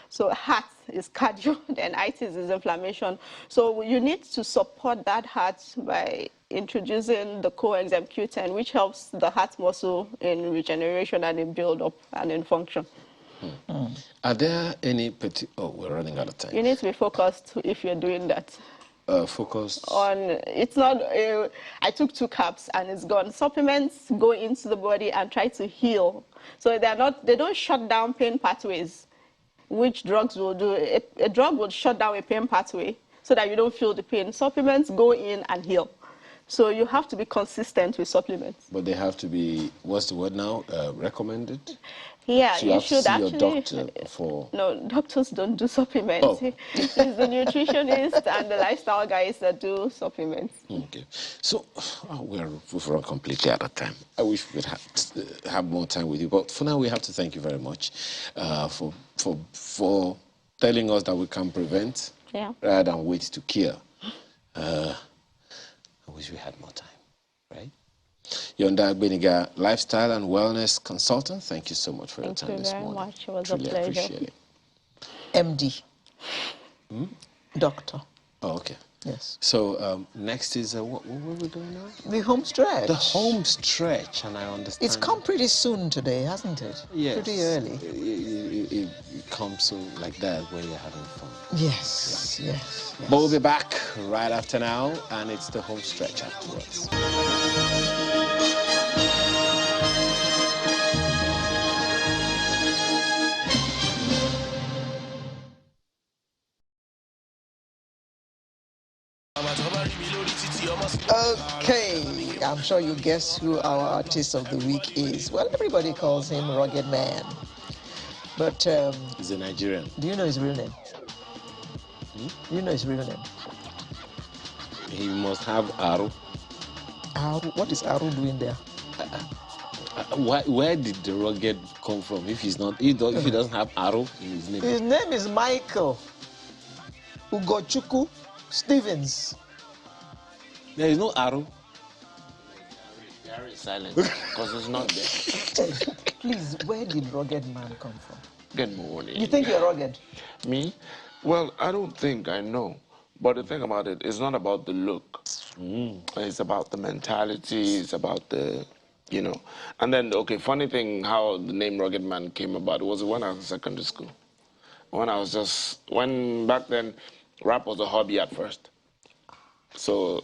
So heart is cardio, then itis is inflammation. So you need to support that heart by introducing the coenzyme Q10, which helps the heart muscle in regeneration and in build-up and in function. Are there any we're running out of time. You need to be focused if you're doing that. Focused on, it's not, I took 2 caps and it's gone. Supplements go into the body and try to heal. So they don't shut down pain pathways, which drugs will do. A drug will shut down a pain pathway so that you don't feel the pain. Supplements go in and heal. So you have to be consistent with supplements. But they have to be, what's the word now, recommended? Yeah, so you have should to see actually. Your doctor for... No, doctors don't do supplements. Oh. It's the nutritionist and the lifestyle guys that do supplements. Okay. So we've run completely out of time. I wish we could have more time with you. But for now, we have to thank you very much for telling us that we can prevent rather than wait to cure. I wish we had more time, right? Yonda Beniga, lifestyle and wellness consultant. Thank you so much for your time this morning. Thank you very much. It was Truly a pleasure. Appreciate it. MD. Doctor. Oh, okay. Yes. So next is what were we doing now? The home stretch. The home stretch, and I understand. It's come pretty soon today, hasn't it? Yes. Pretty early. It comes so like that when you're having fun. Yes, yes. But we'll be back right after now, and it's the home stretch afterwards. Okay, I'm sure you guess who our artist of the week is. Well, everybody calls him Ruggedman. But he's a Nigerian. Do you know his real name? Do you know his real name? He must have Aru. Aru? What is Aru doing there? Where did the rugged come from? If he's not, if he doesn't have Aru in his name. His name is Michael Ugochukwu Stevens. There is no arrow. There is silent because it's not there. Please, where did Ruggedman come from? Good morning. You think you're rugged? Me? Well, I don't think I know. But the thing about it, it's not about the look. It's about the mentality. It's about the, you know. And then, okay, funny thing, how the name Ruggedman came about. It was when I was in secondary school. Back then, rap was a hobby at first. So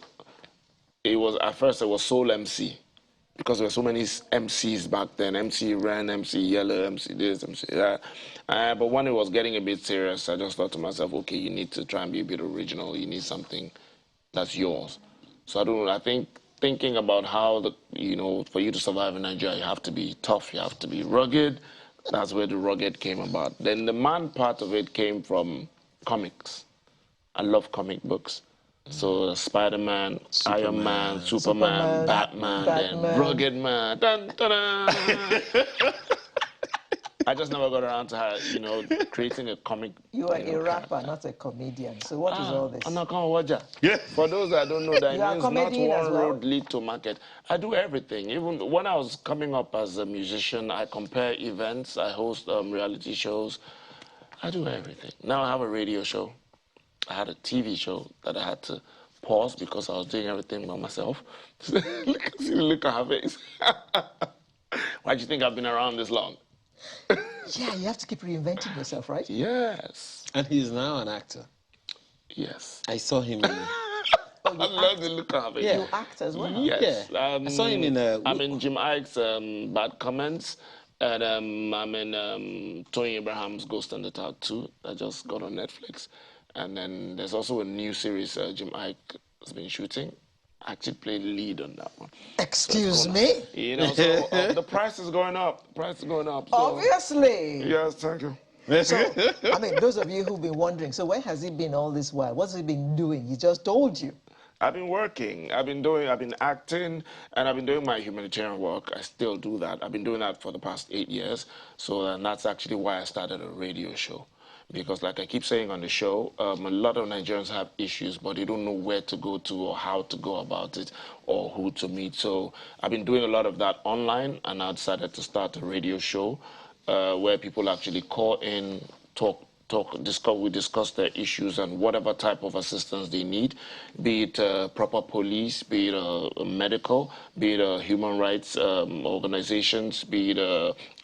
at first it was sole MC. Because there were so many MCs back then, MC Ren, MC Yellow, MC this, MC that. But when it was getting a bit serious, I just thought to myself, okay, you need to try and be a bit original. You need something that's yours. So I think thinking about how, for you to survive in Nigeria, you have to be tough, you have to be rugged. That's where the rugged came about. Then the man part of it came from comics. I love comic books. So Spider-Man, Iron Man, Superman, Batman, then Ruggedman. Dun, dun, dun. I just never got around to creating a comic. You are a rapper, not a comedian. So what is all this? I'm not going to watch. Yeah. For those that don't know, that You are means a not comedian as one well? road lead to market. I do everything. Even when I was coming up as a musician, I compare events, I host reality shows. I do everything. Now I have a radio show. I had a TV show that I had to pause because I was doing everything by myself. See the look on her face. Why do you think I've been around this long? Yeah, you have to keep reinventing yourself, right? Yes. And he's now an actor. Yes. I saw him in... I love the look on her face. You act as well? Yes. Yeah. I saw him in a... I'm in Jim Ike's Bad Comments. And I'm in Tony Abraham's Ghost and the Tattoo that just got on Netflix. And then there's also a new series Jim Ike has been shooting. I actually played lead on that one. Excuse me? So the price is going up. The price is going up. So, Obviously. yes, thank you. So, those of you who've been wondering, so where has he been all this while? What's he been doing? He just told you. I've been working. I've been acting, and I've been doing my humanitarian work. I still do that. I've been doing that for the past 8 years. So and that's actually why I started a radio show. Because like I keep saying on the show, a lot of Nigerians have issues, but they don't know where to go to or how to go about it or who to meet. So I've been doing a lot of that online, and I decided to start a radio show where people actually call in, we discuss their issues and whatever type of assistance they need, be it proper police, be it medical, be it human rights organizations, be it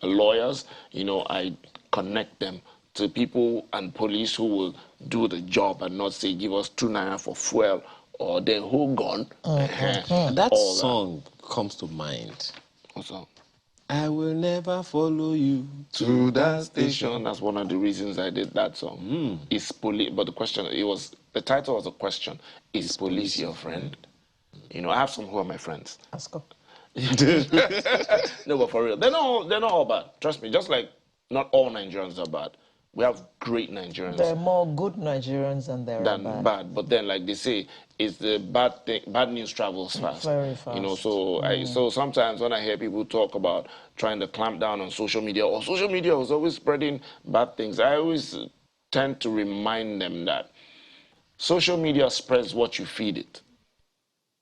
lawyers. I connect them to people and police who will do the job and not say, give us 2 naira for fuel or then who gone. That song comes to mind. What's up? I will never follow you To that station. That's one of the reasons I did that song. Is police? But the title was a question. Is police your friend? I have some who are my friends. Ask her. No, but for real, they're not all bad. Trust me. Just like not all Nigerians are bad. We have great Nigerians. There are more good Nigerians than there are bad. But then, like they say, it's the bad news travels fast. Very fast. So sometimes when I hear people talk about trying to clamp down on social media, or social media was always spreading bad things, I always tend to remind them that social media spreads what you feed it.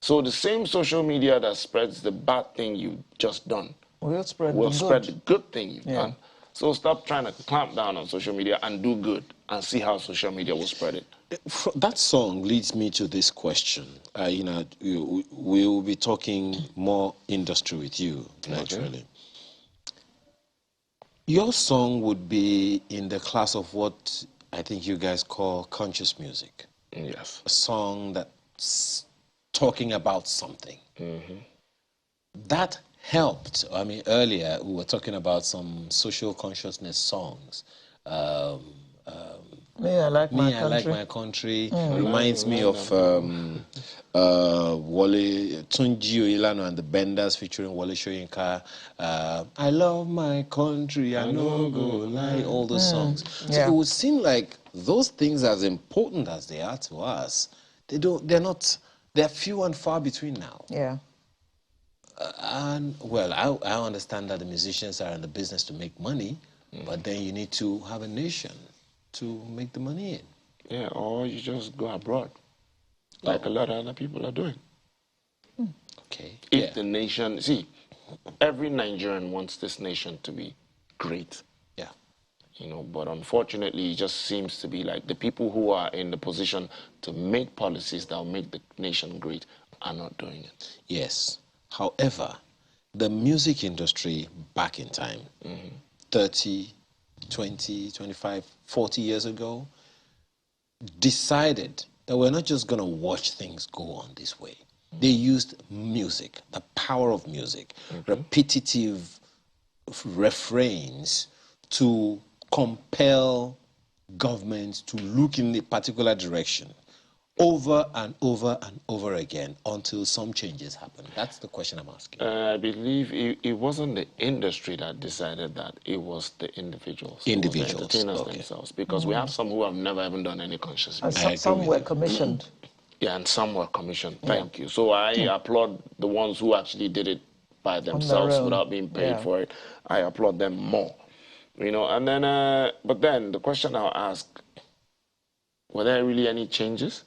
So the same social media that spreads the bad thing you've just done will spread the good thing you've done. So stop trying to clamp down on social media and do good and see how social media will spread it. That song leads me to this question. We will be talking more industry with you, naturally. Okay. Your song would be in the class of what I think you guys call conscious music. Yes. A song that's talking about something. That helped. I mean, earlier we were talking about some social consciousness songs. Me, I like my country. Reminds me of Wale Tunji Oyelano and the Benders featuring Wale Soyinka. I love my country, I no go lie. All those songs. So it would seem like those things, as important as they are to us, they're few and far between now. Yeah. And well, I understand that the musicians are in the business to make money, but then you need to have a nation to make the money in. Yeah, or you just go abroad, like a lot of other people are doing. Okay. If the nation, see, every Nigerian wants this nation to be great. Yeah. You know, but unfortunately, it just seems to be like the people who are in the position to make policies that will make the nation great are not doing it. Yes. However, the music industry back in time, 30, 20, 25, 40 years ago, decided that we're not just going to watch things go on this way. They used music, the power of music, repetitive refrains to compel governments to look in a particular direction over and over and over again until some changes happen. That's the question I'm asking. I believe it wasn't the industry that decided that. It was the individuals. Individuals, It was the entertainers okay. themselves. Because we have some who have never even done any conscious And music. some were commissioned. Yeah, and some were commissioned. Thank you. So I applaud the ones who actually did it by themselves own. without being paid Yeah. for it. I applaud them more. You know, and then, but then the question I'll ask, were there really any changes?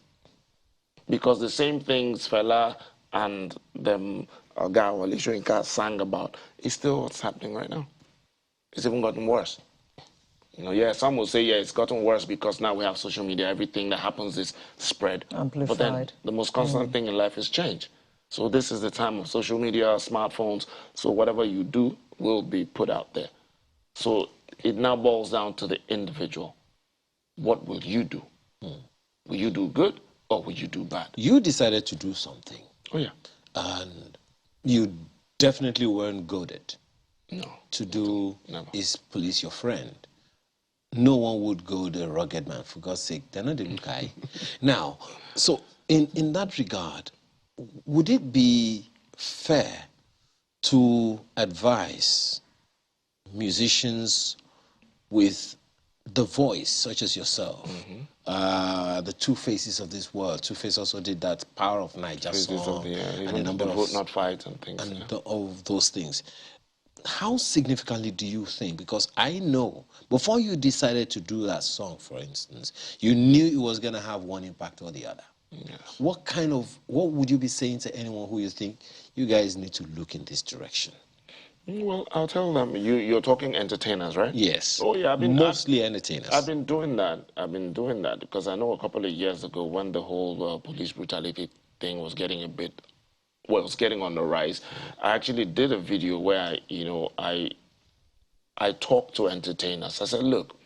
Because the same things Fela and them Oga Wale Soyinka sang about is still what's happening right now. It's even gotten worse. You know, yeah, some will say, yeah, it's gotten worse because now we have social media. Everything that happens is spread. Amplified. But then the most constant thing in life is change. So this is the time of social media, smartphones. So whatever you do will be put out there. So it now boils down to the individual. What will you do? Will you do good or will you do bad? You decided to do something. Oh, yeah. And you definitely weren't goaded to do Never. is police your friend. No one would go the Ruggedman, for God's sake. They're not the Lukai. Now, so in that regard, would it be fair to advise musicians with the voice, such as yourself, the Two Faces of this world? Two Faces also did that Power of Niger song, and a number of Vote Not Fight and things. and all of those things. How significantly do you think? Because I know before you decided to do that song, for instance, you knew it was going to have one impact or the other. Yes. What would you be saying to anyone who you think you guys need to look in this direction? Well, I'll tell them, you're talking entertainers, right? Yes. Oh, yeah. Mostly entertainers. I've been doing that. I've been doing that because I know a couple of years ago when the whole police brutality thing was getting it was getting on the rise. I actually did a video where I talked to entertainers. I said, look,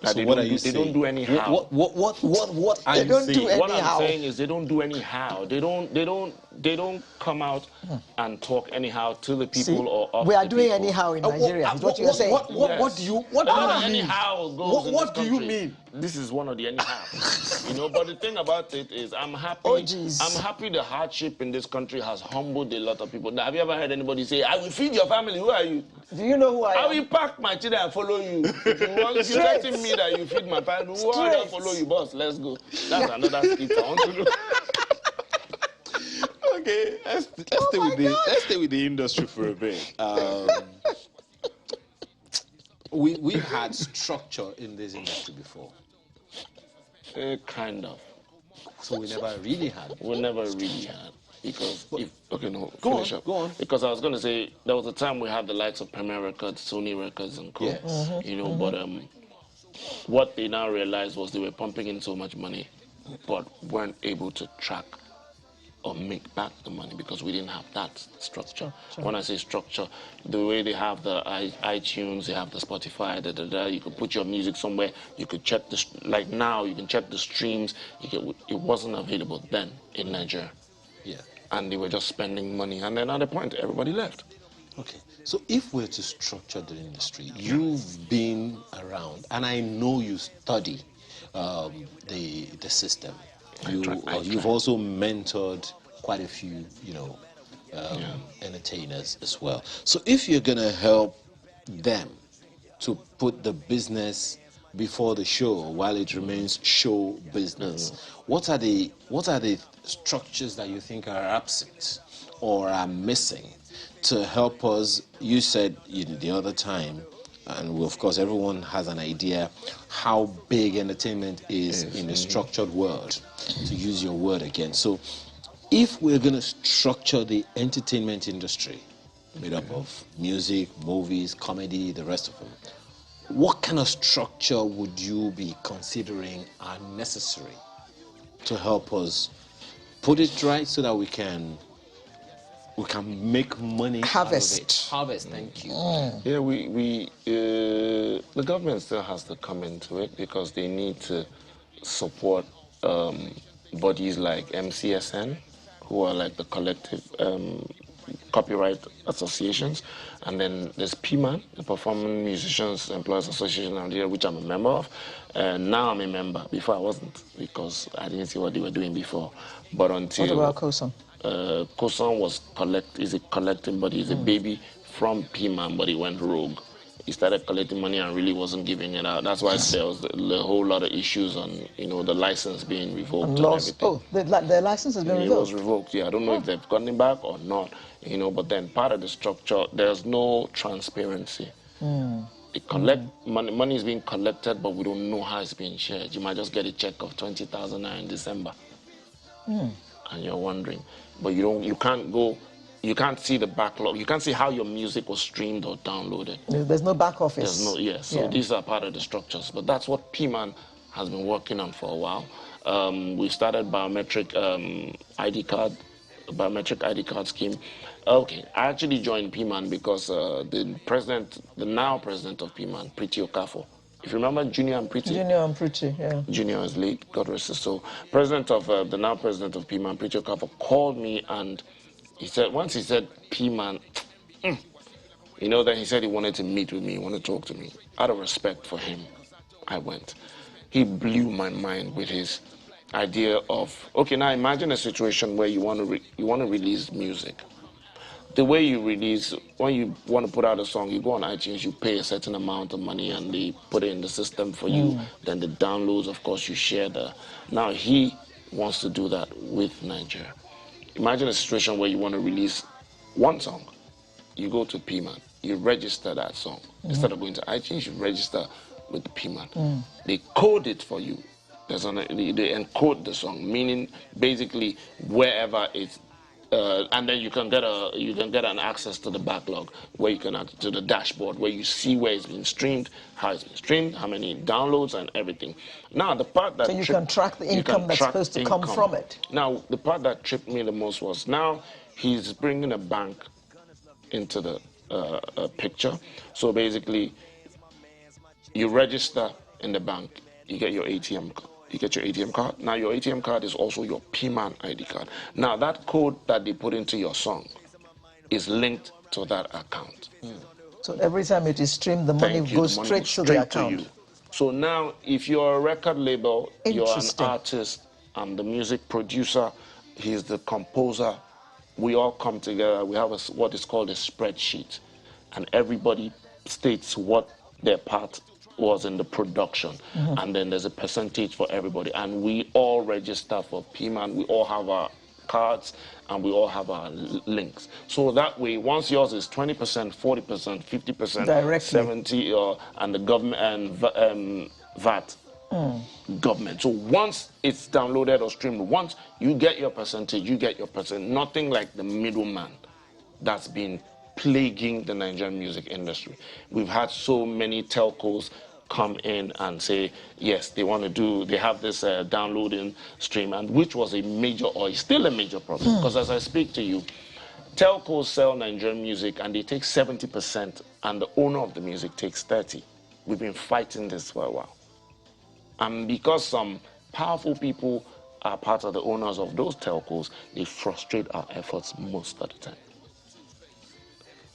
That So what are you They saying? don't do anyhow. What are They you don't do saying? What I'm anyhow. saying is they don't do anyhow. They don't come out and talk anyhow to the See, people or of we are the doing people. anyhow in Nigeria, is what you're saying. What do you A lot of mean? anyhow goes in What this do you country. mean? This is one of the anyhow. But the thing about it is I'm happy. Oh, geez. I'm happy the hardship in this country has humbled a lot of people. Now, have you ever heard anybody say, I will feed your family? Who are you? Do you know who I I am? will pack my children and follow you. If you're letting me that you feed my family, who are you follow you, boss? Let's go. That's another skit I want to do. Okay, let's stay with the industry for a bit. We've had structure in this industry before, Kind of. so we never really had. We never really had. Because Go on. Because I was going to say there was a time we had the likes of Premier Records, Sony Records, and co. Yes. But what they now realized was they were pumping in so much money, but weren't able to track or make back the money because we didn't have that structure. When I say structure, the way they have the iTunes, they have the Spotify, you could put your music somewhere, you could check like now, you can check the streams. It wasn't available then in Nigeria. Yeah. And they were just spending money, and then at a point, everybody left. Okay, so if we're to structure the industry, you've been around, and I know you study the system. You've also mentored quite a few, entertainers as well. So if you're gonna help them to put the business before the show while it remains show business, what are the structures that you think are absent or are missing to help us? You said the other time, and of course everyone has an idea how big entertainment is in a structured world, to use your word again. So if we're going to structure the entertainment industry made up of music, movies, comedy, the rest of them, what kind of structure would you be considering are necessary to help us put it right so that we can make money Harvest. out of it? Harvest, thank you. Yeah, the government still has to come into it because they need to support bodies like MCSN, who are like the collective copyright associations, and then there's PMAN, the Performing Musicians Employers Association of Nigeria, which I'm a member of. Now I'm a member. Before I wasn't, because I didn't see what they were doing before. But until What about COSON? COSON is a collective body. It's a baby from PMAN, but he went rogue. He started collecting money and really wasn't giving it out. That's why there was a whole lot of issues on, the license being revoked and everything. Oh, the license has been revoked? It was revoked, yeah. I don't know if they've gotten it back or not, but then part of the structure, there's no transparency. They collect money is being collected, but we don't know how it's being shared. You might just get a check of 20,000 in December. And you're wondering, but you can't see the backlog. You can't see how your music was streamed or downloaded. There's no back office. So these are part of the structures. But that's what PMAN has been working on for a while. We started biometric ID card, biometric ID card scheme. Okay, I actually joined PMAN because the now president of PMAN, Pretty Okafor. If you remember Junior and Pretty? Junior and Pretty, yeah. Junior is late, God rest his soul. The now president of PMAN, Pretty Okafor, called me and once he said PMAN, then he said he wanted to meet with me, he wanted to talk to me. Out of respect for him, I went. He blew my mind with his idea of, okay, now imagine a situation where you want to release music. The way you release, when you want to put out a song, you go on iTunes, you pay a certain amount of money and they put it in the system for you. Then the downloads, of course, you share Now he wants to do that with Nigeria. Imagine a situation where you want to release one song. You go to PMAN, you register that song. Instead of going to iTunes, you register with the PMAN. They code it for you. They encode the song, meaning basically wherever it's, and then you can get an access to the backlog, where you can to the dashboard, where you see where it's been streamed, how it's been streamed, how many downloads, and everything. Now the part that you can track the income that's supposed to come from it. Now the part that tripped me the most was now he's bringing a bank into the picture. So basically, you register in the bank, you get your ATM card. You get your ATM card. Now your ATM card is also your P-Man ID card. Now that code that they put into your song is linked to that account. So every time it is streamed, the money goes straight to the account. you. So now, if you're a record label, you're an Interesting. artist, I'm the music producer, he's the composer, we all come together, we have what is called a spreadsheet, and everybody states what their part was in the production, and then there's a percentage for everybody, and we all register for PMAN, we all have our cards, and we all have our links. So that way, once yours is 20%, 40%, 50%, Directly. 70, and the government and VAT government. So once it's downloaded or streamed, once you get your percentage, you get your percent. Nothing like the middleman that's been plaguing the Nigerian music industry. We've had so many telcos come in and say, yes, they want to do, they have this downloading stream, and which was a major, or is still a major problem, because as I speak to you, telcos sell Nigerian music and they take 70% and the owner of the music takes 30%. We've been fighting this for a while. And because some powerful people are part of the owners of those telcos, they frustrate our efforts most of the time.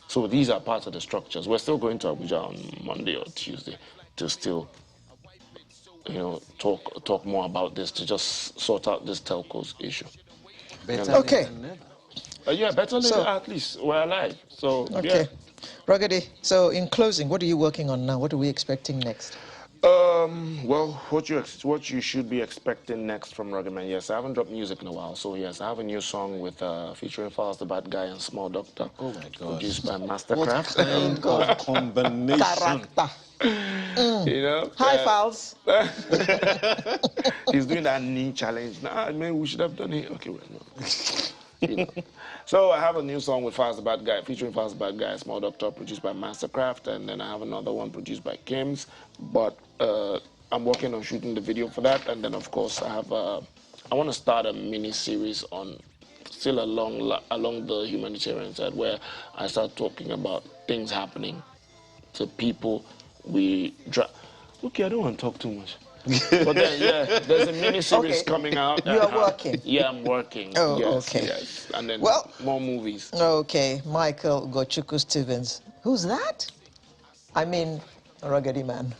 So these are part of the structures. We're still going to Abuja on Monday or Tuesday to still, talk more about this, to just sort out this telcos issue. Okay. Yeah, better later, at least we're alive. So Okay. yeah. Ruggedy, so in closing, what are you working on now? What are we expecting next? Well, what you should be expecting next from Ruggedman, yes, I haven't dropped music in a while, so yes, I have a new song with featuring Falz the Bad Guy and Small Doctor. Oh my God. Produced by Mastercraft. What kind of combination? Character. Hi, Falz. He's doing that knee challenge. Nah, man, we should have done it. Okay, well, no. So I have a new song with Falz the Bad Guy, featuring Falz the Bad Guy, Small Doctor, produced by Mastercraft, and then I have another one produced by Kims. But I'm working on shooting the video for that, and then of course I want to start a mini series on still along the humanitarian side, where I start talking about things happening to people. Okay, I don't want to talk too much. But then, yeah, there's a mini-series coming out. You are working? Yeah, I'm working. Oh, yes, okay. Yes. And then more movies. Okay, Michael Gochuku Stevens. Who's that? I mean, Ruggedman.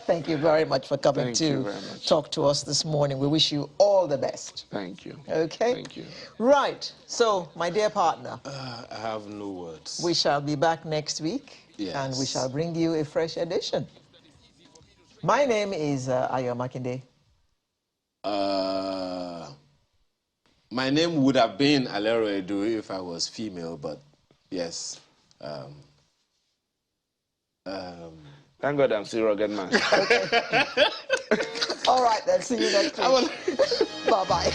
Thank you very much for coming to talk to us this morning. We wish you all the best. Thank you. Okay? Thank you. Right. So, my dear partner. I have no words. We shall be back next week. Yes. And we shall bring you a fresh edition. My name is Ayo Makinde. My name would have been Alero Edu if I was female, but yes. Thank God I'm still Ruggedman. Okay. All right, then. See you next week. Bye-bye.